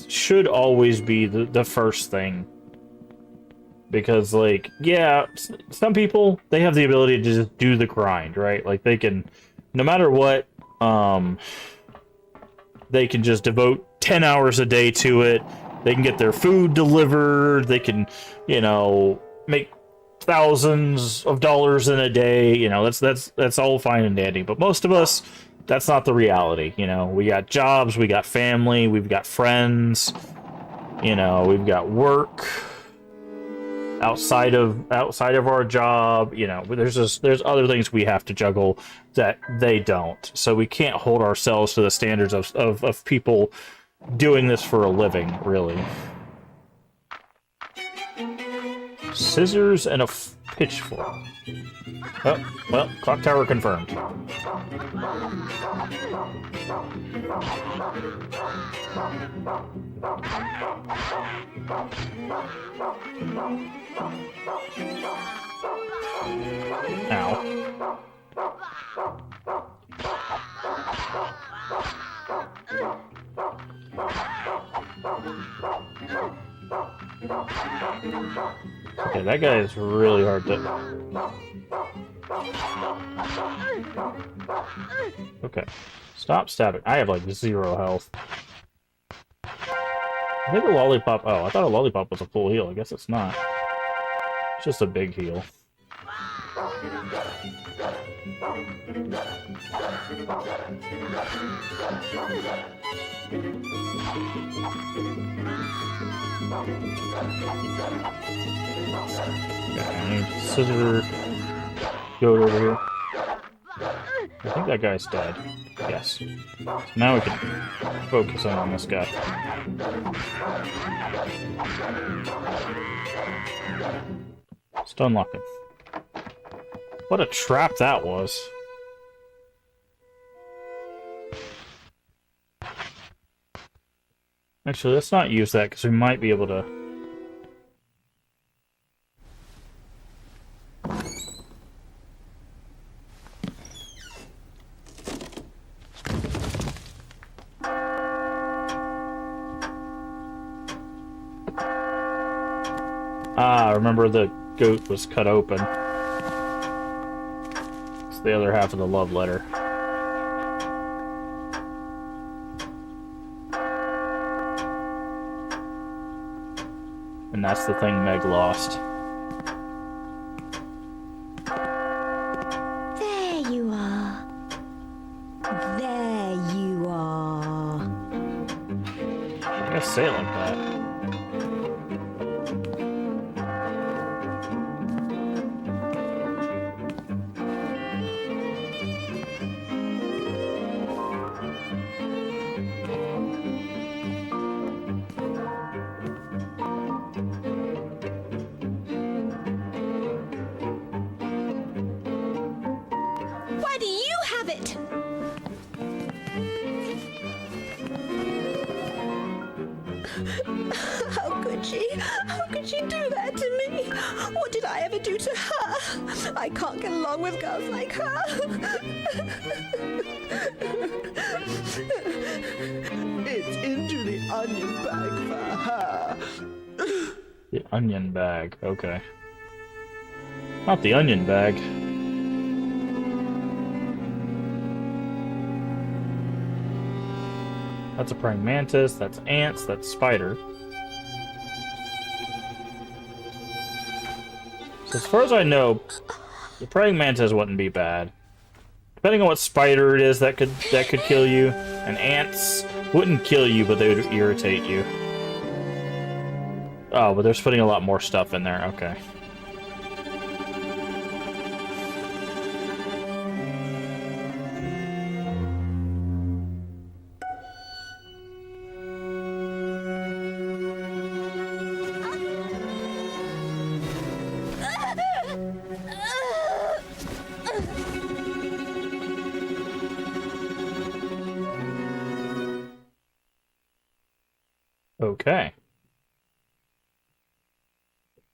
should always be the first thing, because like, yeah, some people, they have the ability to just do the grind, right? Like they can, no matter what, they can just devote 10 hours a day to it. They can get their food delivered. They can, you know, make thousands of dollars in a day. You know, that's all fine and dandy. But most of us, that's not the reality. You know, we got jobs, we got family, we've got friends. You know, we've got work outside of our job. You know, there's other things we have to juggle that they don't. So we can't hold ourselves to the standards of people doing this for a living, really. Scissors and a pitchfork. Oh, well, clock tower confirmed. Ow. Okay, that guy is really hard to... Okay. Stop stabbing. I have, like, 0 health. I think a lollipop... Oh, I thought a lollipop was a full heal. I guess it's not. It's just a big heal. Okay, I need scissor goat over here. I think that guy's dead. Yes. So now we can focus on this guy. Stun lock him. What a trap that was. Actually, let's not use that, because we might be able to... Ah, remember the goat was cut open. It's the other half of the love letter. And that's the thing Meg lost. There you are. There you are. I guess say it like that. Why do you have it? How could she? How could she do that to me? What did I ever do to her? I can't get along with girls like her. It's into the onion bag for her. The onion bag, okay. Not the onion bag. That's a praying mantis, that's ants, that's spider. So as far as I know, the praying mantis wouldn't be bad. Depending on what spider it is that could kill you, and ants wouldn't kill you, but they would irritate you. Oh, but they're putting a lot more stuff in there, okay. Okay.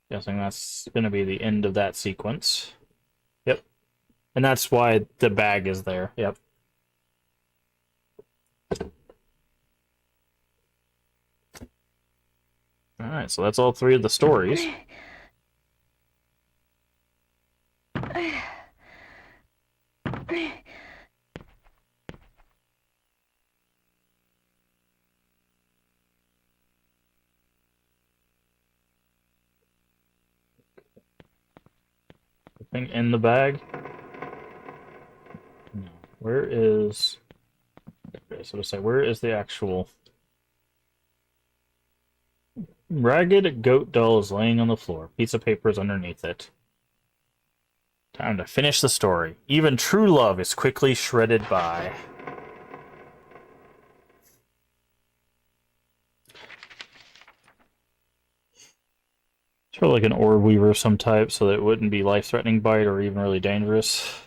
Guessing that's going to be the end of that sequence. Yep. And that's why the bag is there. Yep. Alright, so that's all three of the stories. Thing in the bag? No. Where is... Okay, so to say, where is the actual... Ragged goat doll is laying on the floor. Piece of paper is underneath it. Time to finish the story. Even true love is quickly shredded by... Sort of like an orb weaver of some type, so that it wouldn't be life-threatening bite or even really dangerous.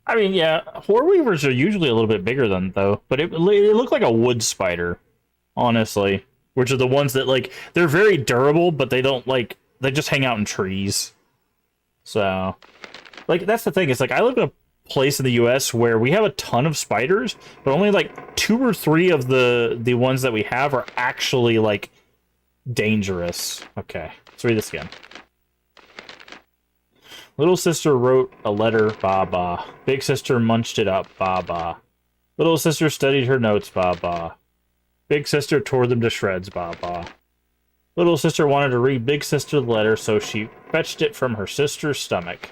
I mean, yeah, orb weavers are usually a little bit bigger than though, but it looked like a wood spider, honestly. Which are the ones that, like, they're very durable, but they don't, like, they just hang out in trees. So, like, that's the thing. It's like, I live in a place in the U.S. where we have a ton of spiders, but only, like, 2 or 3 of the ones that we have are actually, like, dangerous. Okay, let's read this again. Little sister wrote a letter, ba ba. Big sister munched it up, ba ba. Little sister studied her notes, ba ba. Big sister tore them to shreds, ba ba. Little sister wanted to read Big sister the letter, so she fetched it from her sister's stomach.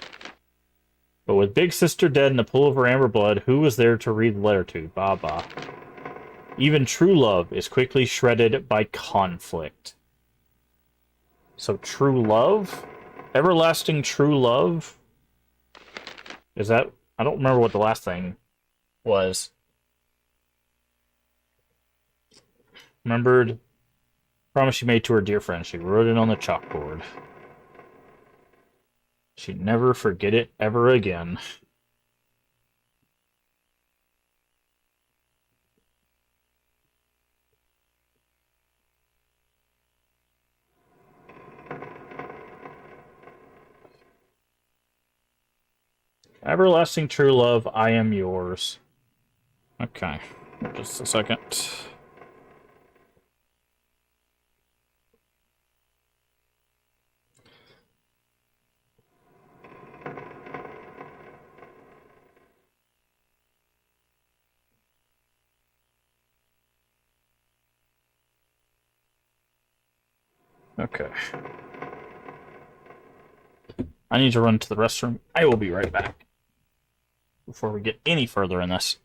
But with Big sister dead in the pool of her amber blood, who was there to read the letter to, ba ba? Even true love is quickly shredded by conflict. So true love? Everlasting true love? Is that... I don't remember what the last thing was. Remembered promise she made to her dear friend. She wrote it on the chalkboard. She'd never forget it ever again. Everlasting true love, I am yours. Okay, just a second. Okay. I need to run to the restroom. I will be right back. Before we get any further in this.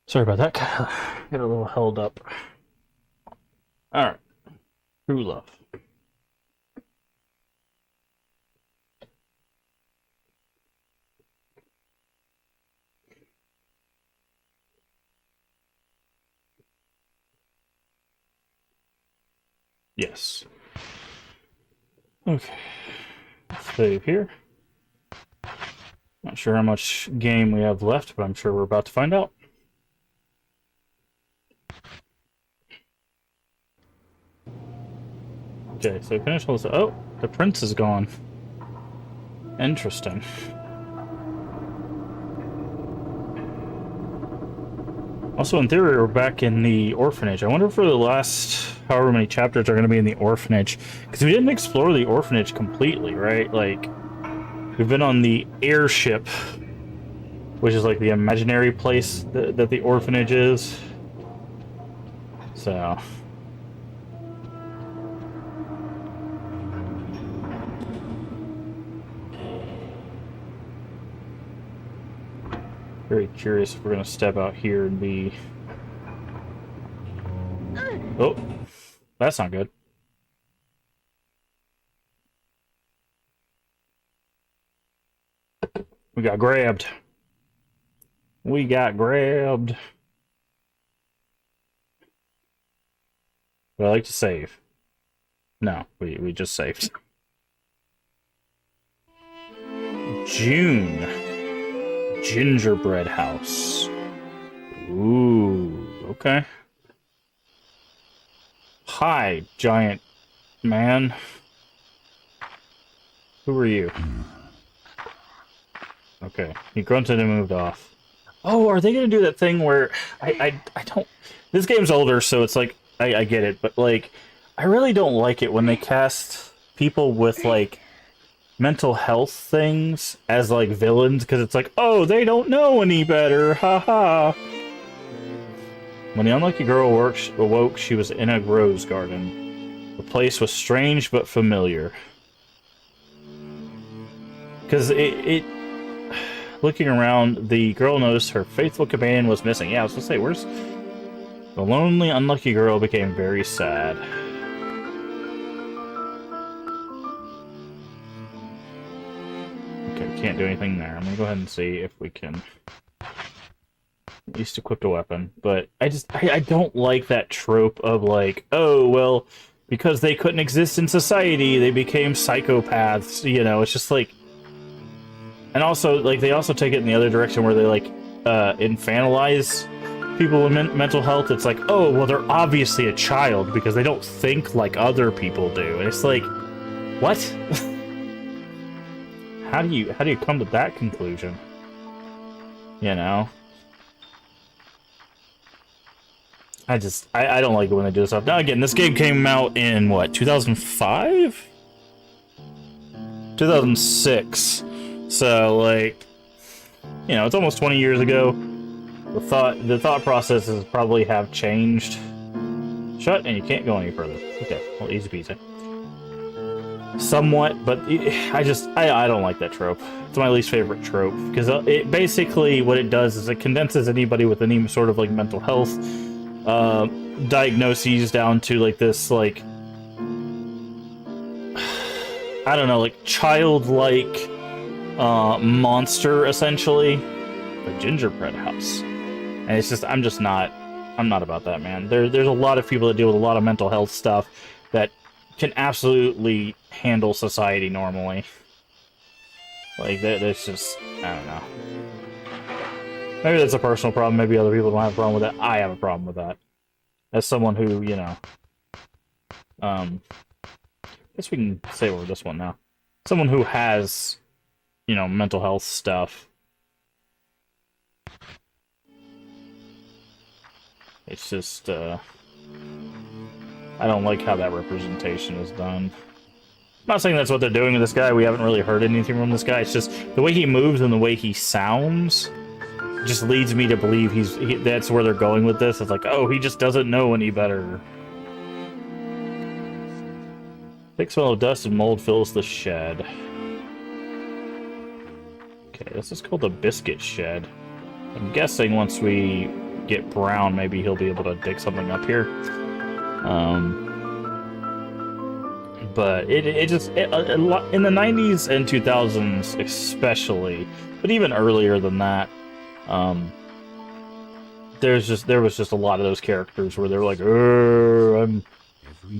Sorry about that. Get a little held up. Alright. True love. Yes. Okay. Save here. Not sure how much game we have left, but I'm sure we're about to find out. Okay, so finish all this. Oh, the prince is gone. Interesting. Also, in theory, we're back in the orphanage. I wonder if for the last however many chapters are going to be in the orphanage. Because we didn't explore the orphanage completely, right? Like, we've been on the airship, which is like the imaginary place that the orphanage is. So... very curious if we're going to step out here and be... Oh, that's not good. We got grabbed. We got grabbed. Would I like to save? No, we just saved. June. Gingerbread house. Ooh, okay. Hi, giant man. Who are you? Okay, he grunted and moved off. Oh, are they gonna do that thing where I don't... This game's older, so it's like, I get it, but like, I really don't like it when they cast people with like mental health things as like villains, because it's like, oh, they don't know any better, haha. When the unlucky girl awoke, she was in a rose garden. The place was strange but familiar. Because looking around, the girl noticed her faithful companion was missing. Yeah, I was gonna say, where's... The lonely, unlucky girl became very sad. Okay, we can't do anything there. I'm gonna go ahead and see if we can at least equip a weapon. But I don't like that trope of like, oh, well, because they couldn't exist in society, they became psychopaths, you know, it's just like... And also, like, they also take it in the other direction where they, like, infantilize people with mental health. It's like, oh, well, they're obviously a child because they don't think like other people do. And it's like, what? How do you come to that conclusion? You know? I don't like it when they do this stuff. Now, again, this game came out in, what, 2005? 2006. So, like, you know, it's almost 20 years ago. The thought processes probably have changed. Shut, and you can't go any further. Okay, well, easy peasy. Somewhat, but I don't like that trope. It's my least favorite trope, because it basically, what it does is it condenses anybody with any sort of, like, mental health diagnoses down to, like, this, like, I don't know, like, childlike monster, essentially. The gingerbread house. And it's just, I'm not about that, man. There's a lot of people that deal with a lot of mental health stuff that can absolutely handle society normally. Like, there's just, I don't know. Maybe that's a personal problem, maybe other people don't have a problem with that. I have a problem with that. As someone who, you know, I guess we can say over this one now. Someone who has, you know, mental health stuff. It's just, I don't like how that representation is done. I'm not saying that's what they're doing with this guy. We haven't really heard anything from this guy. It's just the way he moves and the way he sounds just leads me to believe that's where they're going with this. It's like, oh, he just doesn't know any better. Thick smell of dust and mold fills the shed. Okay, this is called the biscuit shed. I'm guessing once we get brown, maybe he'll be able to dig something up here. But it just a lot in the 90s and 2000s especially, but even earlier than that, there was just a lot of those characters where they're like, I'm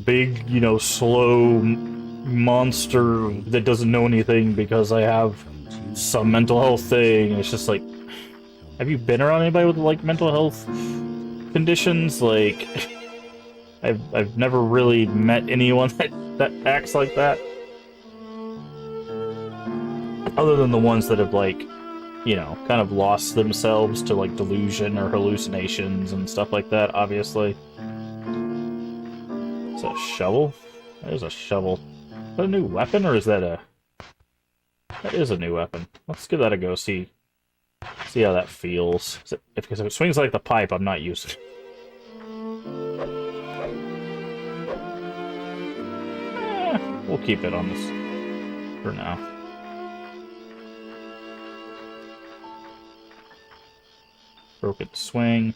big, slow monster that doesn't know anything because I have some mental health thing. And it's just like, have you been around anybody with like mental health conditions? Like, I've never really met anyone that acts like that, other than the ones that have like, kind of lost themselves to like delusion or hallucinations and stuff like that. Obviously, it's a shovel. There's a shovel. Is that a new weapon, or is that a? That is a new weapon. Let's give that a go. See how that feels. Because if it swings like the pipe, I'm not used to it. We'll keep it on this for now. Broken swing.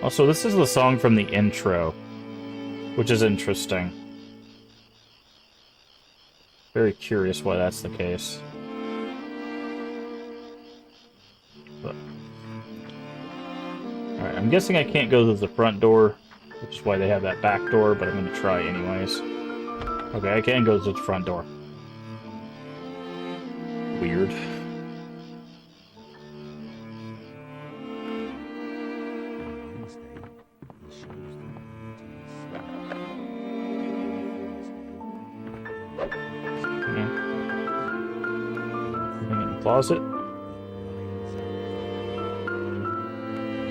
Also, this is the song from the intro, which is interesting. Very curious why that's the case. But alright, I'm guessing I can't go through the front door, which is why they have that back door, but I'm going to try anyways. Okay, I can go to the front door. Weird. Closet.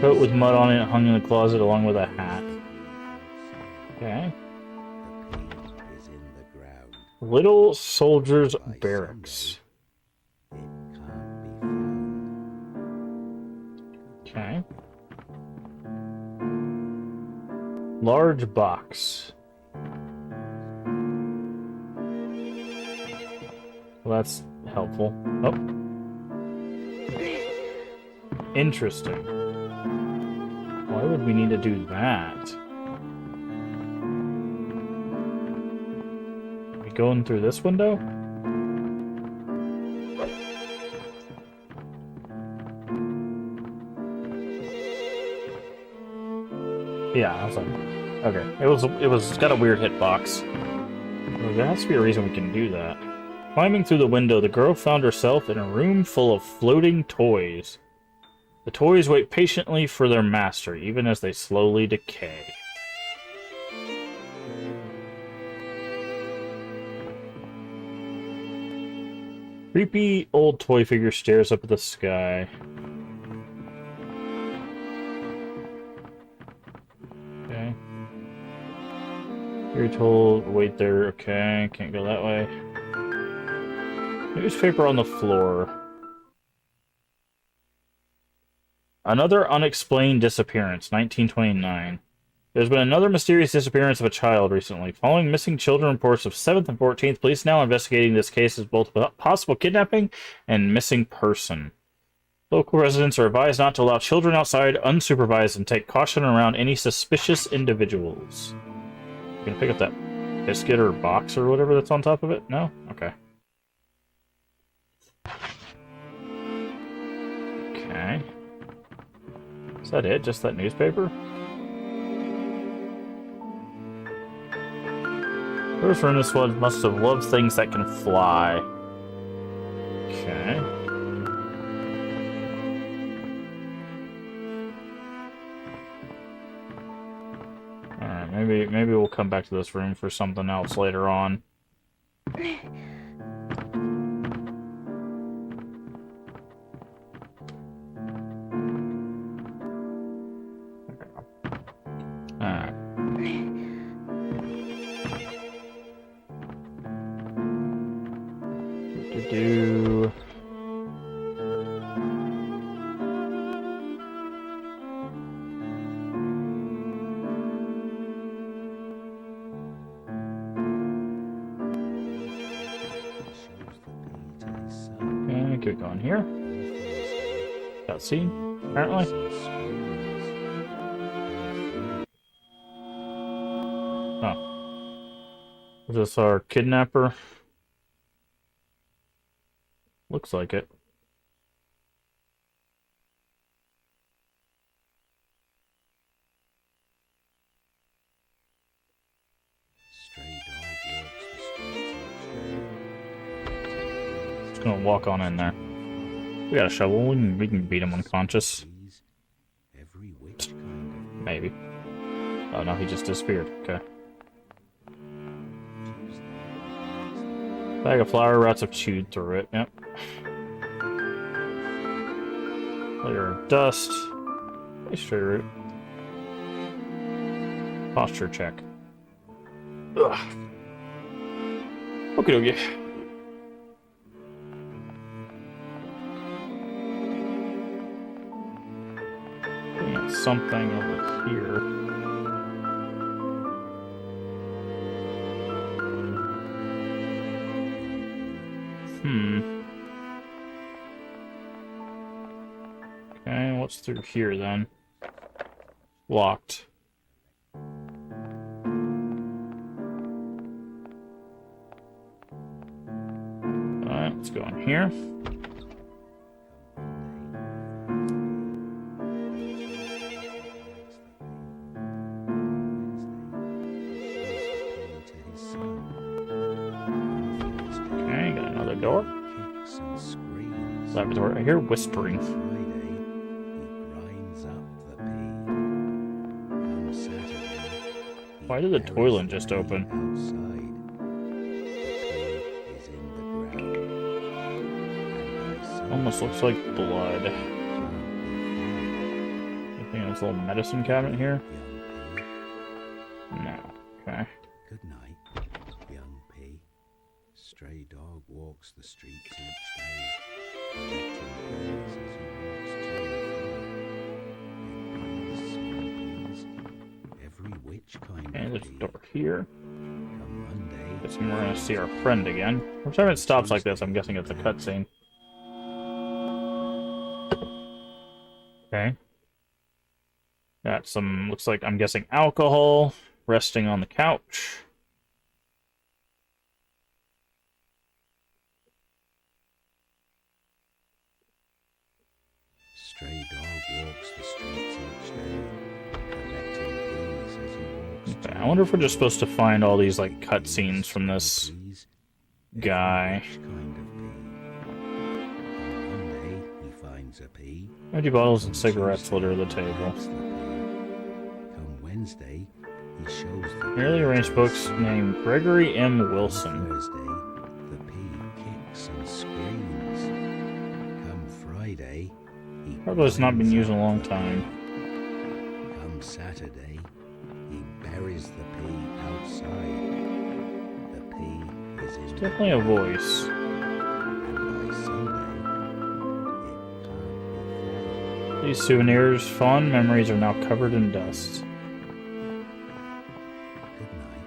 Coat with mud on it hung in the closet along with a hat. Okay. Little Soldiers Barracks. Okay. Large box. Well, that's helpful. Oh. Interesting. Why would we need to do that? Are we going through this window? Yeah, I was like, okay. It was got a weird hitbox. Well, there has to be a reason we can do that. Climbing through the window, the girl found herself in a room full of floating toys. The toys wait patiently for their master, even as they slowly decay. Creepy old toy figure stares up at the sky. Okay. You're told, wait there, okay, can't go that way. Newspaper on the floor. Another unexplained disappearance, 1929. There's been another mysterious disappearance of a child recently. Following missing children reports of 7th and 14th, police now investigating this case as both possible kidnapping and missing person. Local residents are advised not to allow children outside unsupervised and take caution around any suspicious individuals. You gonna pick up that biscuit or box or whatever that's on top of it? No? Okay. Okay. Is that it? Just that newspaper? Whoever's from this one must have loved things that can fly. Okay. Alright, maybe we'll come back to this room for something else later on. Do Could go in here. Cutscene, apparently. Oh. Is this our kidnapper? Looks like it. Just gonna walk on in there. We got a shovel. We can beat him unconscious. Maybe. Oh no, he just disappeared. Okay. Bag of flour, rats have chewed through it. Yep. Layer of dust. Pastry root. Posture check. Ugh. Okie dokie. Something over here. Okay, what's through here then? Locked. Alright, let's go in here. Door. Laboratory. I hear whispering. Why did the toilet just open? Almost looks like blood. Anything in this little medicine cabinet here? No. Okay. Good night, young P. Stray dog walks the streets each day, collecting peas as he walks to and fro. Big peas, small peas, every which kind And of there's a pea. door here. Come Monday, Guess we're gonna see our friend again. Every time it stops like this, I'm guessing it's a cutscene. Okay. Got some, looks like, I'm guessing alcohol, resting on the couch. stray dog walks the streets each day, collecting peas as he walks Okay, to I wonder if we're just supposed to find all these, like, cutscenes from this peas, guy. which kind of pea. On Monday he finds a pea. Empty bottles and cigarettes litter the table. Come Wednesday, he shows the Nearly pea arranged to books his son. named Gregory M. Wilson. Thursday, the pea kicks and screams. Come Friday, he Probably not been grinds used in a up long the time. pea. Come Saturday, he buries the pea outside. The pea is in the Definitely a voice. and by Sunday, it can't be found. These souvenirs, fond memories are now covered in dust. Good night,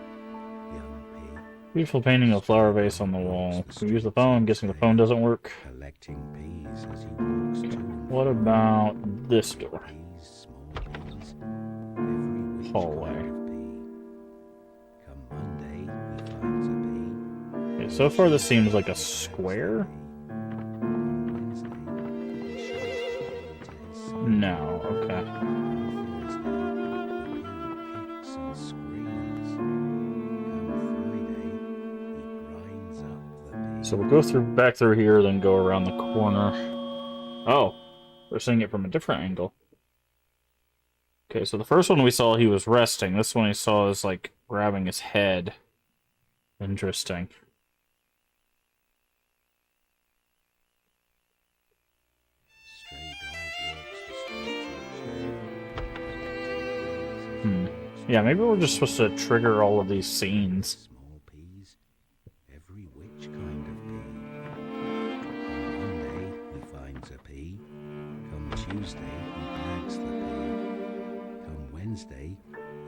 young pea. Beautiful painting of a flower vase on the wall. We use the phone. I'm guessing the phone doesn't work. Collecting peas as he walks to and What about this door? peas, small peas, every which Hallway. kind of pea. Come Monday, he finds a pea. Okay, so far this seems like a square. Come Wednesday, he shows the pea to his son. No, okay. On Thursday, the pea kicks and screams. Come Friday, he grinds up the pea. So we'll go back through here, then go around the corner. Oh, we're seeing it from a different angle. Okay, so the first one we saw, he was resting. This one we saw is like grabbing his head. Interesting. Stray dog walks the streets each day. Yeah, maybe we're just supposed to trigger all of these scenes. Small peas, every which kind of pea. On Monday he finds a pea. Come Tuesday he bags the pea. Come Wednesday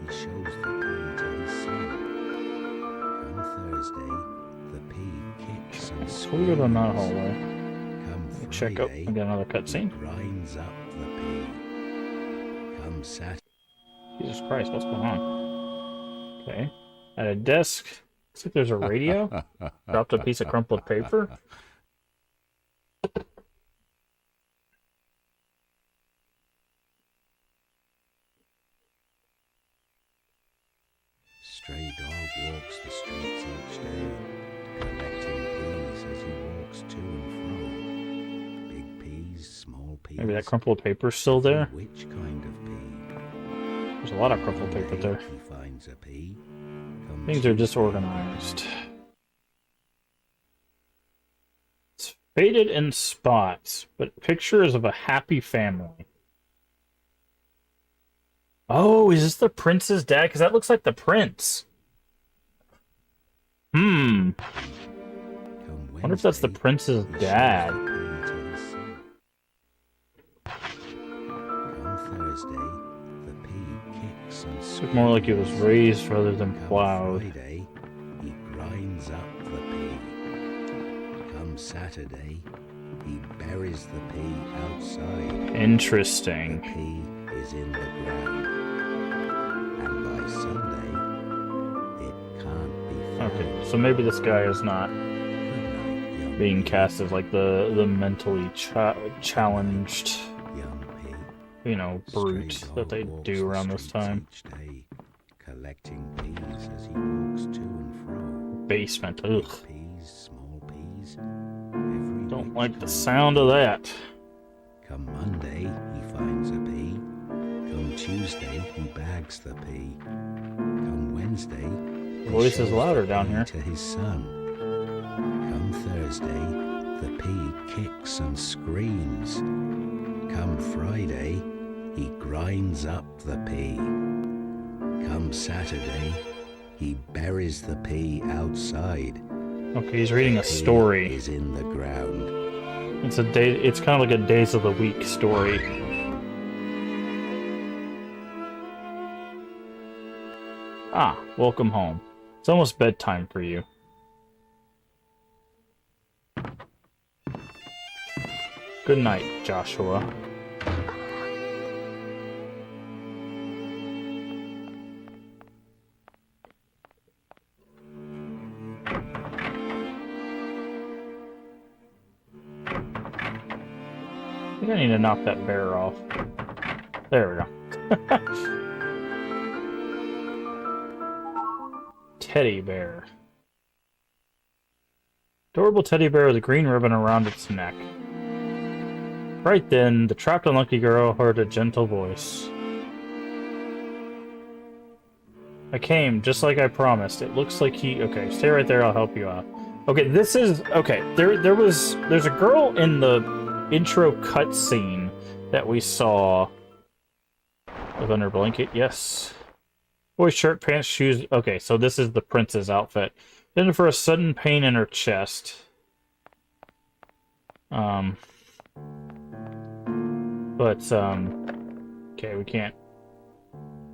he shows the pea to his son. Come Thursday the pea kicks and So we go down that screams. hallway. Come Check out. Friday, We got another he cutscene. grinds up the pea. Come Saturday, Jesus Christ, what's going on? Okay. At a desk. Looks like there's a radio. Dropped a piece of crumpled paper. stray dog walks the streets each day, collecting peas as he walks to and fro. Big peas, small peas. Maybe that crumpled paper's still there. Which kind of pea? There's a lot of crumpled paper Monday, there. He finds a pea. Come Things are Tuesday, disorganized. It's faded in spots, but pictures of a happy family. Oh, is this the prince's dad? Because that looks like the prince. Come Wonder if that's the Wednesday, prince's he shows dad. the pea to his son. Come Thursday, the pea kicks and Looked more like it was raised rather than Come plowed. Friday, he grinds up the pea. Come Saturday, he buries the pea outside. The Interesting. pea is in the ground. And by Sunday, it can't be found. Okay, so maybe this guy is not Good night, young being pea. cast as like the mentally challenged, Young pea. you know, brute Stray that they dog walks do the around this streets time. each day, collecting peas as he walks to and fro. Basement. Big Ugh. peas, small peas. Every Don't which like the kind. sound of that. Come Monday, he finds a pea. Come Tuesday, he bags the pea. Come Wednesday, he Voice is shows louder the down pea here. to his son. Come Thursday, the pea kicks and screams. Come Friday, he grinds up the pea. Come Saturday, he buries the pea outside. Okay, he's reading a Pea story. is in the ground. It's a day. It's kind of like a Days of the Week story. Ah, welcome home. It's almost bedtime for you. Good night, Joshua. I think I need to knock that bear off. There we go. Teddy bear. Adorable teddy bear with a green ribbon around its neck. Right then, the trapped unlucky girl heard a gentle voice. I came, just like I promised. It looks like he... Okay, stay right there, I'll help you out. Okay, this is... Okay, there's a girl in the intro cutscene that we saw. Live under a blanket, yes. Boy, shirt, pants, shoes... Okay, so this is the prince's outfit. Then for a sudden pain in her chest. Okay, we can't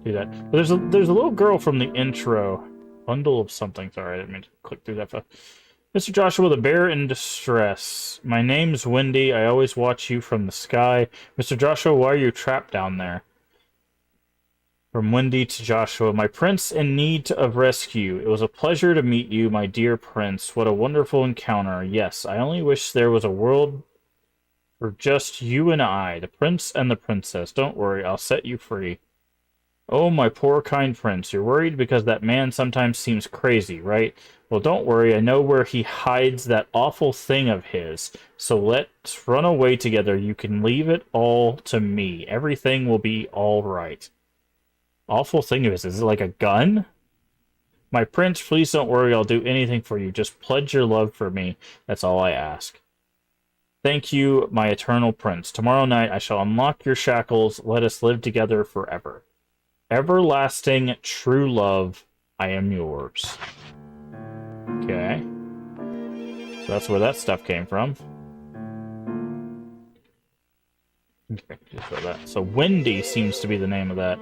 do that. But there's a little girl from the intro. Bundle of something. Sorry, I didn't mean to click through that fast. Mr. Joshua, the bear in distress. My name's Wendy. I always watch you from the sky. Mr. Joshua, why are you trapped down there? From Wendy to Joshua, my prince in need of rescue. It was a pleasure to meet you, my dear prince. What a wonderful encounter. Yes, I only wish there was a world for just you and I, the prince and the princess. Don't worry, I'll set you free. Oh, my poor kind prince, you're worried because that man sometimes seems crazy, right? Well, don't worry, I know where he hides that awful thing of his. So let's run away together. You can leave it all to me. Everything will be all right. Awful thing of his. Is it like a gun? My prince, please don't worry. I'll do anything for you. Just pledge your love for me. That's all I ask. Thank you, my eternal prince. Tomorrow night I shall unlock your shackles. Let us live together forever. Everlasting true love, I am yours. Okay. So that's where that stuff came from. Okay, just for that. So Wendy seems to be the name of that.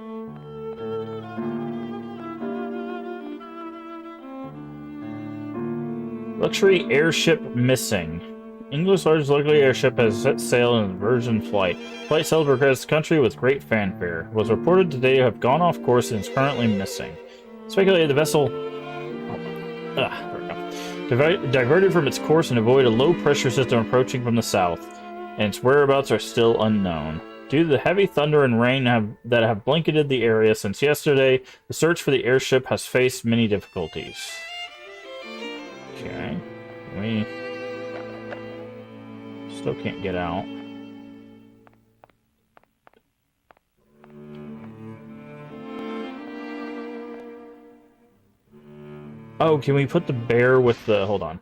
Luxury airship missing. England's largest local airship has set sail in a diversion flight. Flight sailed across the country with great fanfare. It was reported today to have gone off course and is currently missing. Speculated the vessel diverted from its course and avoid a low-pressure system approaching from the south, and its whereabouts are still unknown. Due to the heavy thunder and rain that have blanketed the area since yesterday, the search for the airship has faced many difficulties. Okay. We still can't get out. Oh, can we put the bear with the... Hold on.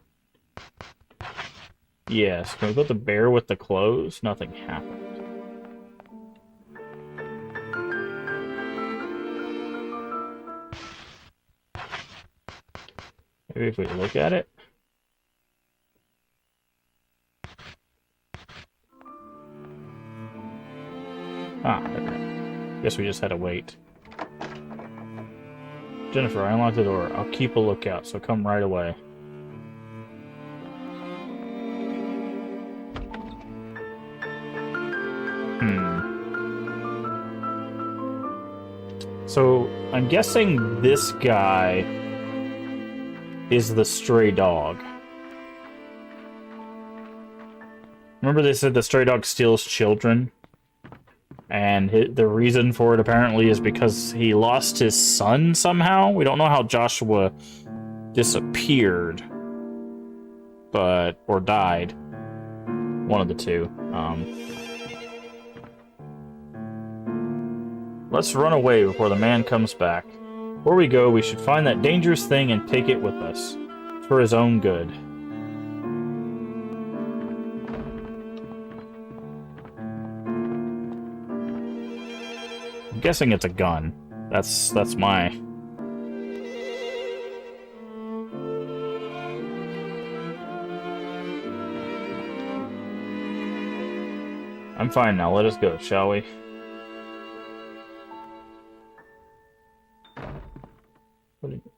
Yes, can we put the bear with the clothes? Nothing happened. Maybe if we look at it. Ah, okay. Guess we just had to wait. Jennifer, I unlocked the door. I'll keep a lookout, so come right away. So, I'm guessing this guy is the stray dog. Remember they said the stray dog steals children? And the reason for it apparently is because he lost his son somehow. We don't know how Joshua disappeared, or died. One of the two. Let's run away before the man comes back. Before we go, we should find that dangerous thing and take it with us. It's for his own good. I'm guessing it's a gun. That's my... I'm fine now. Let us go, shall we?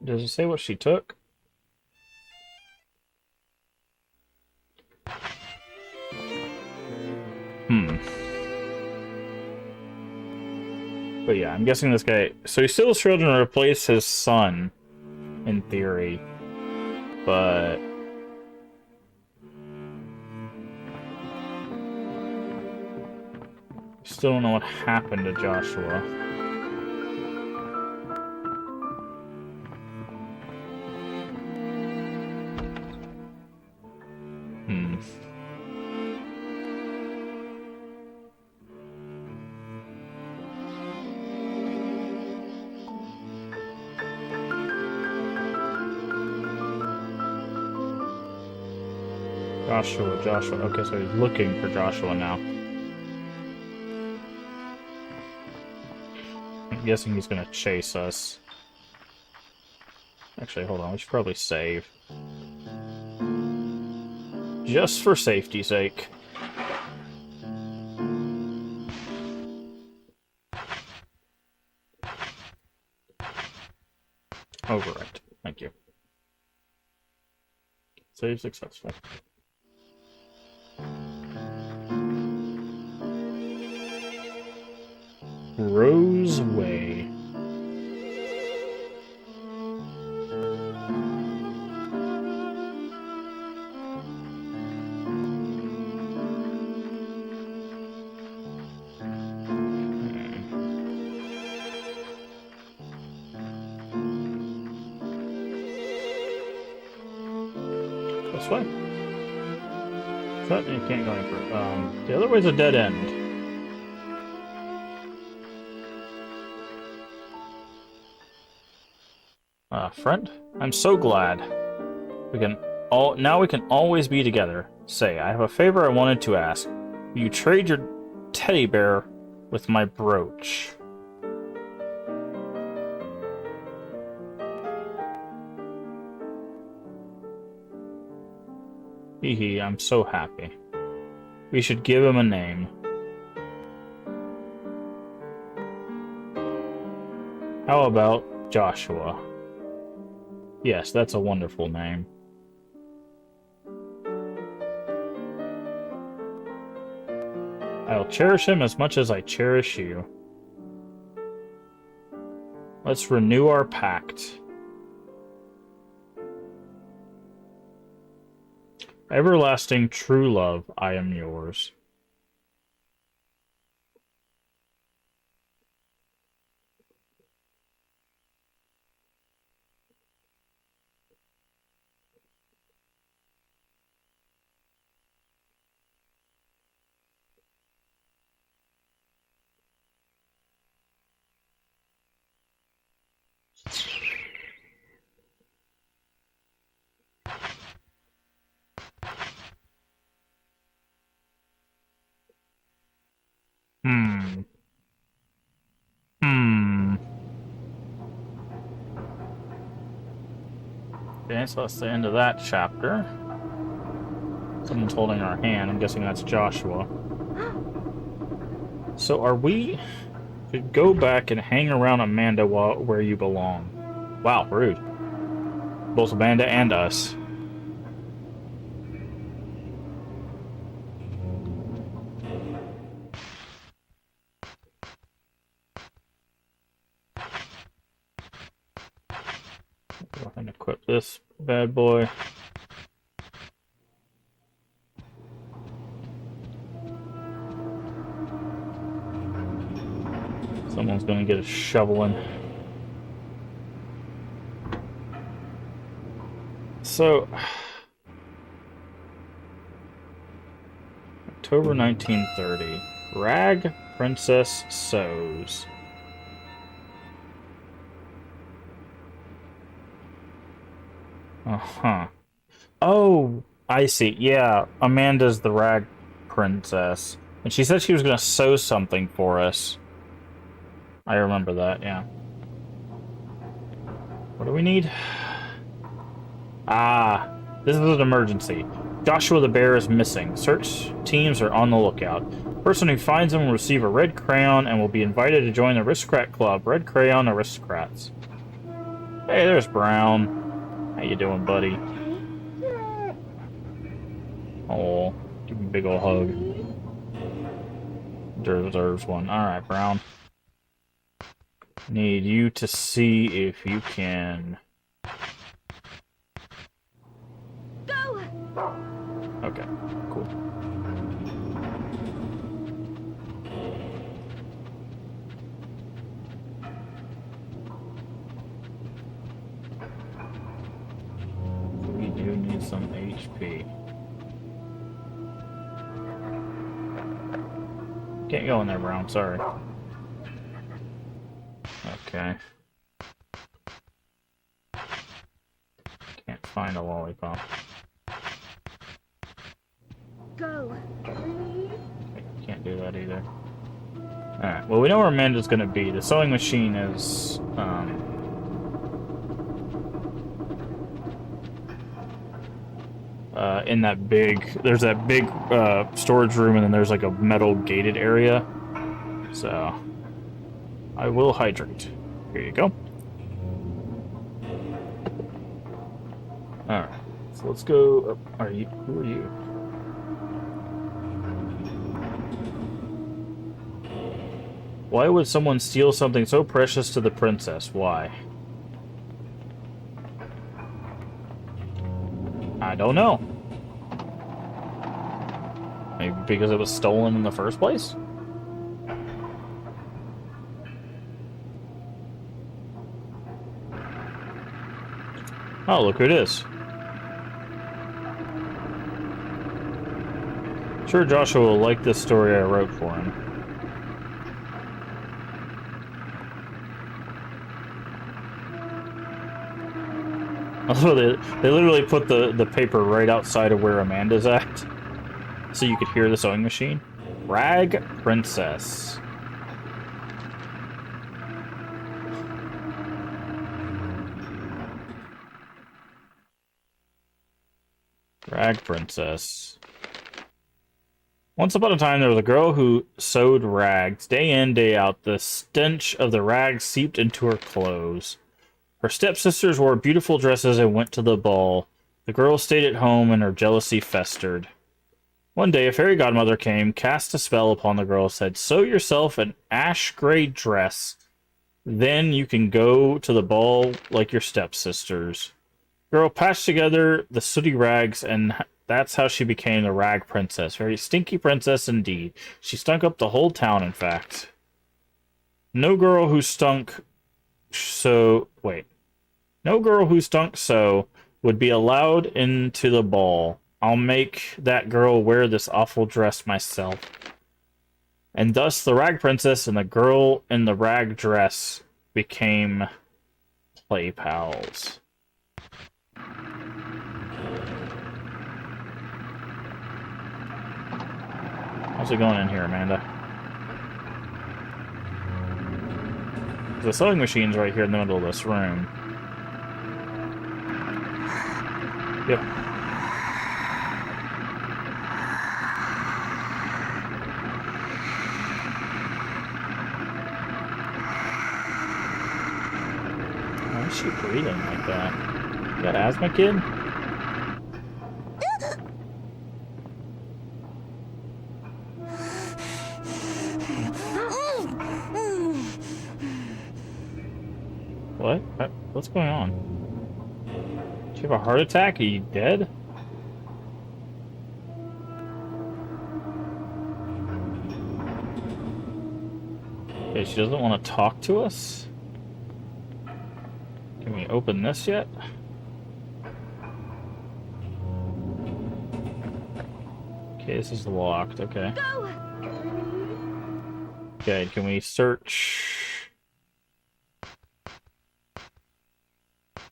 Does it say what she took? But yeah, I'm guessing this guy... So he steals children to replace his son, in theory. But... Still don't know what happened to Joshua. Joshua. Okay, so he's looking for Joshua now. I'm guessing he's gonna chase us. Actually, hold on. We should probably save. Just for safety's sake. Overwrite. Thank you. Save successful. Rose Way. This way. But you can't go any further. The other way's a dead end. Friend, I'm so glad. Now we can always be together. Say, I have a favor I wanted to ask. Will you trade your teddy bear with my brooch? Hee, I'm so happy. We should give him a name. How about Joshua? Yes, that's a wonderful name. I'll cherish him as much as I cherish you. Let's renew our pact. Everlasting true love, I am yours. Okay, so that's the end of that chapter. Someone's holding our hand. I'm guessing that's Joshua. So are we... Should go back and hang around Amanda where you belong. Wow, rude. Both Amanda and us. Go ahead and equip this bad boy. Someone's gonna get a shovel in. So, October 1930. Rag Princess sews. Uh-huh. Oh, I see. Yeah, Amanda's the rag princess. And she said she was going to sew something for us. I remember that, yeah. What do we need? Ah, this is an emergency. Joshua the bear is missing. Search teams are on the lookout. The person who finds him will receive a red crayon and will be invited to join the Aristocrat Club. Red Crayon Aristocrats. Hey, there's Brown. How you doing, buddy? Oh, give me a big ol' hug. Deserves one. Alright, Brown. Need you to see if you can... Go! Okay, cool. We do need some HP. Can't go in there, Brown, sorry. Okay. Can't find a lollipop. Go! Can't do that either. Alright, well we know where Amanda's gonna be. The sewing machine is, in that big, there's that big, storage room, and then there's like a metal gated area. So, I will hydrate. Here you go. Alright, so let's go up. Who are you? Why would someone steal something so precious to the princess? Why? I don't know. Maybe because it was stolen in the first place? Oh, look who it is. Sure, Joshua will like this story I wrote for him. Also, they literally put the paper right outside of where Amanda's at, so you could hear the sewing machine. Rag Princess. Rag Princess. Once upon a time, there was a girl who sewed rags. Day in, day out, the stench of the rags seeped into her clothes. Her stepsisters wore beautiful dresses and went to the ball. The girl stayed at home and her jealousy festered. One day, a fairy godmother came, cast a spell upon the girl, said, "Sew yourself an ash gray dress. Then you can go to the ball like your stepsisters." Girl patched together the sooty rags, and that's how she became the Rag Princess. Very stinky princess indeed. She stunk up the whole town, in fact. No girl who stunk so... Wait. No girl who stunk so would be allowed into the ball. I'll make that girl wear this awful dress myself. And thus the Rag Princess and the girl in the rag dress became play pals. How's it going in here, Amanda? The sewing machine's right here in the middle of this room. Yep. Why is she breathing like that? You got asthma, kid? What? What's going on? Do you have a heart attack? Are you dead? Okay, she doesn't want to talk to us? Can we open this yet? Okay, this is locked, okay. Go! Okay, can we search...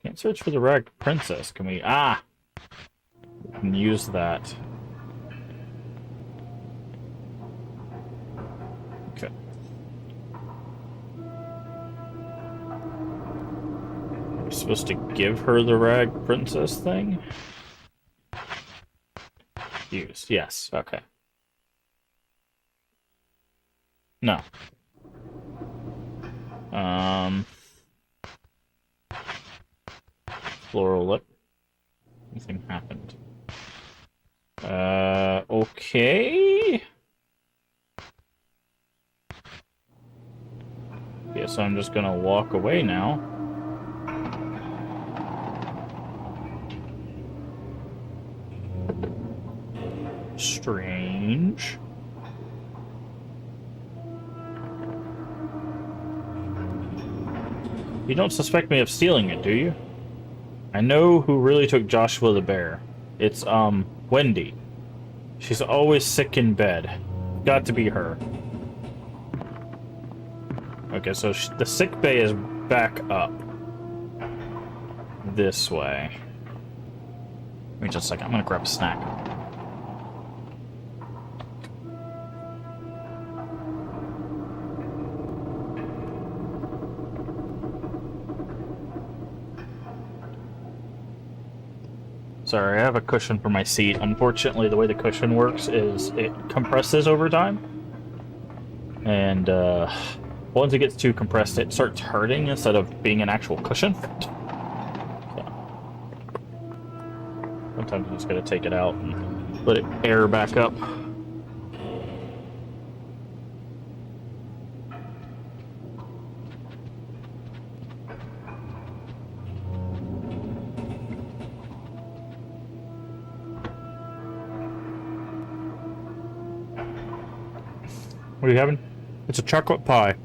Can't search for the Rag Princess, can we? Ah! We can use that. Okay. Are we supposed to give her the Rag Princess thing? Use, yes, okay. No. Floral lip. Nothing happened. Okay. Guess I'm just gonna walk away now. Strange. You don't suspect me of stealing it, do you? I know who really took Joshua the bear. It's, Wendy. She's always sick in bed. Got to be her. Okay, so the sick bay is back up. This way. Wait just a second, I'm gonna grab a snack. Sorry, I have a cushion for my seat. Unfortunately, the way the cushion works is it compresses over time. And, once it gets too compressed, it starts hurting instead of being an actual cushion. So, sometimes you just gotta take it out and let it air back up. What are you having? It's a chocolate pie.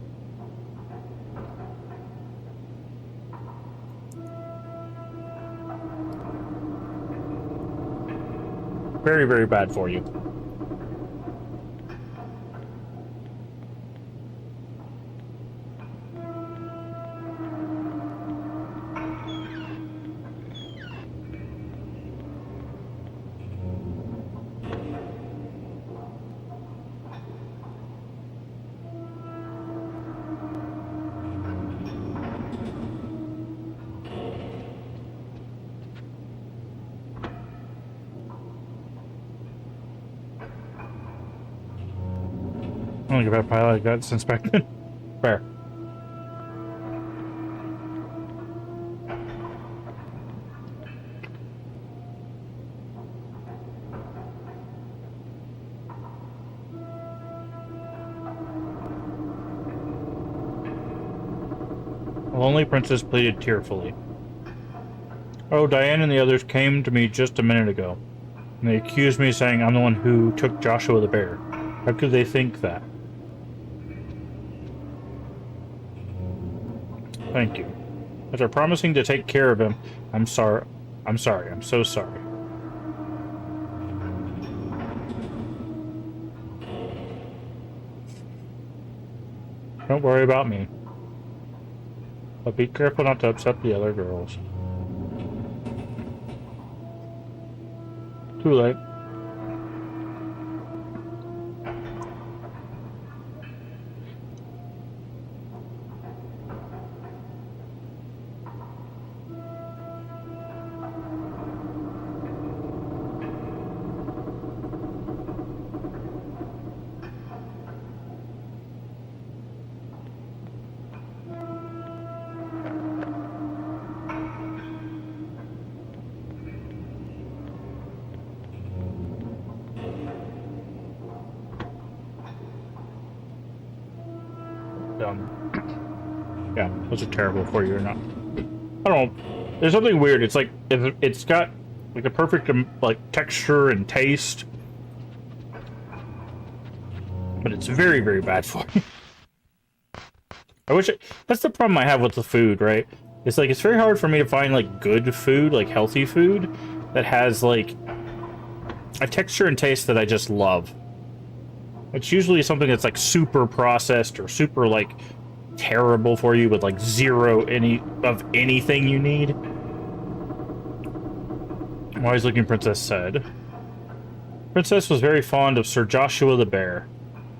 Very, very bad for you. I don't think I've had a pie like that since back then. Fair. The lonely princess pleaded tearfully. Oh, Diane and the others came to me just a minute ago, and they accused me, saying I'm the one who took Joshua the bear. How could they think that? Thank you. After promising to take care of him, I'm sorry. I'm so sorry. Don't worry about me. But be careful not to upset the other girls. Too late. Yeah, those are terrible for you or not. I don't know. There's something weird. It's like it's got like a perfect like texture and taste, but it's very, very bad for you. That's the problem I have with the food, right? It's like it's very hard for me to find like good food, like healthy food that has like a texture and taste that I just love. It's usually something that's like super processed or super like terrible for you with like zero of anything you need. Wise looking princess said. Princess was very fond of Sir Joshua the bear,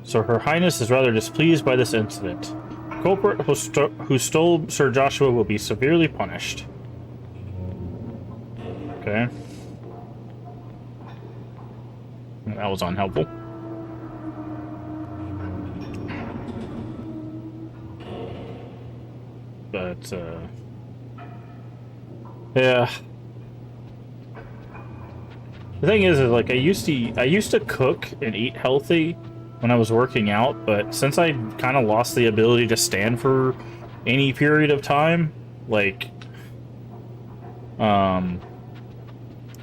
so her highness is rather displeased by this incident. The culprit who stole Sir Joshua will be severely punished. Okay. That was unhelpful. But, yeah. The thing is like I used to cook and eat healthy when I was working out, but since I kind of lost the ability to stand for any period of time, like,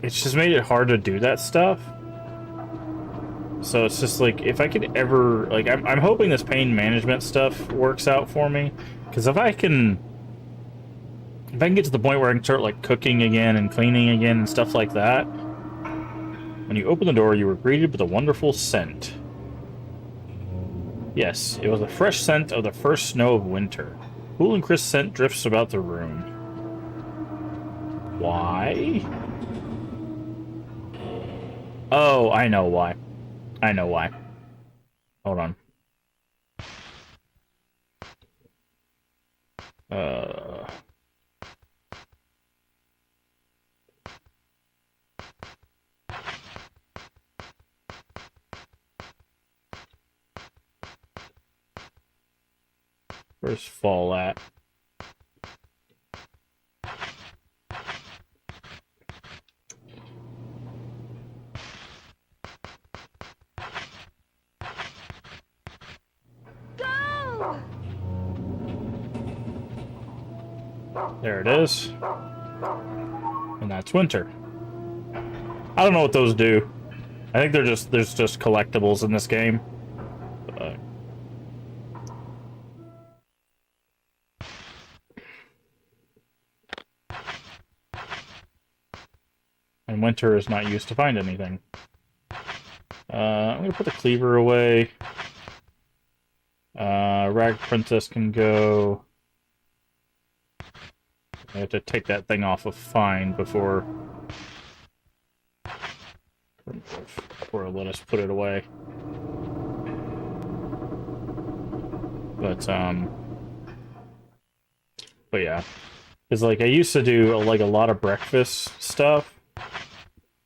it's just made it hard to do that stuff. So it's just like, if I could ever, like, I'm hoping this pain management stuff works out for me. Because if I can get to the point where I can start, like, cooking again and cleaning again and stuff like that, when you open the door, you were greeted with a wonderful scent. Yes, it was the fresh scent of the first snow of winter. Cool and crisp scent drifts about the room. Why? Oh, I know why. I know why. Hold on. Where's fall at? Go! There it is. And that's winter. I don't know what those do. I think there's just collectibles in this game. And winter is not used to find anything. I'm gonna put the cleaver away. Rag Princess can go. I have to take that thing off of fine before it'll let us put it away. But yeah, it's like I used to do like a lot of breakfast stuff,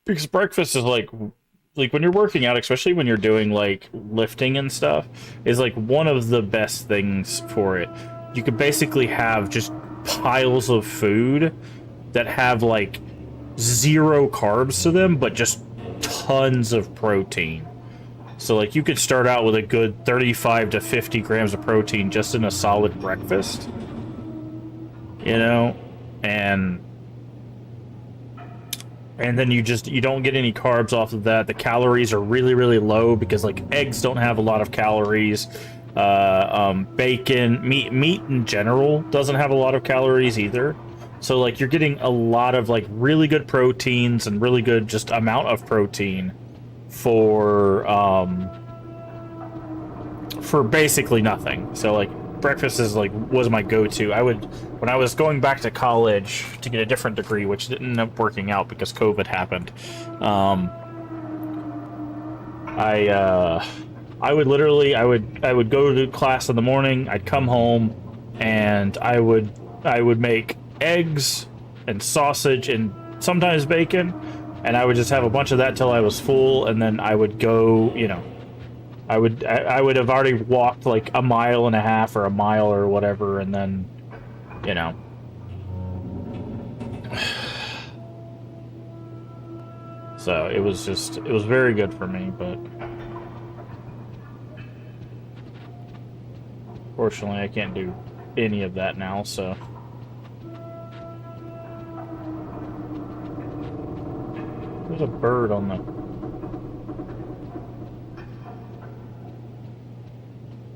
because breakfast is like when you're working out, especially when you're doing like lifting and stuff, is like one of the best things for it. You could basically have just piles of food that have like 0 carbs to them, but just tons of protein. So like you could start out with a good 35 to 50 grams of protein just in a solid breakfast. you know, and then you don't get any carbs off of that. The calories are really, really low because like eggs don't have a lot of calories. Bacon, meat in general doesn't have a lot of calories either. So like you're getting a lot of like really good proteins and really good just amount of protein for basically nothing. So like breakfast is like was my go-to. When I was going back to college to get a different degree, which didn't end up working out because COVID happened. I would literally I would go to class in the morning, I'd come home, and I would make eggs and sausage and sometimes bacon, and I would just have a bunch of that till I was full, and then I would go, you know, I would have already walked like a mile and a half or a mile or whatever, and then, you know. So it was very good for me, but fortunately I can't do any of that now, so. There's a bird on the...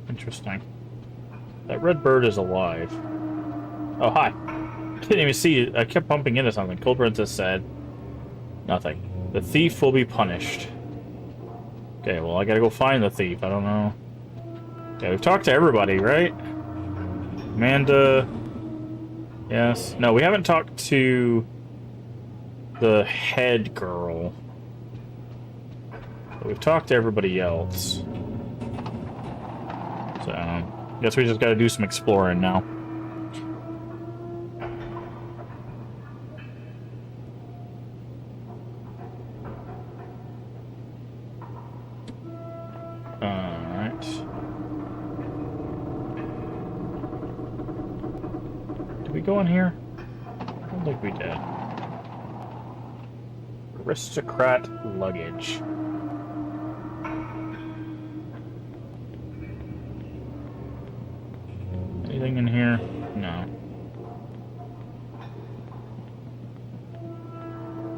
Interesting. That red bird is alive. Oh, hi. Didn't even see you. I kept bumping into something. Cold Princess said nothing. The thief will be punished. Okay, well, I gotta go find the thief. I don't know. Yeah, we've talked to everybody, right? Amanda... Yes. No, we haven't talked to the head girl. But we've talked to everybody else. So, I guess we just gotta do some exploring now. Alright. Did we go in here? I don't think we did. Aristocrat luggage. Anything in here? No.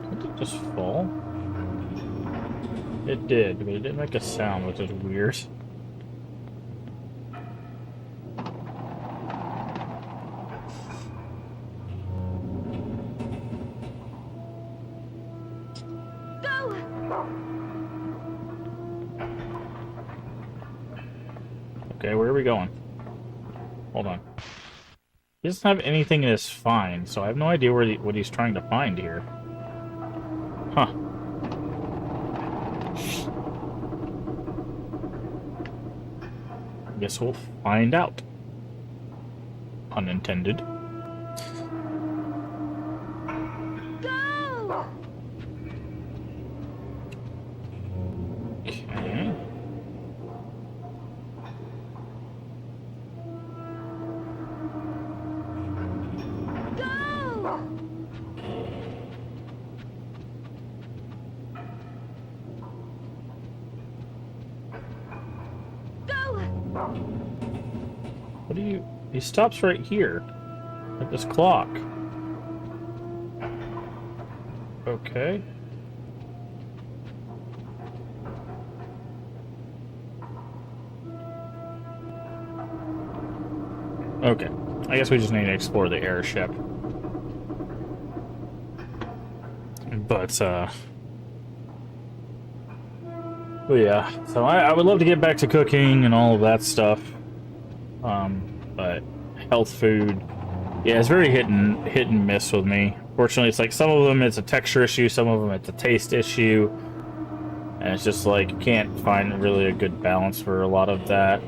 Did it just fall? It did, but it didn't make a sound, which is weird. Okay, where are we going? Hold on. He doesn't have anything in his find, so I have no idea what he's trying to find here. Huh. I guess we'll find out. Unintended. Okay. What do you... He stops right here. At this clock. Okay. Okay. I guess we just need to explore the airship. But, well, yeah. So I would love to get back to cooking and all of that stuff. But health food, yeah, it's very hit and miss with me. Fortunately, it's like some of them it's a texture issue, some of them it's a taste issue, and it's just like you can't find really a good balance for a lot of that.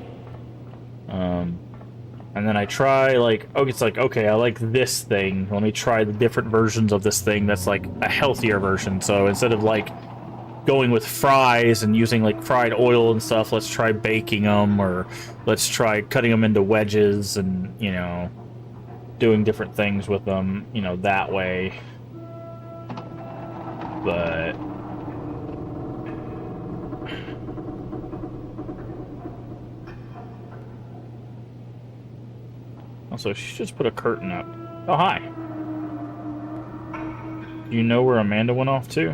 And then I try like, oh, it's like, okay, I like this thing. Let me try the different versions of this thing that's like a healthier version. So instead of like going with fries and using like fried oil and stuff, let's try baking them, or let's try cutting them into wedges and, you know, doing different things with them, you know, that way. But also, she just put a curtain up. Oh, hi. Do you know where Amanda went off to?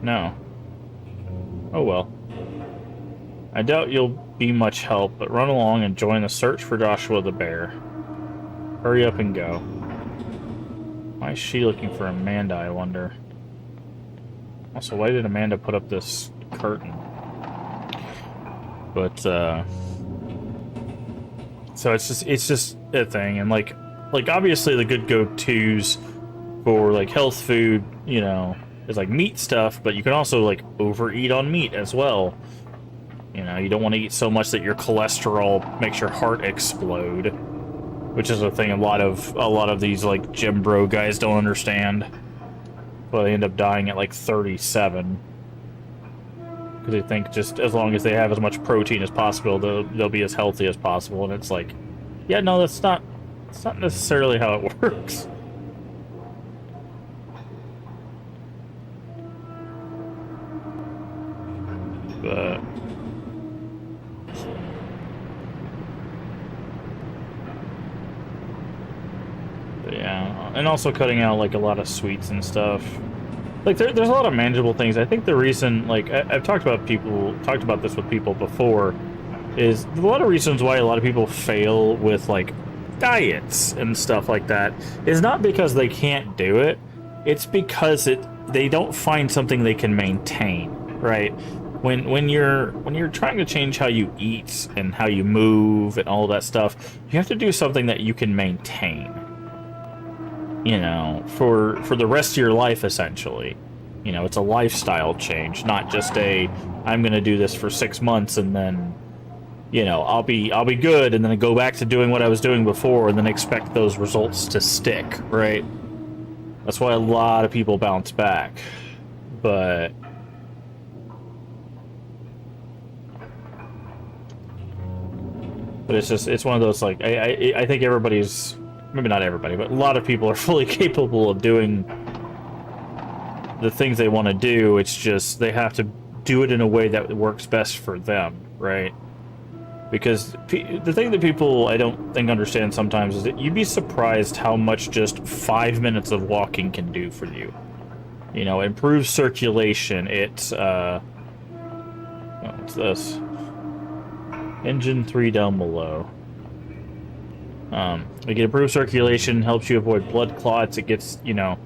No. Oh well. I doubt you'll be much help, but run along and join the search for Joshua the bear. Hurry up and go. Why is she looking for Amanda, I wonder? Also, why did Amanda put up this curtain? But, so it's just a thing, and like obviously the good go-tos for, like, health food, you know, is like meat stuff, but you can also, like, overeat on meat as well. You know, you don't want to eat so much that your cholesterol makes your heart explode, which is a thing a lot of these, like, gym bro guys don't understand. Well, they end up dying at like 37 because they think just as long as they have as much protein as possible, they'll be as healthy as possible. And it's like, yeah, no, that's not necessarily how it works. But yeah, and also cutting out like a lot of sweets and stuff. Like there's a lot of manageable things. I think the reason, like I've talked about this with people before, is a lot of reasons why a lot of people fail with like diets and stuff like that is not because they can't do it. It's because they don't find something they can maintain, right? When you're trying to change how you eat and how you move and all that stuff, you have to do something that you can maintain. You know, for the rest of your life, essentially. You know, it's a lifestyle change, not just I'm gonna do this for 6 months and then, you know, I'll be good and then I go back to doing what I was doing before and then expect those results to stick, right? That's why a lot of people bounce back. But it's one of those, like, I think everybody's, maybe not everybody, but a lot of people are fully capable of doing the things they want to do. It's just they have to do it in a way that works best for them, right? Because the thing that people, I don't think, understand sometimes is that you'd be surprised how much just 5 minutes of walking can do for you. You know, improves circulation. What's this? Engine 3 down below. It can improve circulation, helps you avoid blood clots. It gets your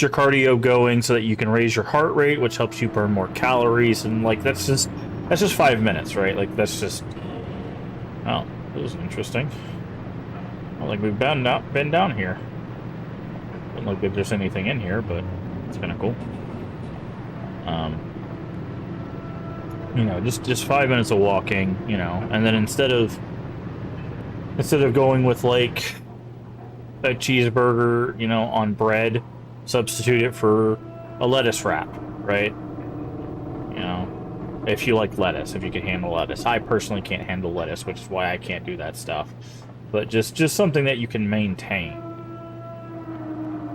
cardio going so that you can raise your heart rate, which helps you burn more calories. And like that's just 5 minutes, right? Like that's just. Oh, this is interesting. I don't think we've been down here. Doesn't look like there's anything in here, but it's kind of cool. You know, just 5 minutes of walking, you know, and then instead of going with like a cheeseburger, you know, on bread, substitute it for a lettuce wrap, right? You know, if you like lettuce, if you can handle lettuce. I personally can't handle lettuce, which is why I can't do that stuff. But just something that you can maintain.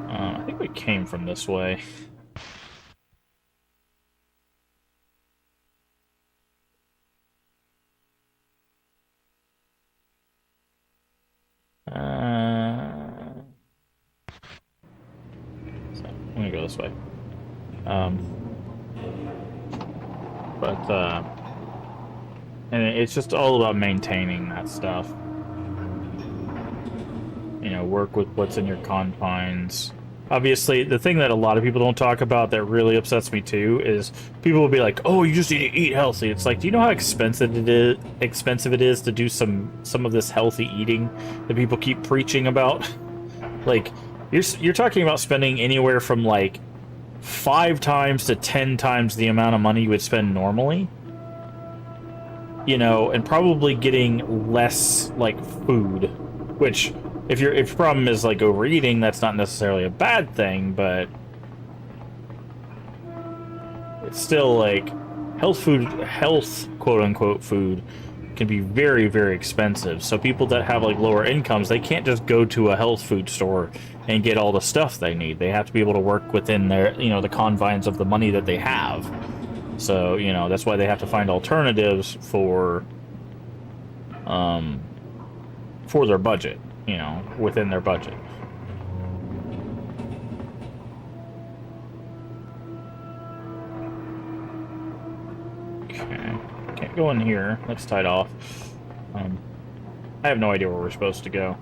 I think we came from this way. So I'm gonna go this way. And it's just all about maintaining that stuff. You know, work with what's in your confines. Obviously, the thing that a lot of people don't talk about that really upsets me too is people will be like, "Oh, you just need to eat healthy." It's like, do you know how expensive it is to do some of this healthy eating that people keep preaching about? Like, you're talking about spending anywhere from like 5 times to 10 times the amount of money you would spend normally. You know, and probably getting less like food, which if your problem is like overeating, that's not necessarily a bad thing, but it's still like health quote unquote food can be very, very expensive. So people that have like lower incomes, they can't just go to a health food store and get all the stuff they need. They have to be able to work within their, you know, the confines of the money that they have. So, you know, that's why they have to find alternatives for their budget, you know, within their budget. go in here. That's tied off. I have no idea where we're supposed to go.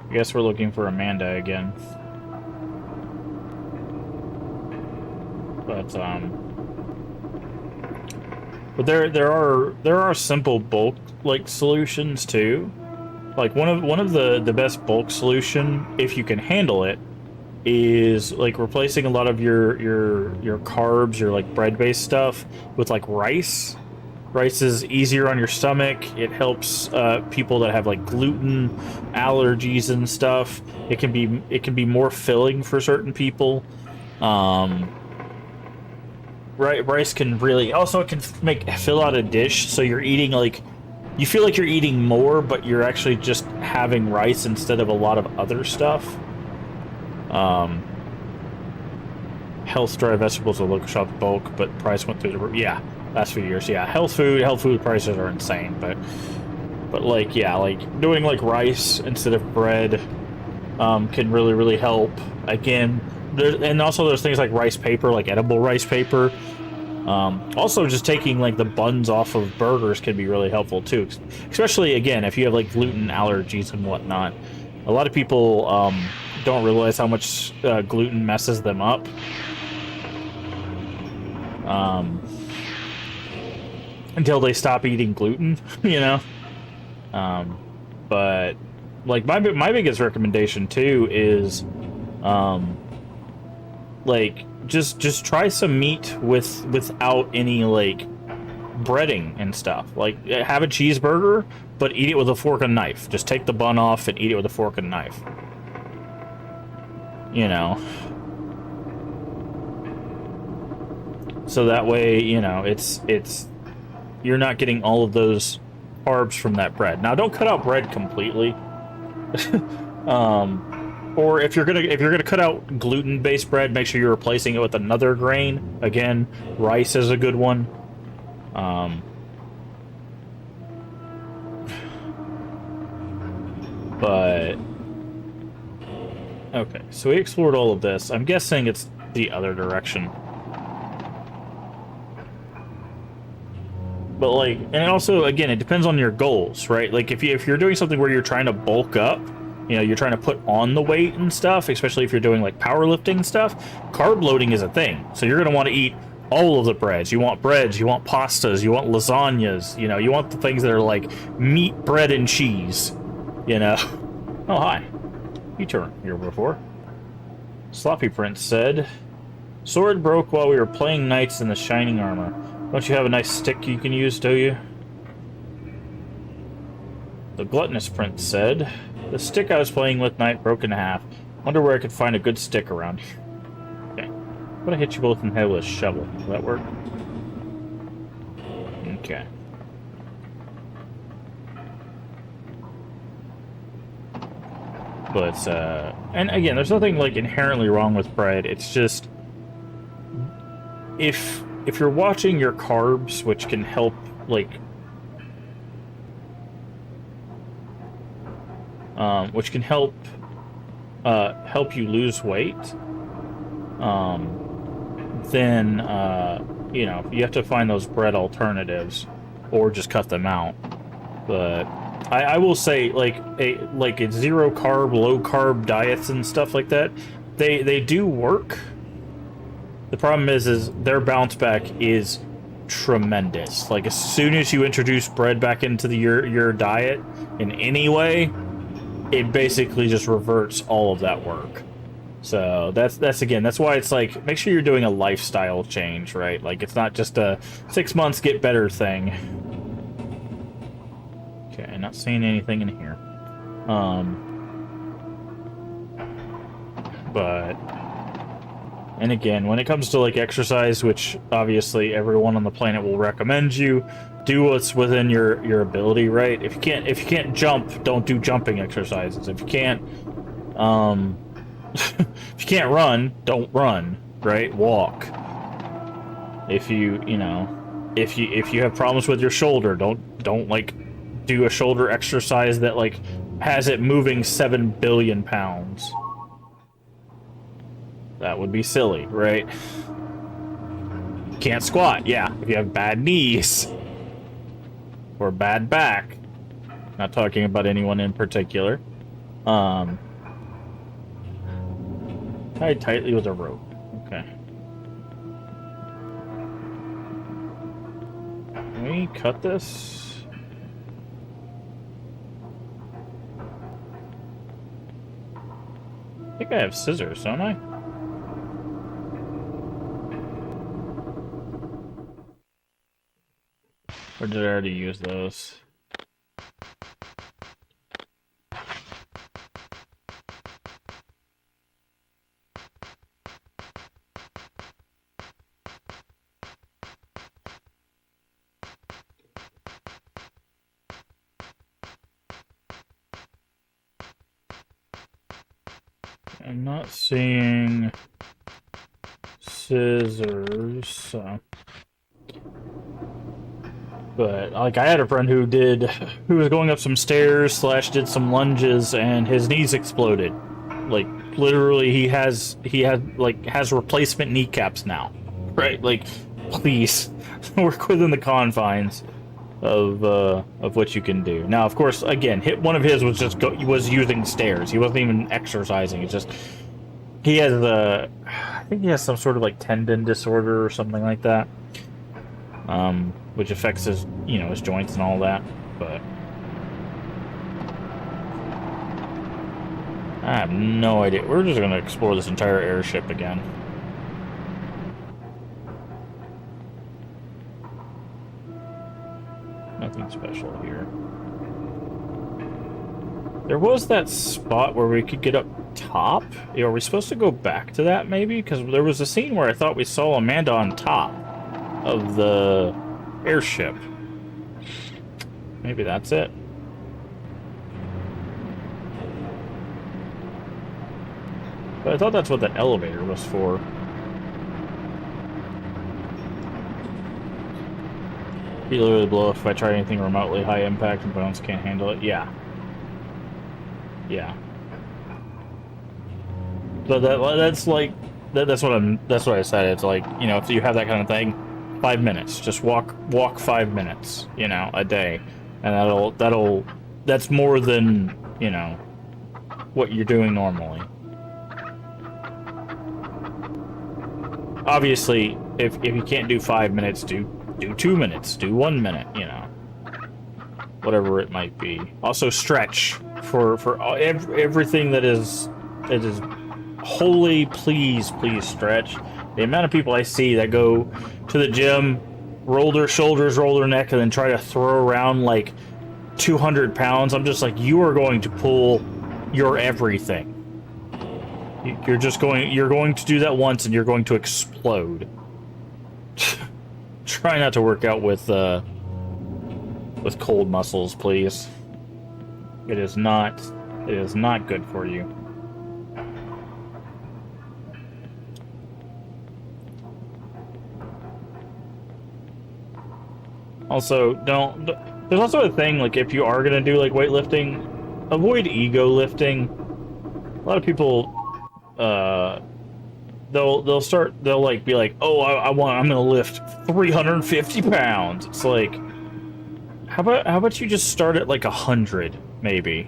I guess we're looking for Amanda again. But there are simple bulk like solutions too. Like one of the best bulk solution, if you can handle it, is like replacing a lot of your carbs, your like bread-based stuff with like rice. Rice is easier on your stomach. It helps people that have like gluten allergies and stuff. It can be more filling for certain people. Rice can really also it can fill out a dish, so you're eating like you feel like you're eating more, but you're actually just having rice instead of a lot of other stuff. Health dry vegetables at local shop bulk, but price went through the roof. Yeah, last few years. Yeah, health food prices are insane, but like yeah, like doing like rice instead of bread can really help. Again, and also there's things like rice paper, like edible rice paper. Also, just taking like the buns off of burgers can be really helpful too, especially again if you have like gluten allergies and whatnot. A lot of people don't realize how much gluten messes them up. Until they stop eating gluten, you know. But like my biggest recommendation too is, like just try some meat without any like breading and stuff. Like have a cheeseburger, but eat it with a fork and knife. Just take the bun off and eat it with a fork and knife. You know. So that way, you know, it's you're not getting all of those carbs from that bread. Now, don't cut out bread completely. Or if you're gonna cut out gluten-based bread, make sure you're replacing it with another grain. Again, rice is a good one. But okay, so we explored all of this. I'm guessing it's the other direction. But like, and also again, it depends on your goals, right? Like if you're doing something where you're trying to bulk up, you know, you're trying to put on the weight and stuff, especially if you're doing like powerlifting stuff, carb loading is a thing. So you're gonna want to eat all of the breads. You want breads, you want pastas, you want lasagnas, you know, you want the things that are like meat, bread, and cheese, you know. Oh, hi. You turned here before. Sloppy Prince said, sword broke while we were playing knights in the shining armor. Don't you have a nice stick you can use, do you? The Gluttonous Prince said, the stick I was playing with tonight broke in half. Wonder where I could find a good stick around here. Okay. I'm gonna hit you both in the head with a shovel. Will that work? Okay. But, and again, there's nothing, like, inherently wrong with bread. It's just, if you're watching your carbs, which can help, like, help you lose weight, then, you know, you have to find those bread alternatives, or just cut them out. But I will say, like a zero carb, low carb diets and stuff like that, they do work. The problem is their bounce back is tremendous. Like as soon as you introduce bread back into your diet in any way, it basically just reverts all of that work. So that's why it's like, make sure you're doing a lifestyle change, right? Like it's not just a 6 months get better thing. Okay, not seeing anything in here. But, and again, when it comes to like exercise, which obviously everyone on the planet will recommend you, do what's within your ability, right? If you can't jump, don't do jumping exercises. If you can't if you can't run, don't run, right? Walk. If you have problems with your shoulder, don't like do a shoulder exercise that like has it moving 7 billion pounds. That would be silly, right? Can't squat, yeah. If you have bad knees, or bad back. Not talking about anyone in particular. Tied tightly with a rope. Okay. Can we cut this? I think I have scissors, don't I? Or did I already use those? I'm not seeing scissors, so. But like I had a friend who was going up some stairs / did some lunges and his knees exploded. Like literally he has replacement kneecaps now. Right? Like please work within the confines of what you can do. Now, of course, again, one of his was was using stairs. He wasn't even exercising. It's just he has I think he has some sort of like tendon disorder or something like that, which affects his his joints and all that. But I have no idea. We're just gonna explore this entire airship again. Nothing special here. There was that spot where we could get up top. Are we supposed to go back to that, maybe? Because there was a scene where I thought we saw Amanda on top of the airship. Maybe that's it. But I thought that's what the elevator was for. He literally blow up if I try anything remotely high impact and bones can't handle it. Yeah. Yeah. So that's like that's what I said. It's like, if you have that kind of thing, 5 minutes. Just walk 5 minutes, a day. And that's more than, what you're doing normally. Obviously, if you can't do 5 minutes, do 2 minutes, do 1 minute, whatever it might be. Also stretch for everything that is holy. Please stretch. The amount of people I see that go to the gym, roll their shoulders, roll their neck, and then try to throw around like 200 pounds. I'm just like, you are going to pull your everything. You're going to do that once and you're going to explode. Try not to work out with cold muscles, please. It is not good for you. Also, there's also a thing, like, if you are gonna do like weightlifting, avoid ego lifting. A lot of people they'll like be like, oh, I'm gonna lift 350 pounds. It's like, how about you just start at like 100, maybe,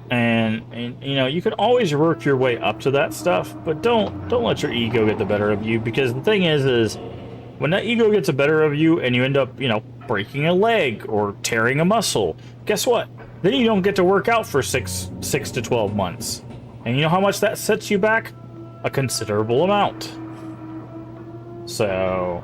and you can always work your way up to that stuff, but don't let your ego get the better of you, because the thing is when that ego gets the better of you and you end up breaking a leg or tearing a muscle, guess what? Then you don't get to work out for 6 to 12 months. And you know how much that sets you back? A considerable amount. So,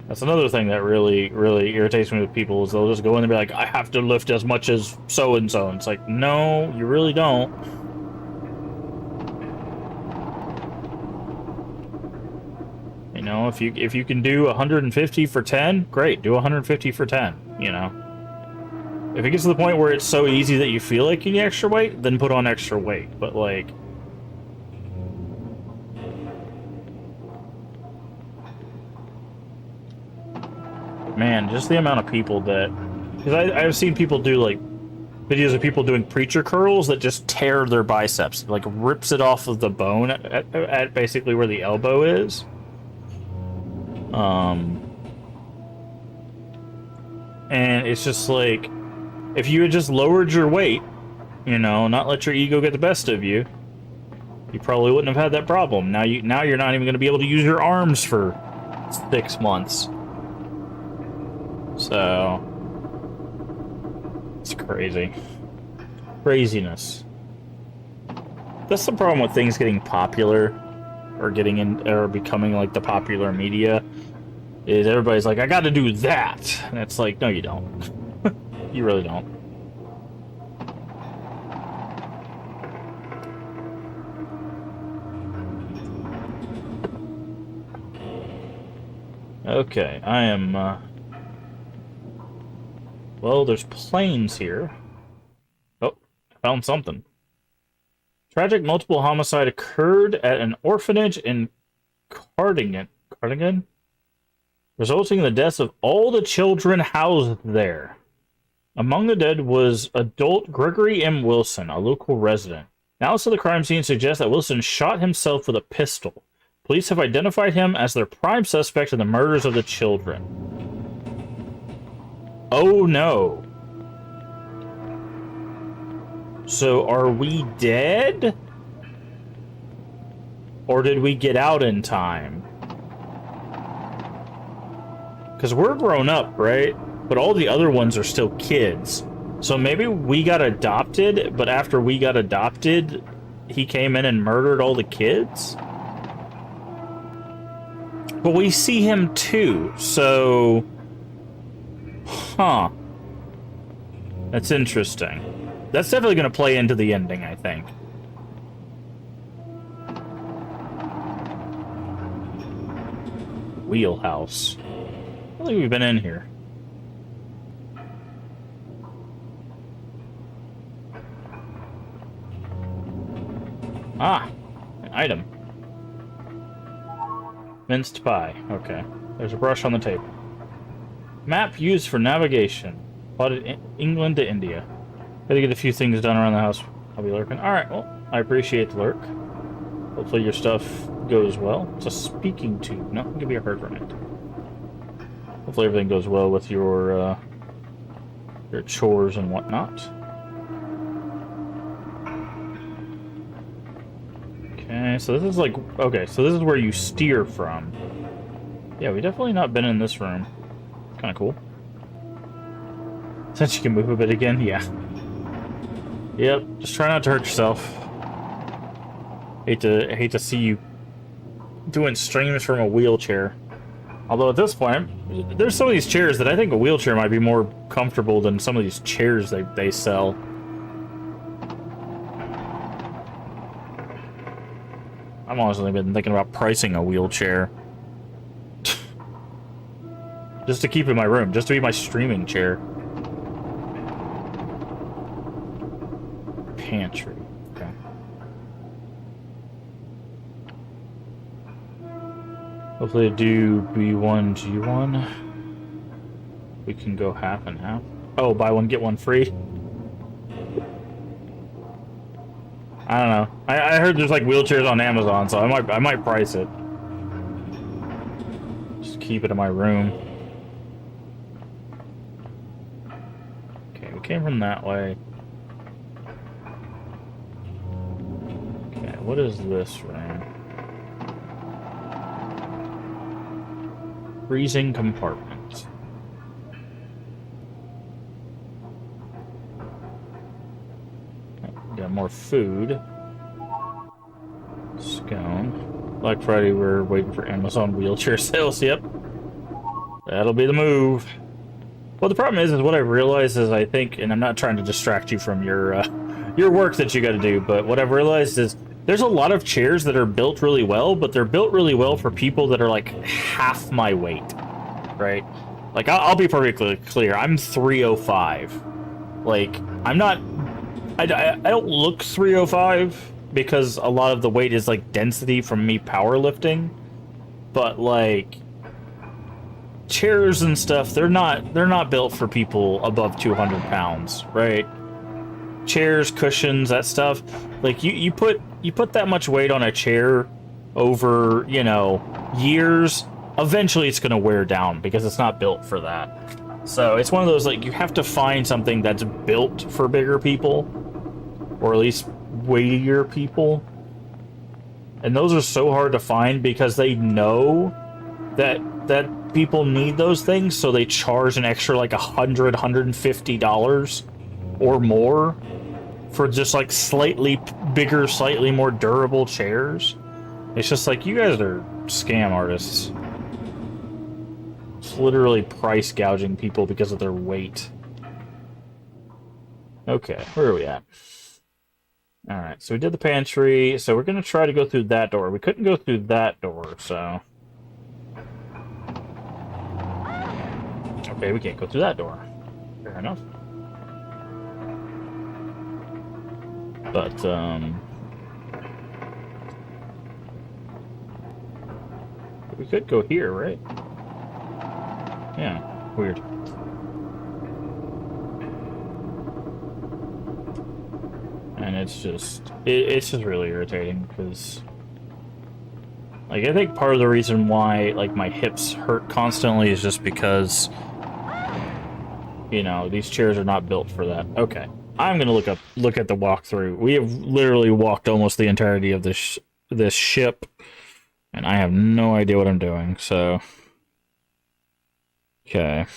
that's another thing that really, really irritates me with people, is they'll just go in and be like, I have to lift as much as so-and-so. And it's like, no, you really don't. If you can do 150 for 10, great, do 150 for 10, If it gets to the point where it's so easy that you feel like you need extra weight, then put on extra weight. But, like, man, just the amount of people that... Because I've seen people do, like, videos of people doing preacher curls that just tear their biceps. Like, rips it off of the bone at basically where the elbow is. And it's just like, if you had just lowered your weight, you know, not let your ego get the best of you, you probably wouldn't have had that problem. Now you're not even going to be able to use your arms for 6 months. So it's crazy. Craziness. That's the problem with things getting popular or getting in or becoming like the popular media, is everybody's like, I got to do that. And it's like, no, you don't. You really don't. Okay, I am, well, there's planes here. Oh, found something. Tragic multiple homicide occurred at an orphanage in Cardigan, resulting in the deaths of all the children housed there. Among the dead was adult Gregory M. Wilson, a local resident. Analysis of the crime scene suggests that Wilson shot himself with a pistol. Police have identified him as their prime suspect in the murders of the children. Oh no. So are we dead? Or did we get out in time? Because we're grown up, right? But all the other ones are still kids. So maybe we got adopted, but after we got adopted, he came in and murdered all the kids? But we see him too, so... Huh. That's interesting. That's definitely going to play into the ending, I think. Wheelhouse. I don't think we've been in here. Ah, an item. Minced pie. Okay. There's a brush on the table. Map used for navigation. Plotted England to India. Gotta get a few things done around the house. I'll be lurking. Alright, well, I appreciate the lurk. Hopefully your stuff goes well. It's a speaking tube. Nothing can be heard from it. Hopefully everything goes well with your chores and whatnot. Okay, so this is like... Okay, so this is where you steer from. Yeah, we definitely not been in this room. Kind of cool. Since you can move a bit again, yeah. Yep, just try not to hurt yourself. Hate to see you doing streams from a wheelchair. Although at this point, there's some of these chairs that I think a wheelchair might be more comfortable than some of these chairs they sell. I've honestly been thinking about pricing a wheelchair. Just to keep in my room, just to be my streaming chair. Pantry. Okay. Hopefully I do B1, G1. We can go half and half. Oh, buy one, get one free. I don't know. I heard there's like wheelchairs on Amazon, so I might price it. Just keep it in my room. Okay, we came from that way. Okay, what is this room? Freezing compartment. Got more food. Scone. Black Friday, we're waiting for Amazon wheelchair sales. Yep. That'll be the move. Well, the problem is what I realized is I think, and I'm not trying to distract you from your work that you got to do, but what I've realized is there's a lot of chairs that are built really well, but they're built really well for people that are like half my weight, right? Like, I'll be perfectly clear. I'm 305. Like, I'm not... I don't look 305 because a lot of the weight is like density from me powerlifting, but like chairs and stuff, they're not built for people above 200 pounds, right? Chairs, cushions, that stuff. Like you put that much weight on a chair over, you know, years, eventually it's going to wear down because it's not built for that. So it's one of those, like, you have to find something that's built for bigger people, or at least weightier people. And those are so hard to find because they know that people need those things, so they charge an extra like $150 or more for just like slightly bigger, slightly more durable chairs. It's just like, you guys are scam artists. It's literally price gouging people because of their weight. Okay, where are we at? Alright, so we did the pantry, so we're gonna try to go through that door. We couldn't go through that door, so... Okay, we can't go through that door. Fair enough. But, we could go here, right? Yeah, weird. And it's just really irritating because, like, I think part of the reason why, like, my hips hurt constantly is just because, you know, these chairs are not built for that. Okay, I'm gonna look at the walkthrough. We have literally walked almost the entirety of this ship, and I have no idea what I'm doing. So, okay.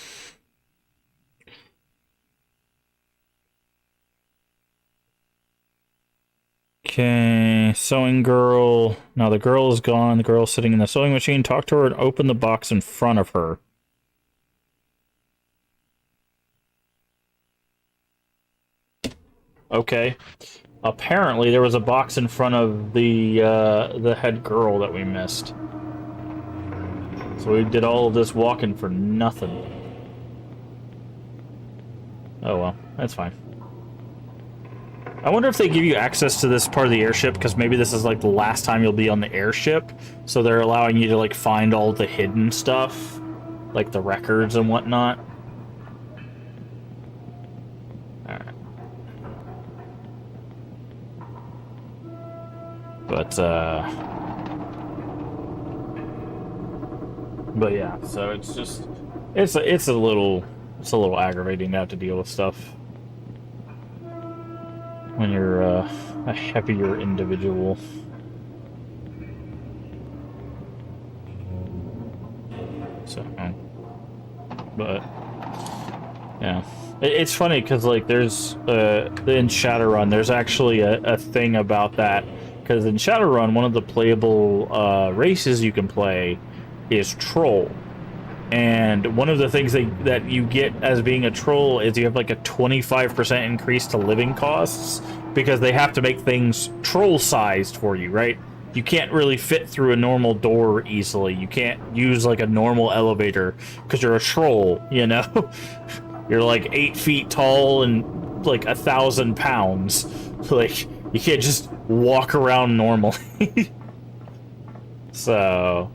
Okay, sewing girl. Now the girl is gone. The girl's sitting in the sewing machine. Talk to her and open the box in front of her. Okay. Apparently there was a box in front of the head girl that we missed. So we did all of this walking for nothing. Oh well, that's fine. I wonder if they give you access to this part of the airship, because maybe this is like the last time you'll be on the airship, so they're allowing you to like find all the hidden stuff, like the records and whatnot. Alright. But yeah, so it's just it's a little aggravating to have to deal with stuff when you're a heavier individual. So, but yeah, it's funny because like there's in Shadowrun there's actually a thing about that, because in Shadowrun one of the playable races you can play is Troll. And one of the things that you get as being a troll is you have like a 25% increase to living costs, because they have to make things troll-sized for you, right? You can't really fit through a normal door easily. You can't use like a normal elevator because you're a troll, you know? You're like 8 feet tall and like 1,000 pounds. Like, you can't just walk around normally. So...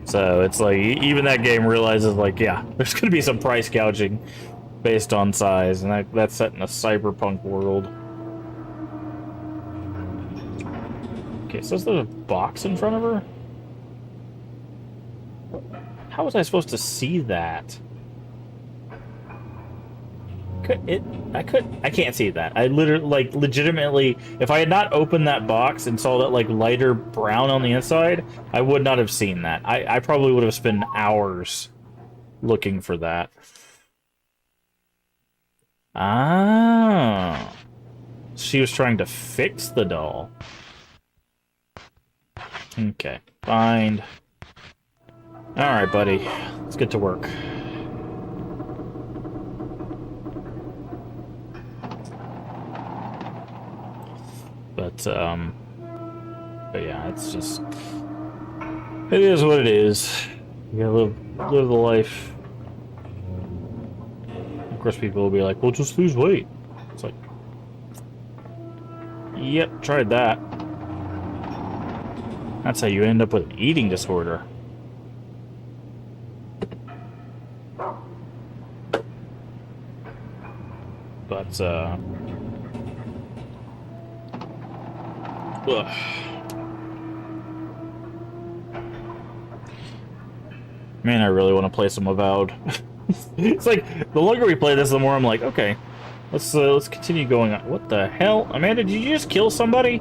So it's like, even that game realizes, like, yeah, there's going to be some price gouging based on size, and that's set in a cyberpunk world. Okay, so is there a box in front of her? How was I supposed to see that? I can't see that. I literally, like, legitimately, if I had not opened that box and saw that, like, lighter brown on the inside, I would not have seen that. I probably would have spent hours looking for that. Ah. She was trying to fix the doll. Okay. Find. Alright, buddy. Let's get to work. But yeah, it's just... It is what it is. You gotta live the life. Of course, people will be like, well, just lose weight. It's like... Yep, tried that. That's how you end up with an eating disorder. But, Ugh. Man, I really want to play some Avowed. It's like, the longer we play this, the more I'm like, okay, let's continue going on. What the hell? Amanda, did you just kill somebody?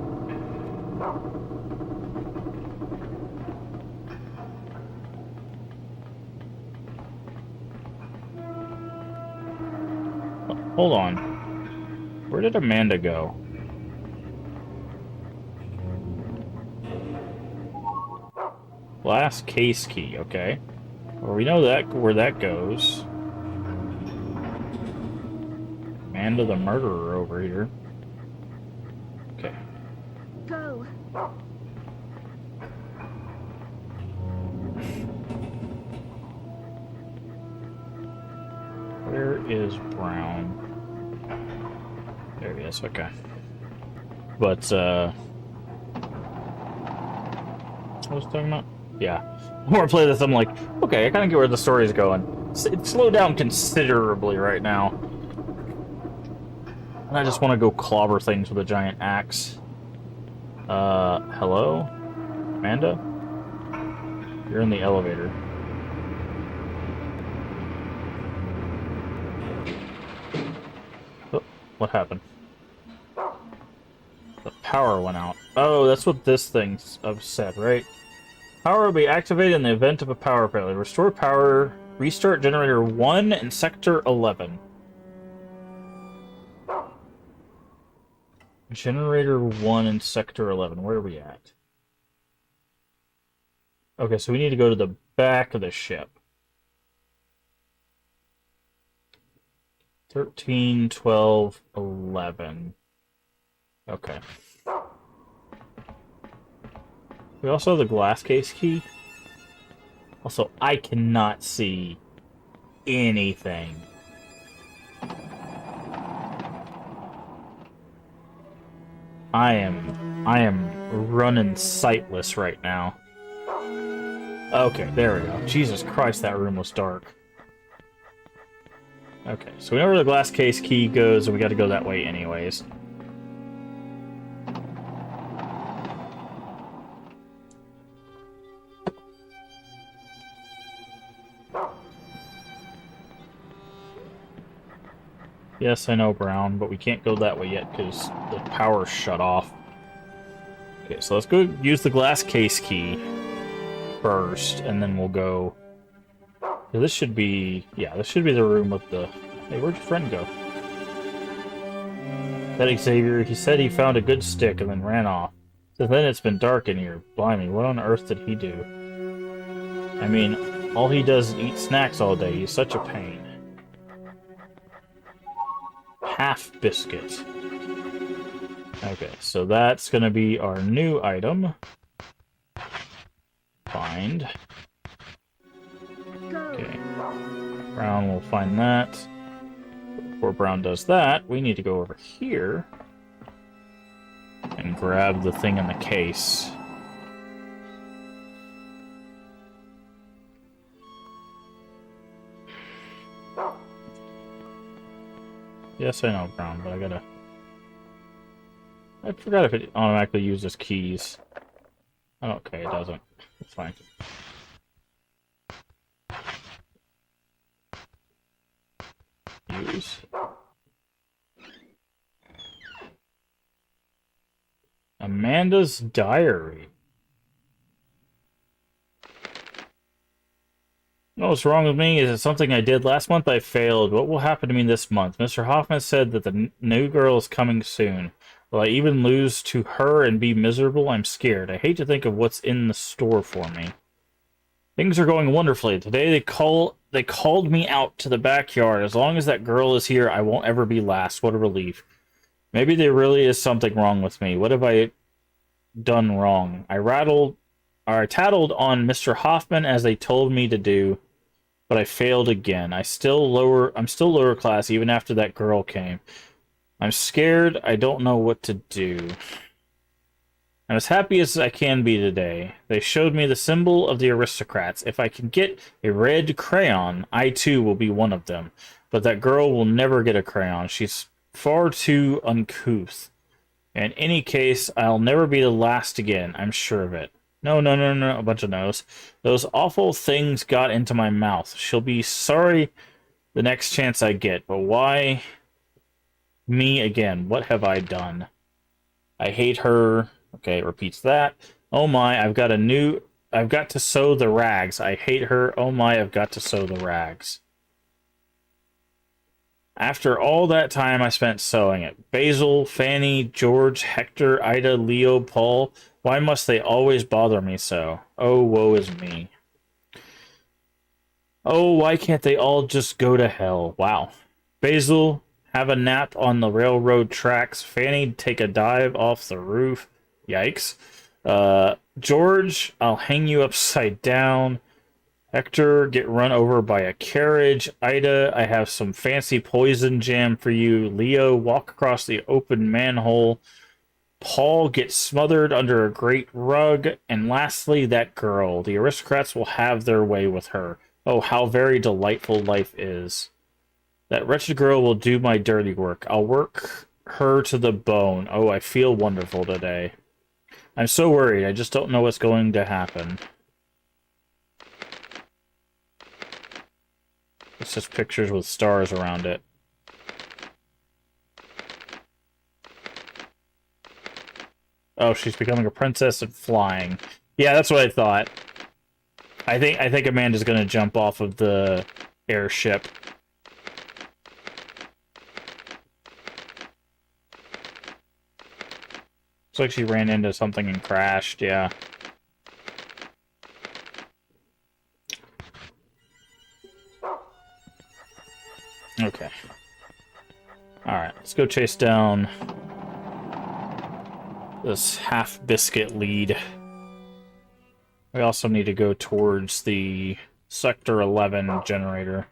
Hold on. Where did Amanda go? Glass case key, okay. Well, we know that where that goes. Amanda the murderer over here. Okay. Go. Where is Brown? There he is, okay. But, what was I talking about? Yeah. The more I play this, I'm like, okay, I kind of get where the story's going. It's slowed down considerably right now. And I just want to go clobber things with a giant axe. Hello? Amanda? You're in the elevator. Oh, what happened? The power went out. Oh, that's what this thing said, right? Power will be activated in the event of a power failure. Restore power. Restart generator 1 in sector 11. Generator 1 in sector 11. Where are we at? Okay, so we need to go to the back of the ship. 13, 12, 11. Okay. We also have the glass case key. Also, I cannot see anything. I am running sightless right now. Okay, there we go. Jesus Christ, that room was dark. Okay, so we know where the glass case key goes, and we gotta go that way anyways. Yes, I know, Brown, but we can't go that way yet because the power's shut off. Okay, so let's go use the glass case key first, and then we'll go... This should be... Yeah, this should be the room with the... Hey, where'd your friend go? That Xavier, he said he found a good stick and then ran off. Since then it's been dark in here. Blimey, what on earth did he do? I mean, all he does is eat snacks all day. He's such a pain. Half biscuit. Okay, so that's gonna be our new item. Find. Okay. Brown will find that. Before Brown does that, we need to go over here and grab the thing in the case. Yes, I know, Brown, but I gotta... I forgot if it automatically uses keys. Oh, okay, it doesn't. It's fine. Use. Amanda's diary. You know what's wrong with me? Is it something I did last month? I failed. What will happen to me this month? Mr. Hoffman said that the new girl is coming soon. Will I even lose to her and be miserable? I'm scared. I hate to think of what's in the store for me. Things are going wonderfully. Today they called me out to the backyard. As long as that girl is here, I won't ever be last. What a relief. Maybe there really is something wrong with me. What have I done wrong? I tattled on Mr. Hoffman as they told me to do, but I failed again. I'm still lower class even after that girl came. I'm scared. I don't know what to do. I'm as happy as I can be today. They showed me the symbol of the aristocrats. If I can get a red crayon, I too will be one of them. But that girl will never get a crayon. She's far too uncouth. In any case, I'll never be the last again. I'm sure of it. No, no, no, no, a bunch of no's. Those awful things got into my mouth. She'll be sorry the next chance I get, but why me again? What have I done? I hate her. Okay, it repeats that. Oh my, I've got to sew the rags. I hate her. Oh my, I've got to sew the rags. After all that time I spent sewing it. Basil, Fanny, George, Hector, Ida, Leo, Paul. Why must they always bother me so? Oh, woe is me. Oh, why can't they all just go to hell? Wow. Basil, have a nap on the railroad tracks. Fanny, take a dive off the roof. Yikes. George, I'll hang you upside down. Hector, get run over by a carriage. Ida, I have some fancy poison jam for you. Leo, walk across the open manhole. Paul, get smothered under a great rug. And lastly, that girl. The aristocrats will have their way with her. Oh, how very delightful life is. That wretched girl will do my dirty work. I'll work her to the bone. Oh, I feel wonderful today. I'm so worried. I just don't know what's going to happen. It's just pictures with stars around it. Oh, she's becoming a princess and flying. Yeah, that's what I thought. I think Amanda's gonna jump off of the airship. Looks like she ran into something and crashed, yeah. Okay. Alright, let's go chase down this half-biscuit lead. We also need to go towards the Sector 11 generator.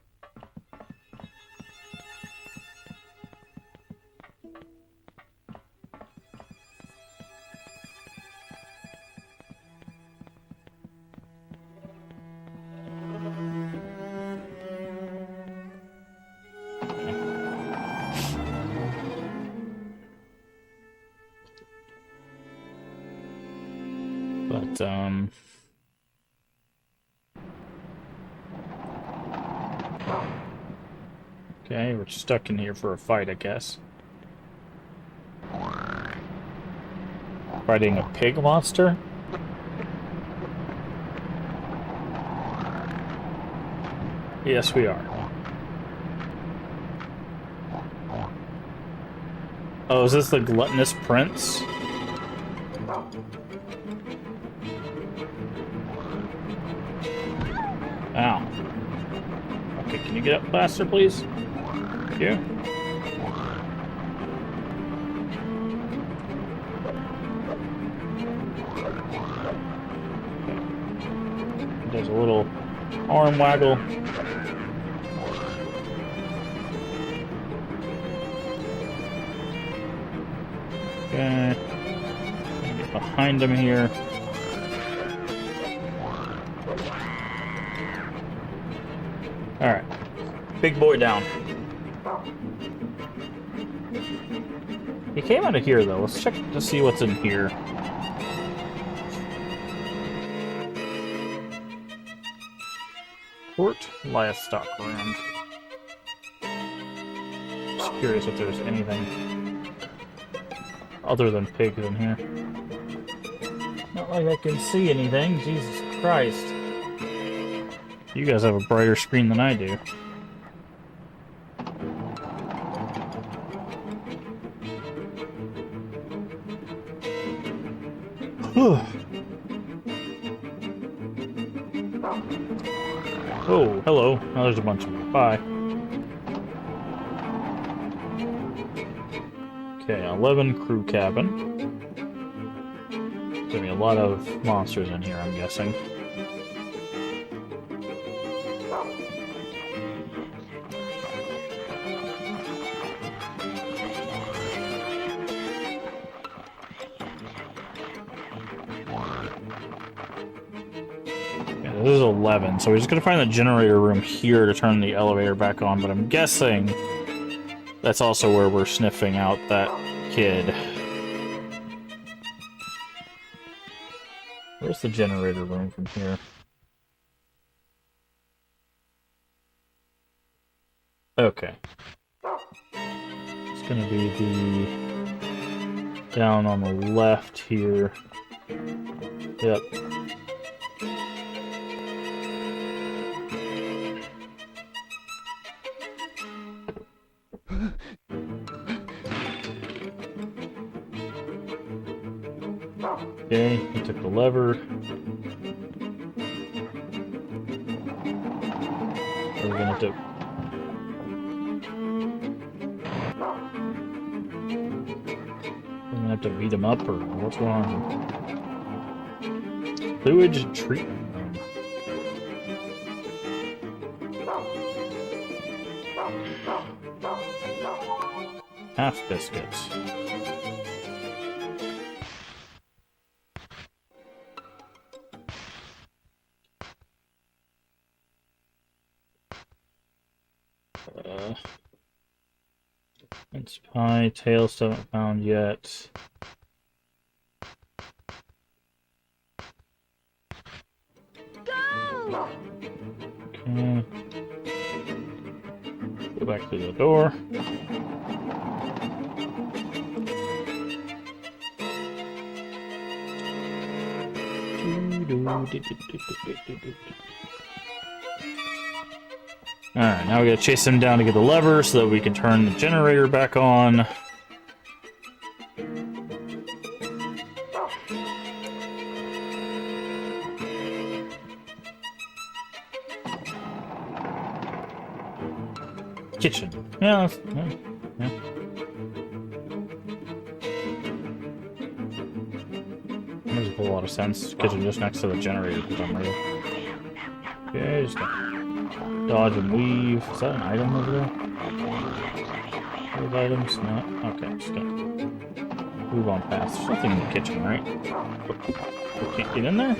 But, okay, we're stuck in here for a fight, I guess. Fighting a pig monster? Yes, we are. Oh, is this the gluttonous prince? Ow. Okay, can you get up faster, please? Thank you. There's a little arm waggle. Okay. Get behind him here. Alright. Big boy down. He came out of here, though. Let's check to see what's in here. Port livestock room. Just curious if there's anything other than pigs in here. Not like I can see anything. Jesus Christ. You guys have a brighter screen than I do. Oh, hello. Now there's a bunch of them. Bye. Okay, 11 crew cabin. There's gonna be a lot of monsters in here, I'm guessing. This is 11, so we're just gonna find the generator room here to turn the elevator back on, but I'm guessing that's also where we're sniffing out that kid. the generator room from here? Okay. It's gonna be the down on the left here. Yep. Okay, he took the lever. We're gonna have to. We're gonna have to beat him up, or what's going on? Sewage treatment room. Half biscuits. Mince pie, tail still haven't found yet. Go! Okay. Go back to the door. Alright, now we gotta chase him down to get the lever so that we can turn the generator back on. Kitchen. Yeah, yeah. Makes a whole lot of sense. Kitchen just next to the generator for some reason. Okay, just gotta dodge and weave. Is that an item over there? Those items? No. Okay, just gonna move on past. There's nothing in the kitchen, right? We can't get in there?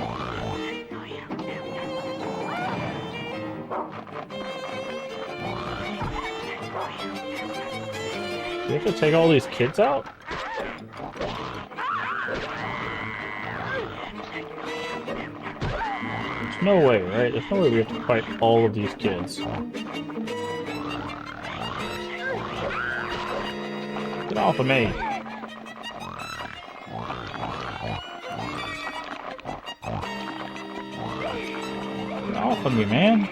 Do we have to take all these kids out? There's no way, right? There's no way we have to fight all of these kids. Get off of me! Get off of me, man!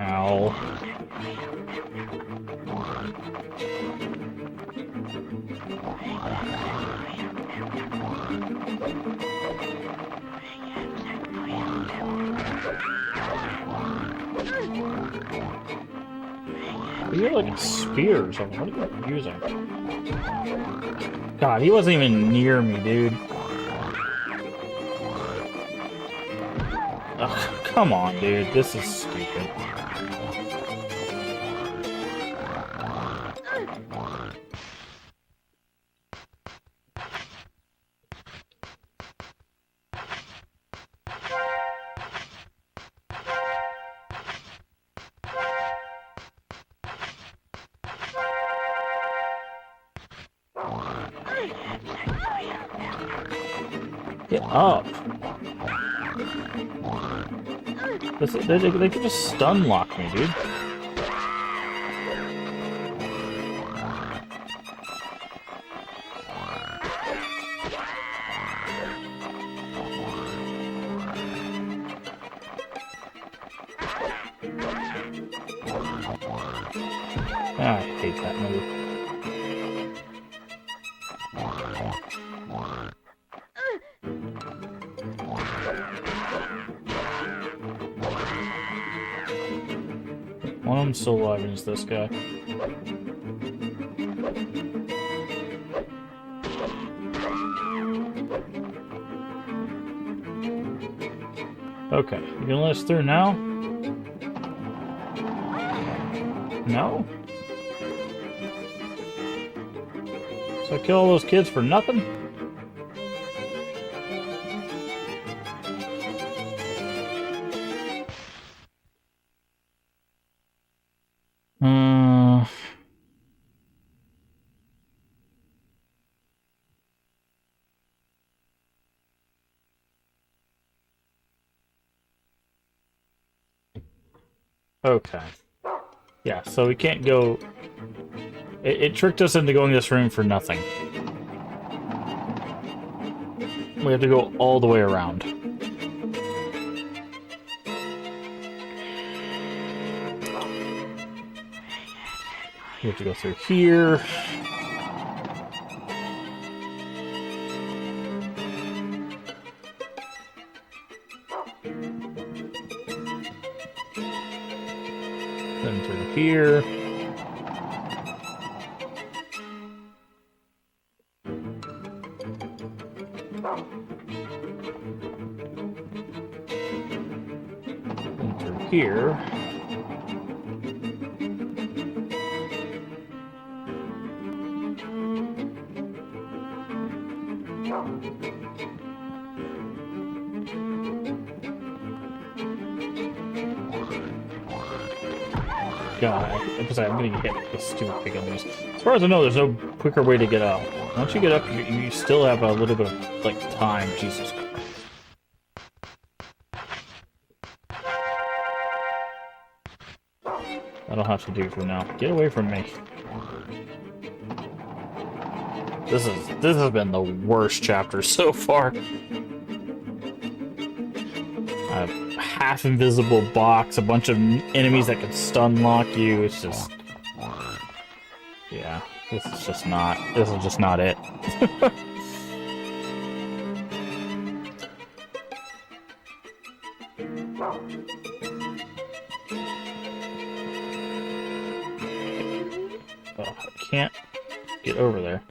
Ow. You have like a spear or something. What are you using? God, he wasn't even near me, dude. Ugh, come on, dude. This is stupid. Get up. They could just stun lock me, dude. Ah, I hate that move. One of them still alive and it's this guy. Okay, you gonna let us through now? No? So I kill all those kids for nothing? Uh... Okay. Yeah, so we can't go... It tricked us into going to this room for nothing. We have to go all the way around. We have to go through here. Then through here. Then through here. God, I'm gonna get hit with this stupid pig enemies. As far as I know, there's no quicker way to get up. Once you get up, you still have a little bit of, like, time. Jesus Christ. That'll have to do for now. Get away from me. This has been the worst chapter so far. A half invisible box, a bunch of enemies that can stun lock you. It's just, yeah, this is just not it. Oh, I can't get over there.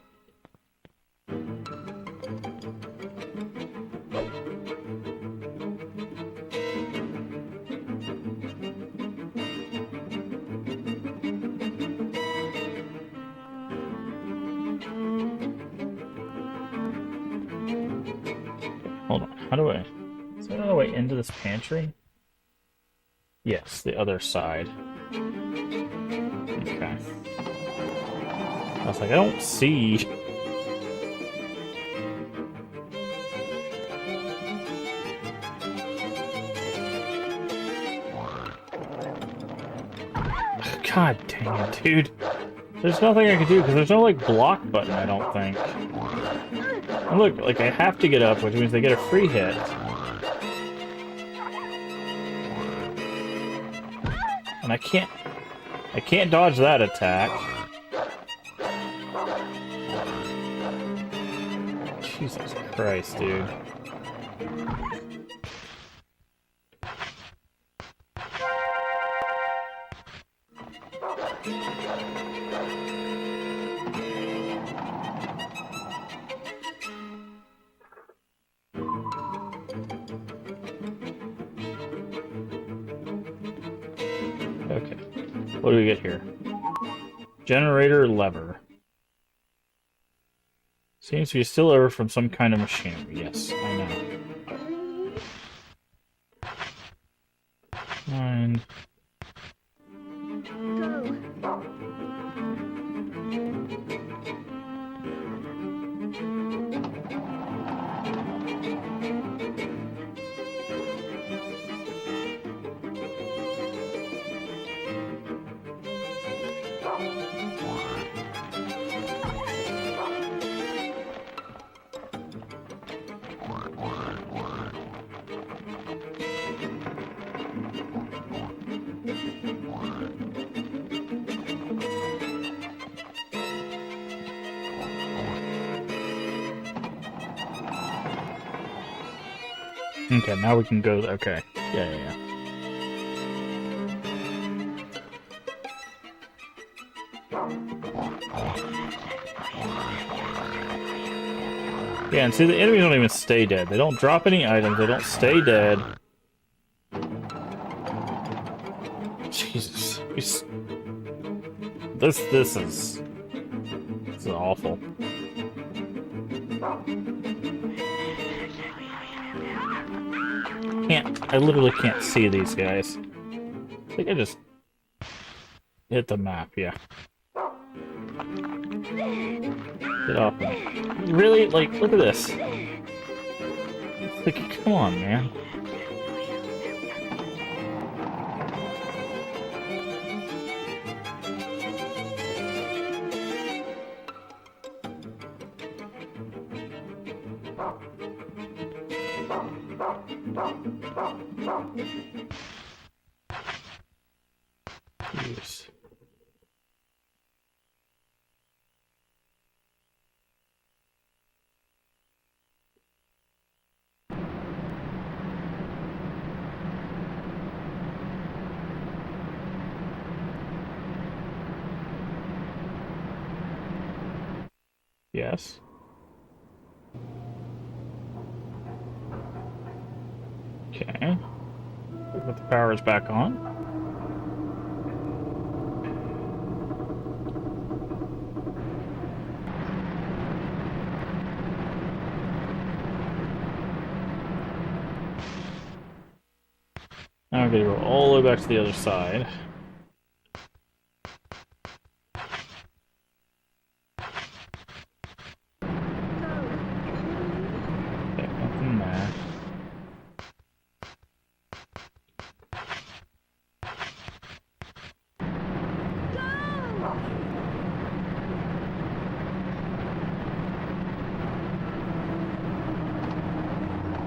Hold on, how do I... Is there another way into this pantry? Yes, the other side. Okay. I was like, I don't see... God dang it, dude. There's nothing I can do, because there's no, like, block button, I don't think. And look, like, I have to get up, which means they get a free hit. And I can't dodge that attack. Jesus Christ, dude. Okay. What do we get here? Generator lever. Seems to be still over from some kind of machinery. Yes, I know. And... Okay, now we can go... Okay. Yeah. Yeah, and see, the enemies don't even stay dead. They don't drop any items, they don't stay dead. Jesus. This is awful. I literally can't see these guys. I think I just hit the map, yeah. Get off me. Really? Like, look at this. Like, come on, man. Jeez. Yes. Okay. Put the powers back on. Now I'm gonna go all the way back to the other side. Okay, nothing there.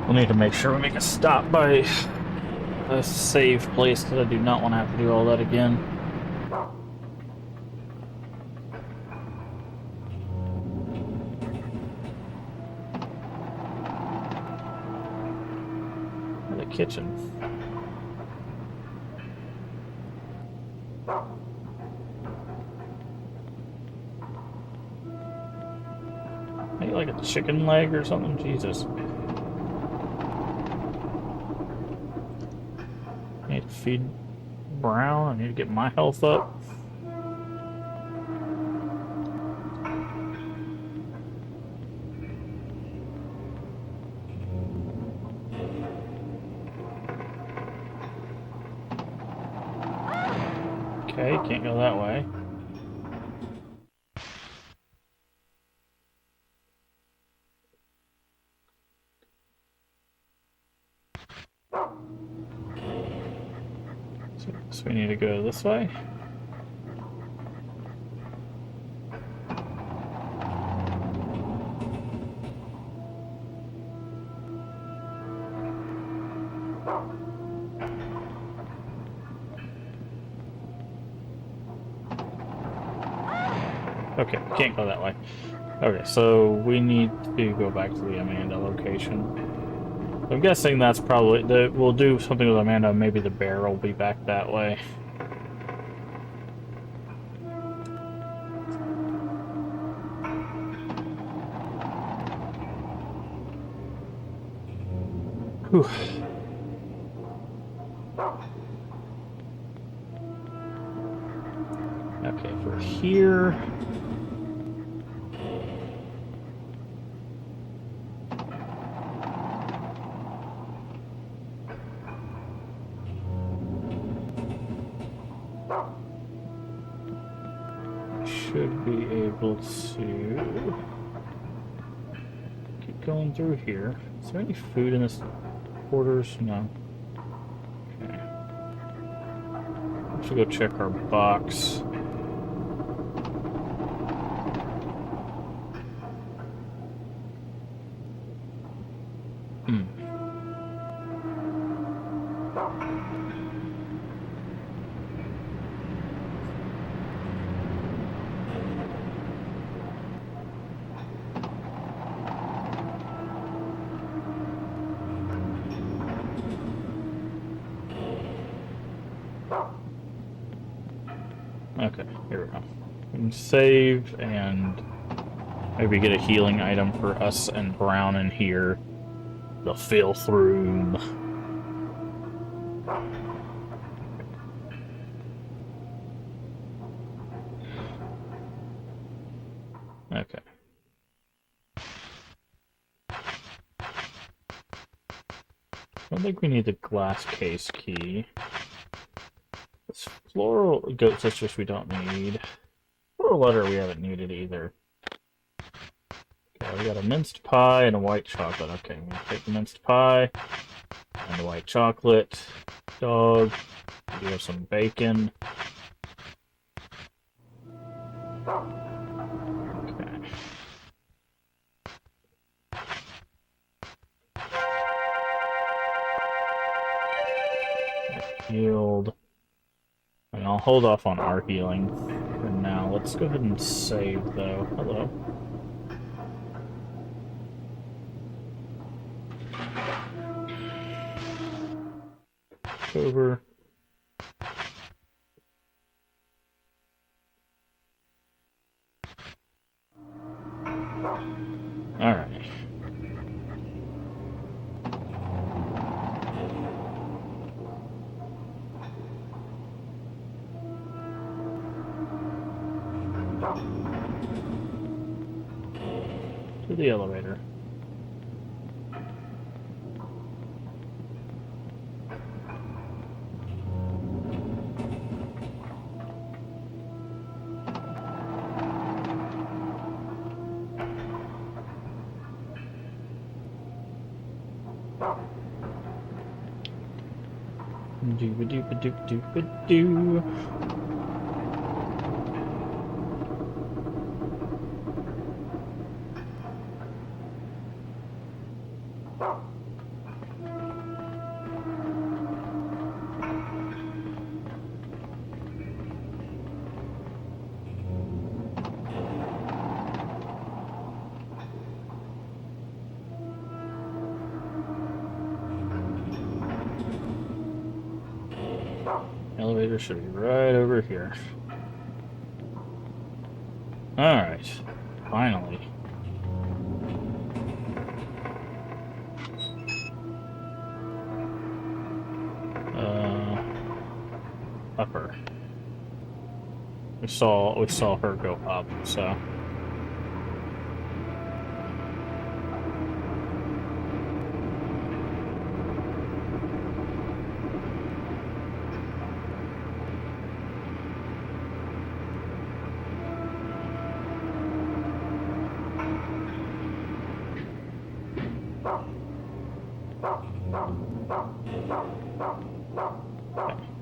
We'll need to make sure we make a stop by a save place, because I do not want to have to do all that again. The kitchen. Maybe like a chicken leg or something? Jesus. I need to feed Brown. I need to get my health up. Okay, can't go that way. So we need to go this way. Okay, can't go that way. Okay, so we need to go back to the Amanda location. I'm guessing that's probably... we'll do something with Amanda, maybe the bear will be back that way. Whew. Okay, for here... should be able to keep going through here. Is there any food in this quarters? No. Okay. Should go check our box. Okay, here we go. We can save and maybe get a healing item for us and Brown in here. The filth room. Okay. don't think we need the glass case key. This floral goat citrus we don't need. Floral letter we haven't needed either. Okay, we got a minced pie and a white chocolate. Okay, I'm gonna take the minced pie and the white chocolate. Dog. We have some bacon. Okay. Healed. And I'll hold off on our healing for now. Let's go ahead and save, though. Hello. Over. Alright. To the elevator. Doo-ba-doo-ba-doo-ba-doo-ba-doo. Elevator should be right over here. Alright. Finally. Upper. We saw her go up, so.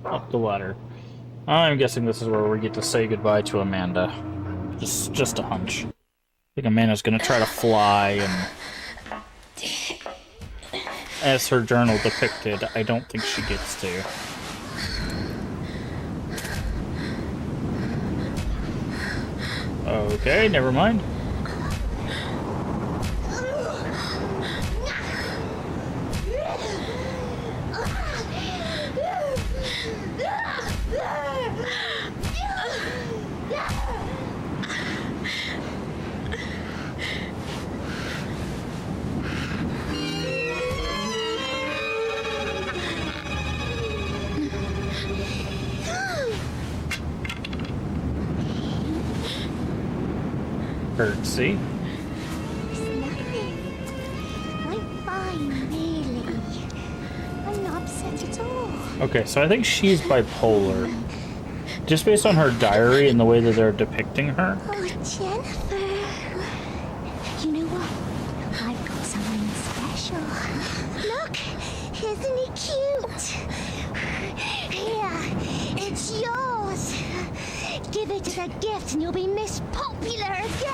Up the ladder. I'm guessing this is where we get to say goodbye to Amanda. Just a hunch. I think Amanda's gonna try to fly, and as her journal depicted, I don't think she gets to. Okay, never mind. Curtsy. It's nothing. I'm fine, really. I'm not upset at all. Okay, so I think she's bipolar. Just based on her diary and the way that they're depicting her. Oh, Jennifer. You know what? I've got something special. Look, isn't it cute? Here, it's yours. Give it as a gift and you'll be Miss Popular again.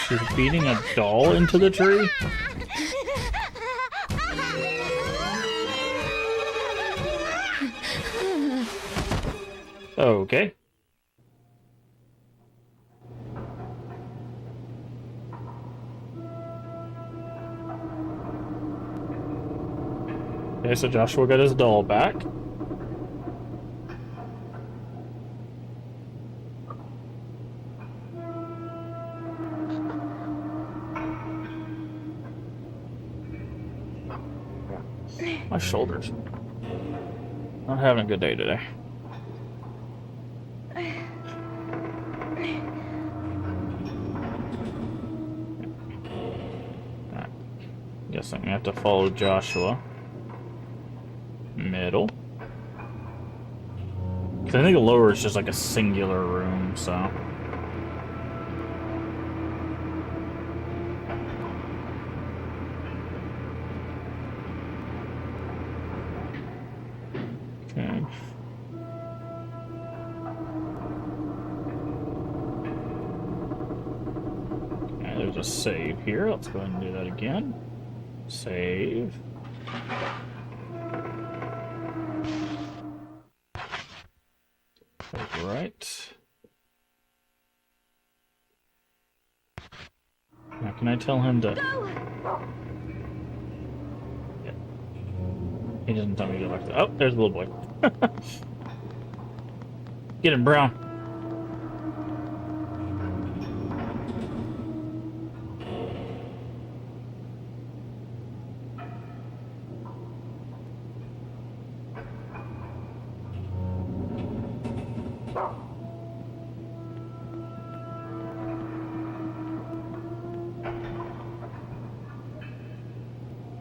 She's beating a doll into the tree? Okay. Okay, so Joshua got his doll back. My shoulders. Not having a good day today. Alright. Guess I'm gonna have to follow Joshua. Middle. Because I think the lower is just like a singular room, so. Okay. And there's a save here. Let's go ahead and do that again. Save. Right. Now, can I tell him to? Yeah. He doesn't tell me to go back to. Oh, there's the little boy. Get him, Brown.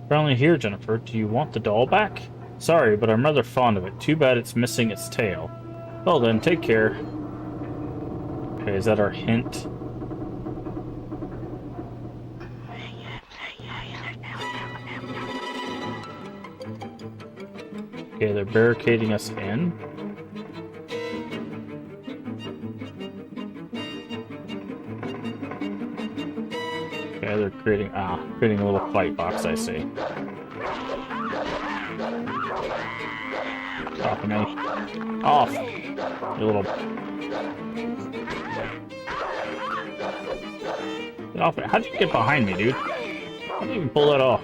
Finally here, Jennifer. Do you want the doll back? Sorry, but I'm rather fond of it. Too bad it's missing its tail. Well then, take care. Okay, is that our hint? Okay, they're barricading us in. Okay, they're creating a little fight box, I see. Off of me. Off! You little... Get off me. How'd you get behind me, dude? How did you even pull that off?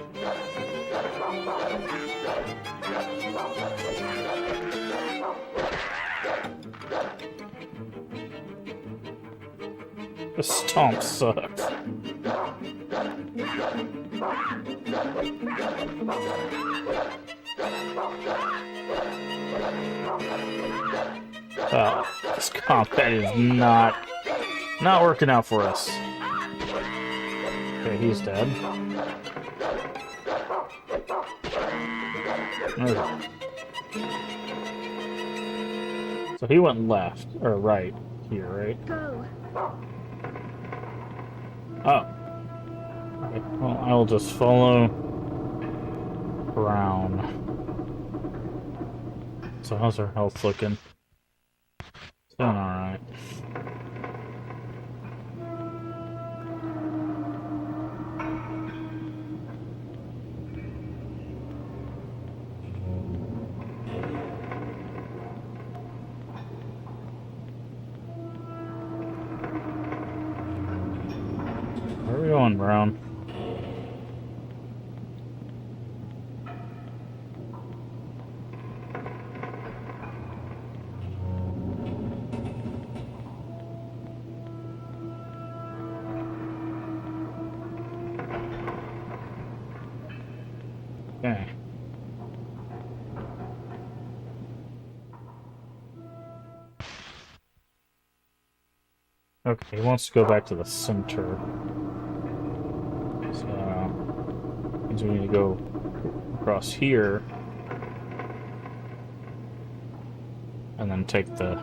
The stomp sucks. This combat is not working out for us. Okay, he's dead. Okay. So he went left, or right, here, right? Go. Oh. Okay, well, I'll just follow Brown. So how's our health looking? Doing alright. Where are we going, Brown? Okay. Okay, he wants to go back to the center. So, means we need to go across here. And then take the...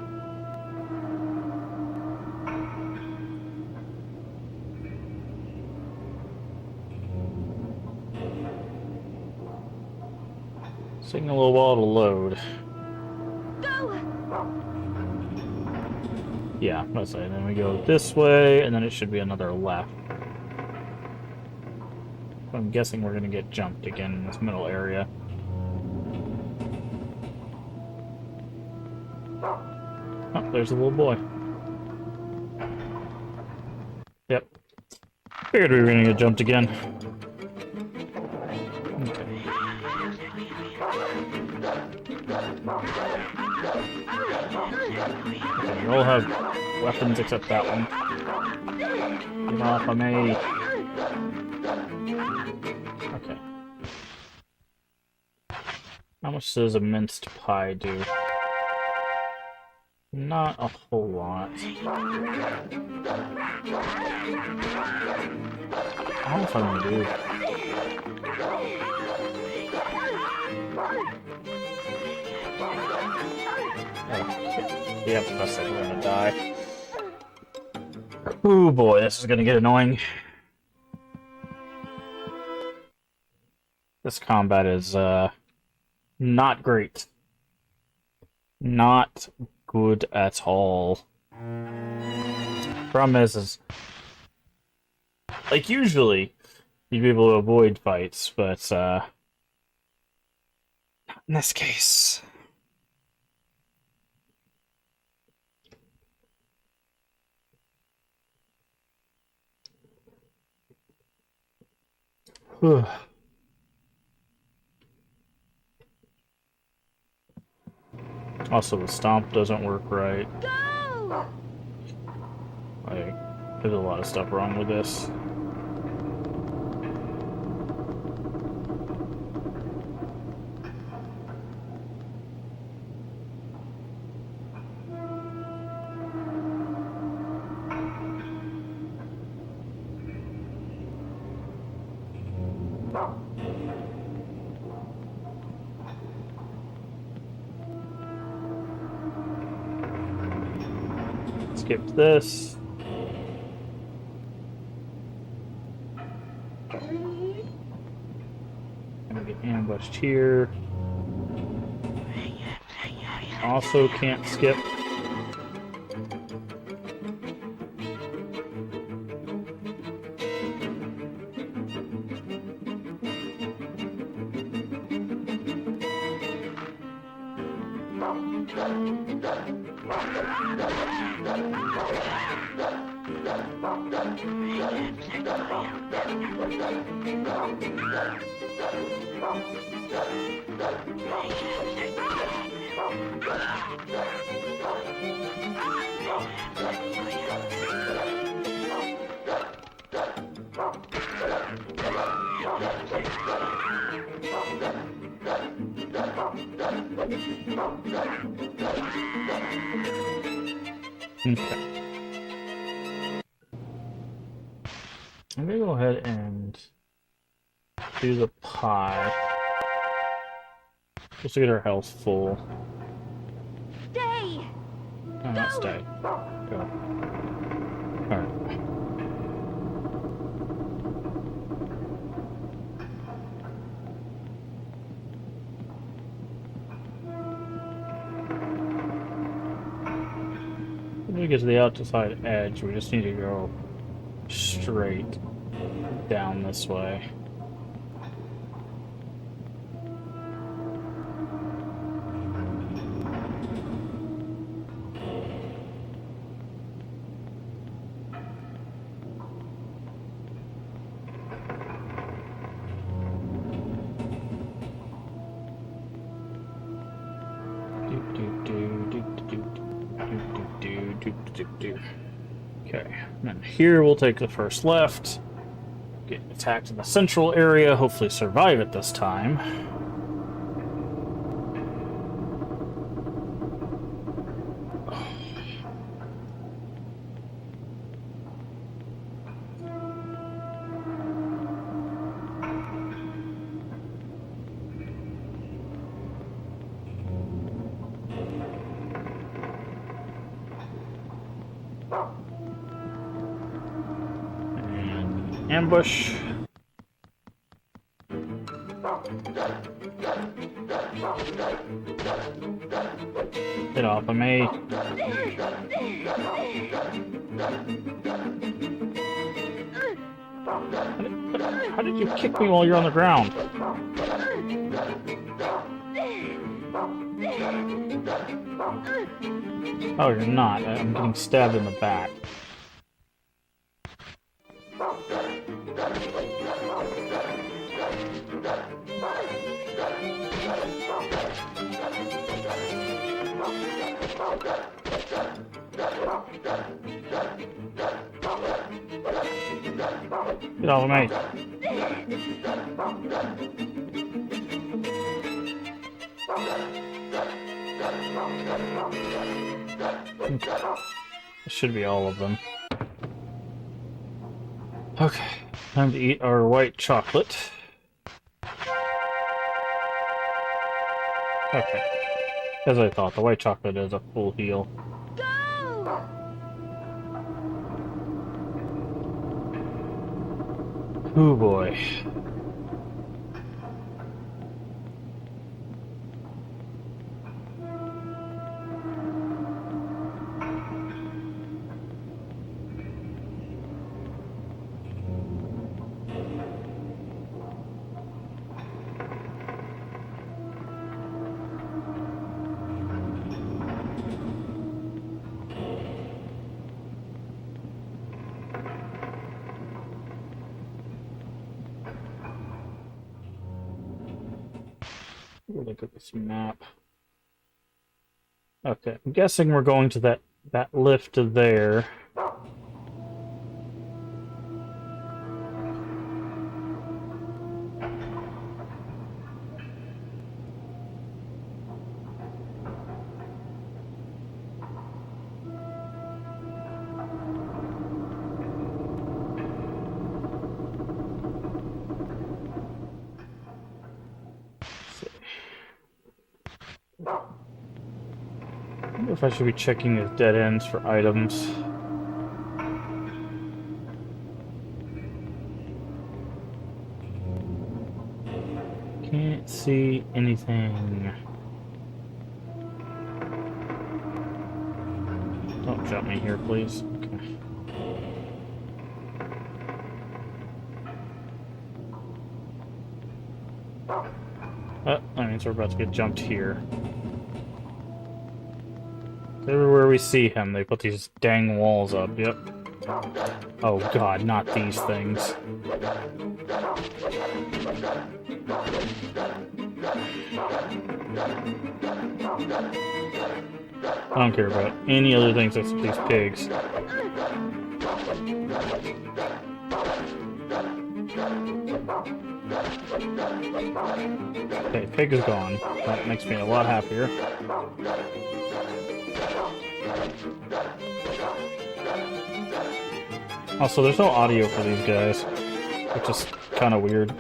taking a little while to load. Go. Yeah, let's say. Then we go this way, and then it should be another left. I'm guessing we're gonna get jumped again in this middle area. Oh, there's a little boy. Yep. Figured we were gonna get jumped again. Okay. Okay, you all have weapons except that one. Get off of me. Okay. How much does a minced pie do? Not a whole lot. I don't know if I'm gonna do. Oh, yep, looks like we're gonna die. Oh boy, this is gonna get annoying. This combat is, not great. Not good at all. Problem is, like, usually, you'd be able to avoid fights, but, not in this case. Whew. Also, the stomp doesn't work right. Go! Like, there's a lot of stuff wrong with this. Skip this. Gonna get ambushed here. Also can't skip. Okay. I'm gonna go ahead and do the pie. Just to get our health full. Stay! No, not stay. Go. Alright. When we get to the outside edge, we just need to go straight down this way. Okay, and then here we'll take the first left, get attacked in the central area, hopefully survive it this time. And ambush. Get off of me. How did you kick me while you're on the ground? Oh, you're not. I'm getting stabbed in the back. Get off of me. This should be all of them. Okay, time to eat our white chocolate. Okay. As I thought, the white chocolate is a full heal. Go! Oh boy. Look at this map. Okay, I'm guessing we're going to that lift there. I wonder if I should be checking his dead ends for items. Can't see anything. Don't jump me here, please. Okay. Oh, that means we're about to get jumped here. Everywhere we see him, they put these dang walls up. Yep. Oh god, not these things. I don't care about any other things except these pigs. Okay, pig is gone. That makes me a lot happier. Also, there's no audio for these guys, which is kind of weird.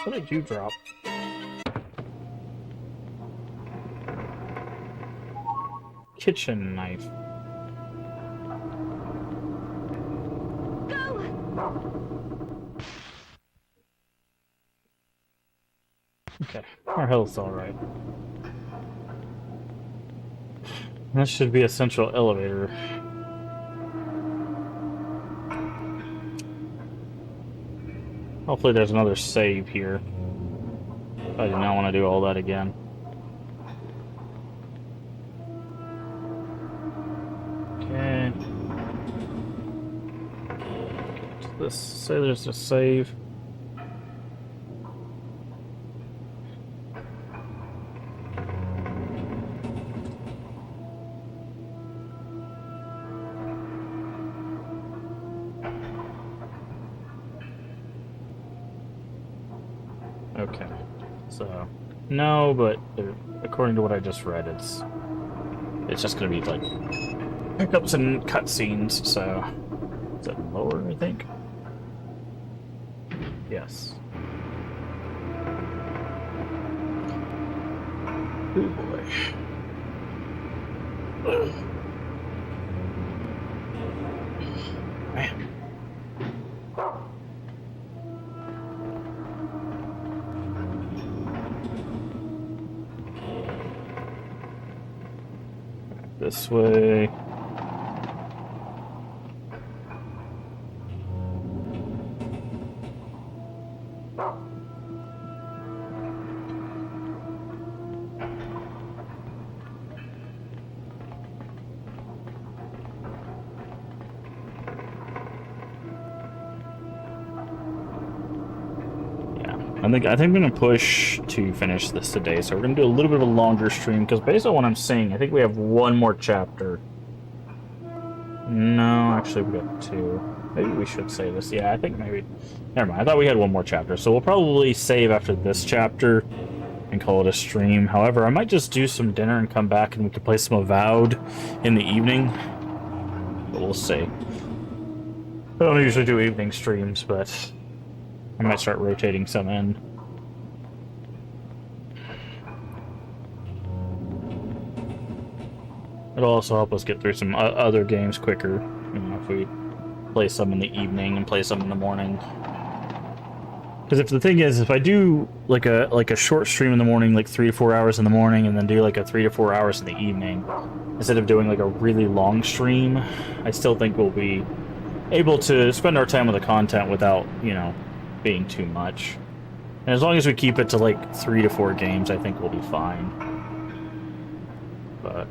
What did you drop? Kitchen knife. Okay, our health's alright. This should be a central elevator. Hopefully there's another save here. I do not want to do all that again. Okay. Let's say there's a save. Okay, so no, but according to what I just read, it's just gonna be like pickups and cutscenes. So is that lower? I think. Yes. Oh boy. Ugh. Man. This way. Yeah, I think I'm gonna push to finish this today. So we're gonna do a little bit of a longer stream because based on what I'm seeing, I think we have one more chapter. No, actually we got two. Maybe we should save this. Yeah, I think maybe. Never mind. I thought we had one more chapter, so we'll probably save after this chapter and call it a stream. However, I might just do some dinner and come back and we can play some Avowed in the evening. But we'll see. I don't usually do evening streams, but I might start rotating some in. It'll also help us get through some other games quicker, you know, if we play some in the evening and play some in the morning. Because if the thing is, if I do like a short stream in the morning, like 3 to 4 hours in the morning, and then do like a 3 to 4 hours in the evening, instead of doing like a really long stream, I still think we'll be able to spend our time with the content without, you know, being too much. And as long as we keep it to like 3 to 4 games, I think we'll be fine. But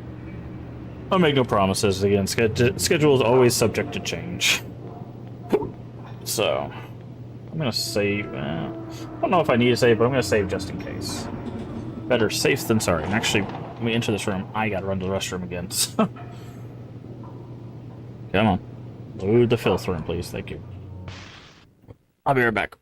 I'll make no promises. Again, schedule is always subject to change. So I'm gonna save. I don't know if I need to save, but I'm gonna save just in case. Better safe than sorry. And actually, when we enter this room, I gotta run to the restroom again. So. Come on. Load the filth room, please. Thank you. I'll be right back.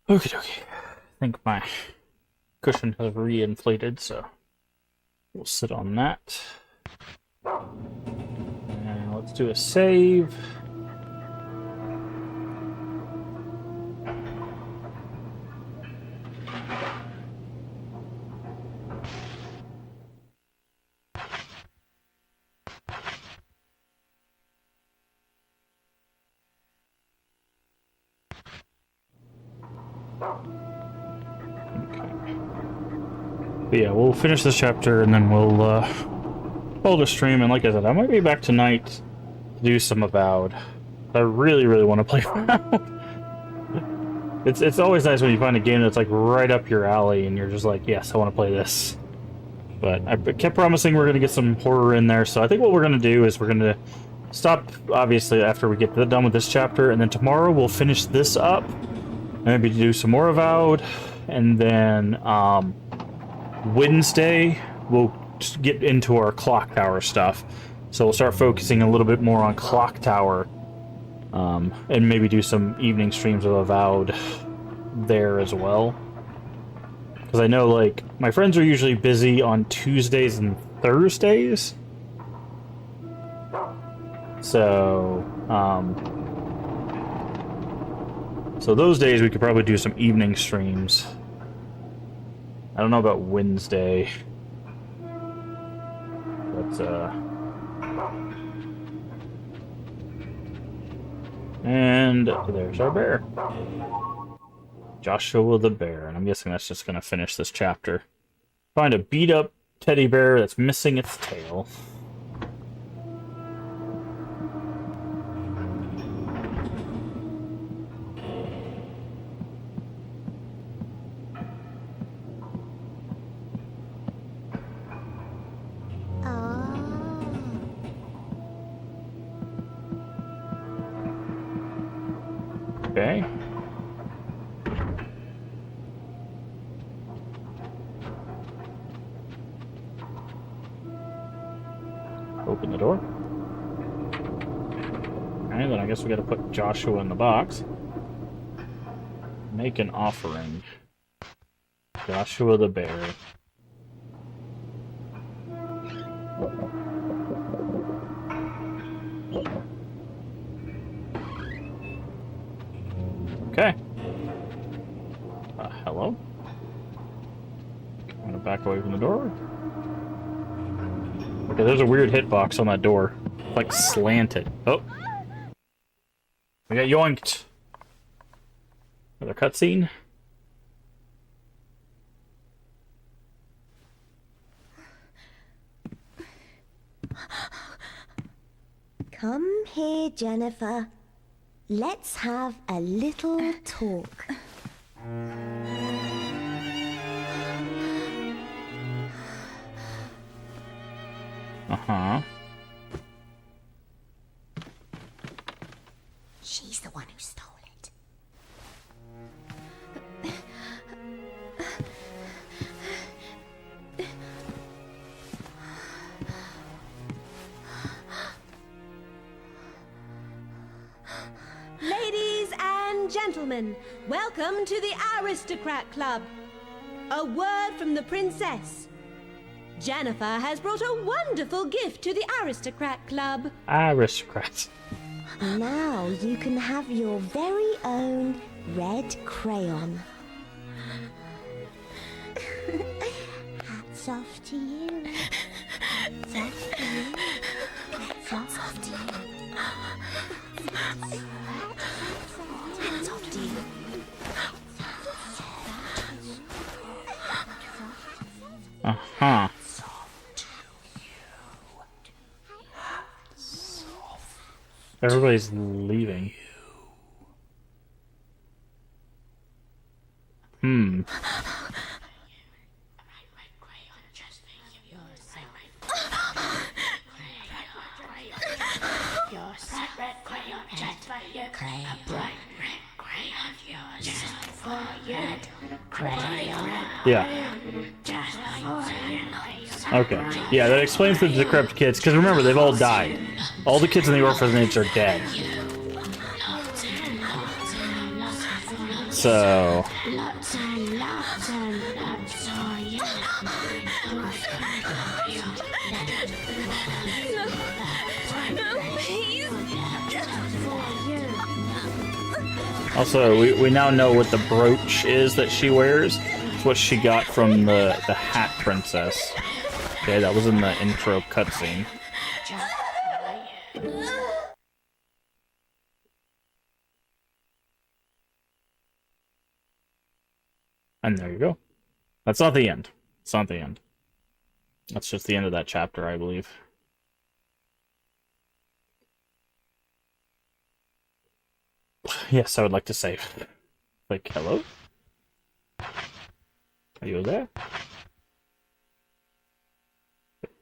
Okie dokie. I think my cushion has re-inflated, so we'll sit on that. And let's do a save. But yeah, we'll finish this chapter and then we'll hold a stream. And like I said, I might be back tonight to do some Avowed. I really, really want to play Avowed. It's always nice when you find a game that's like right up your alley and you're just like, yes, I want to play this. But I kept promising we're going to get some horror in there, so I think what we're going to do is we're going to stop, obviously, after we get done with this chapter, and then tomorrow we'll finish this up, and maybe do some more Avowed, and then Wednesday we'll just get into our Clock Tower stuff. So we'll start focusing a little bit more on Clock Tower, and maybe do some evening streams of Avowed there as well. Because I know, like, my friends are usually busy on Tuesdays and Thursdays. So, so those days we could probably do some evening streams. I don't know about Wednesday. But, and there's our bear. Joshua the bear, and I'm guessing that's just gonna finish this chapter. Find a beat up teddy bear that's missing its tail. Okay. Open the door. Alright, then I guess we gotta put Joshua in the box. Make an offering. Joshua the bear. Okay. Hello? I'm gonna back away from the door. Okay, there's a weird hitbox on that door. Like slanted. Oh. We got yoinked. Another cutscene. Come here, Jennifer. Let's have a little talk. Uh-huh. She's the one who stole it. Ladies and gentlemen, welcome to the Aristocrat Club. A word from the princess. Jennifer has brought a wonderful gift to the Aristocrat Club. Aristocrats. Now you can have your very own red crayon. Hats off to you. Hats off to you. Hats off to you. Hats off to you. Uh-huh. Everybody's leaving. Hmm. Yeah. Okay. Yeah, that explains the decrepit kids, because remember, they've all died. All the kids in the orphanage are dead. So... Also, we now know what the brooch is that she wears. It's what she got from the Hat Princess. Okay, that was in the intro cutscene. And there you go. That's not the end. It's not the end. That's just the end of that chapter, I believe. Yes, I would like to save. Like, hello? Are you there?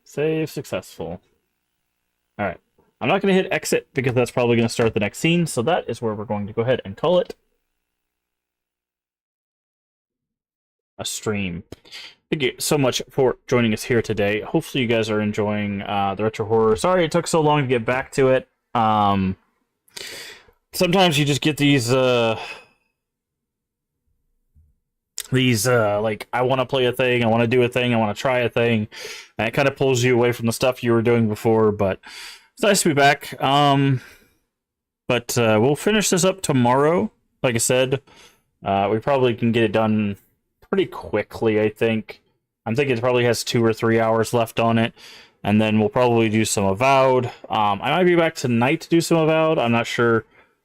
Save successful. All right. I'm not going to hit exit because that's probably going to start the next scene. So that is where we're going to go ahead and call it a stream. Thank you so much for joining us here today. Hopefully you guys are enjoying the retro horror. Sorry it took so long to get back to it. Sometimes you just get these like, I want to play a thing, I want to do a thing, I want to try a thing, and it kind of pulls you away from the stuff you were doing before, but it's nice to be back. But we'll finish this up tomorrow. Like I said, we probably can get it done pretty quickly, I think. I'm thinking it probably has 2 or 3 hours left on it, and then we'll probably do some Avowed. I might be back tonight to do some Avowed, I'm not sure.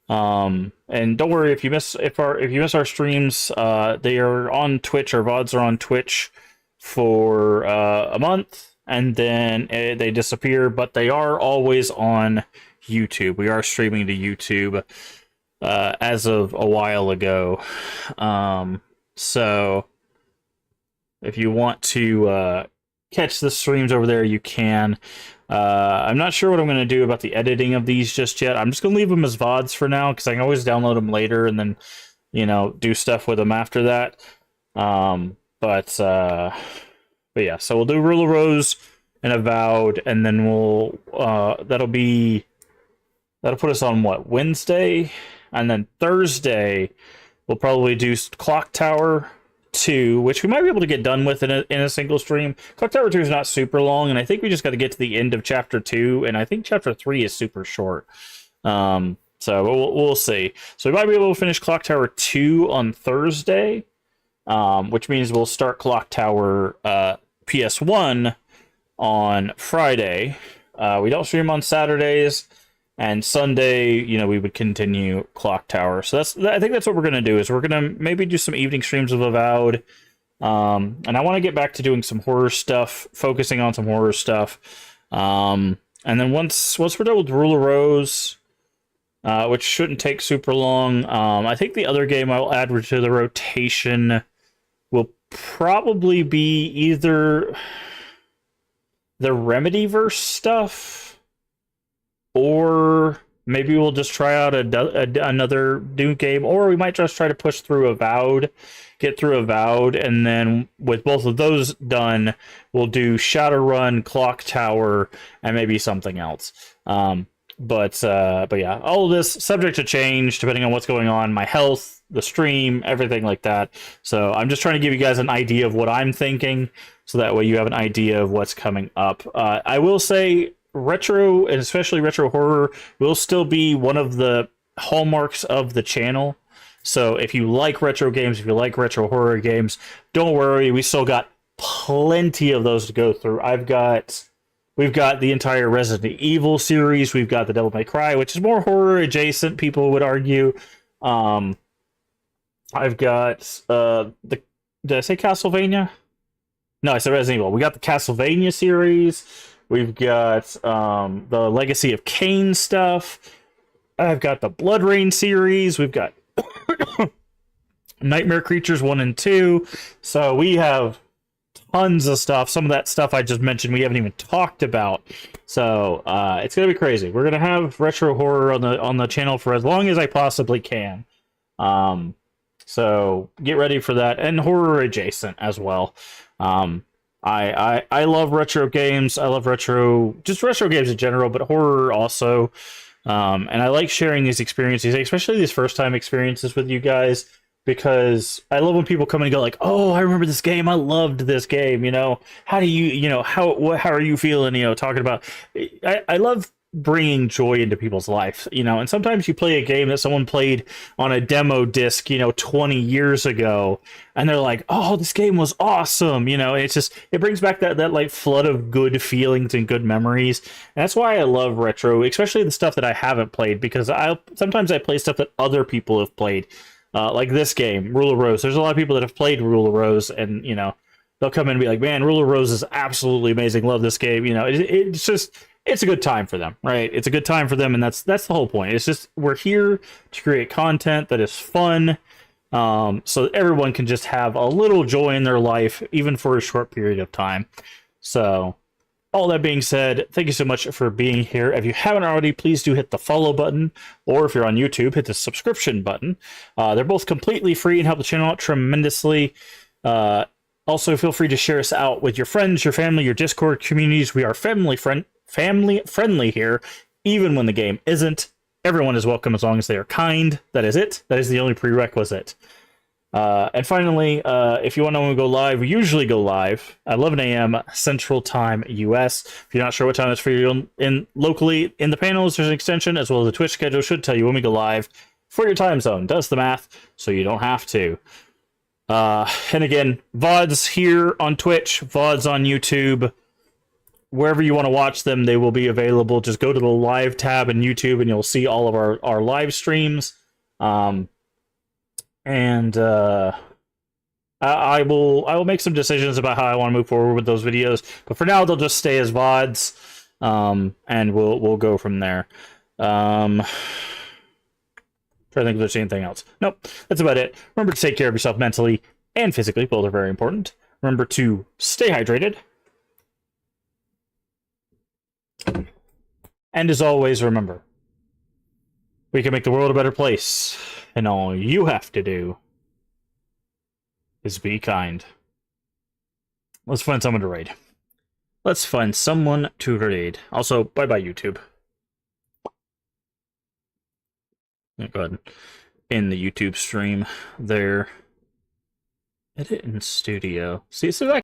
And don't worry if you miss our streams. They are on Twitch. Our VODs are on Twitch for a month, and then they disappear. But they are always on YouTube. We are streaming to YouTube as of a while ago. So if you want to catch the streams over there, you can. I'm not sure what I'm going to do about the editing of these just yet. I'm just going to leave them as VODs for now, because I can always download them later and then, do stuff with them after that. But yeah, so we'll do Rule of Rose and Avowed, and then that'll put us on Wednesday, and then Thursday we'll probably do Clock Tower 2, which we might be able to get done with in a single stream. Clock Tower 2 is not super long, and I think we just got to get to the end of Chapter 2, and I think Chapter 3 is super short. So we'll see. So we might be able to finish Clock Tower 2 on Thursday, which means we'll start Clock Tower PS1 on Friday. We don't stream on Saturdays. And Sunday, we would continue Clock Tower. So I think that's what we're going to do, is we're going to maybe do some evening streams of Avowed. And I want to get back to doing some horror stuff, focusing on some horror stuff. And then once we're done with Rule of Rose, which shouldn't take super long, I think the other game I'll add to the rotation will probably be either the Remedyverse stuff, or maybe we'll just try out another Doom game, or we might just try to push through Avowed, get through Avowed, and then with both of those done, we'll do Shadowrun, Clock Tower, and maybe something else. But yeah, all of this subject to change depending on what's going on, my health, the stream, everything like that. So I'm just trying to give you guys an idea of what I'm thinking, so that way you have an idea of what's coming up. I will say, retro, and especially retro horror, will still be one of the hallmarks of the channel. So if you like retro games, if you like retro horror games, don't worry, we still got plenty of those to go through. We've got the entire Resident Evil series, we've got the Devil May Cry, which is more horror adjacent, people would argue. I've got did I say Castlevania? No, I said Resident Evil. We got the Castlevania series. We've got the Legacy of Kain stuff. I've got the Blood Rain series. We've got Nightmare Creatures 1 and 2. So we have tons of stuff. Some of that stuff I just mentioned we haven't even talked about. So it's going to be crazy. We're going to have retro horror on the channel for as long as I possibly can. So get ready for that. And horror adjacent as well. I love retro games. I love retro games in general, but horror also. And I like sharing these experiences, especially these first time experiences with you guys, because I love when people come and go like, "Oh, I remember this game. I loved this game." How do you, how are you feeling? Talking about. I love bringing joy into people's life, and sometimes you play a game that someone played on a demo disc 20 years ago, and they're like, "Oh, this game was awesome," it's just, it brings back that like flood of good feelings and good memories. And that's why I love retro, especially the stuff that I haven't played, because sometimes I play stuff that other people have played, like this game, Rule of Rose. There's a lot of people that have played Rule of Rose, and they'll come in and be like, "Man, Rule of Rose is absolutely amazing, love this game." It's just, it's a good time for them, right? It's a good time for them, and that's the whole point. It's just, we're here to create content that is fun, so that everyone can just have a little joy in their life, even for a short period of time. So all that being said, thank you so much for being here. If you haven't already, please do hit the follow button, or if you're on YouTube, hit the subscription button. They're both completely free and help the channel out tremendously. Also, feel free to share us out with your friends, your family, your Discord communities. We are family friendly here, even when the game isn't. Everyone is welcome as long as they are kind. That is it. That is the only prerequisite. And finally, if you want to know when we go live, we usually go live at 11 a.m. Central Time US. If you're not sure what time it's for you locally in the panels, there's an extension as well as the Twitch schedule should tell you when we go live for your time zone. Does the math so you don't have to. And again, VODs here on Twitch, VODs on YouTube. Wherever you want to watch them, they will be available. Just go to the live tab in YouTube and you'll see all of our live streams. I will make some decisions about how I want to move forward with those videos. But for now, they'll just stay as VODs. And we'll go from there. Trying to think if there's anything else. Nope, that's about it. Remember to take care of yourself mentally and physically. Both are very important. Remember to stay hydrated. And as always, remember, we can make the world a better place, and all you have to do is be kind. Let's find someone to raid. Let's find someone to raid. Also, bye-bye, YouTube. Go ahead and end the YouTube stream there. Edit in studio. See, so that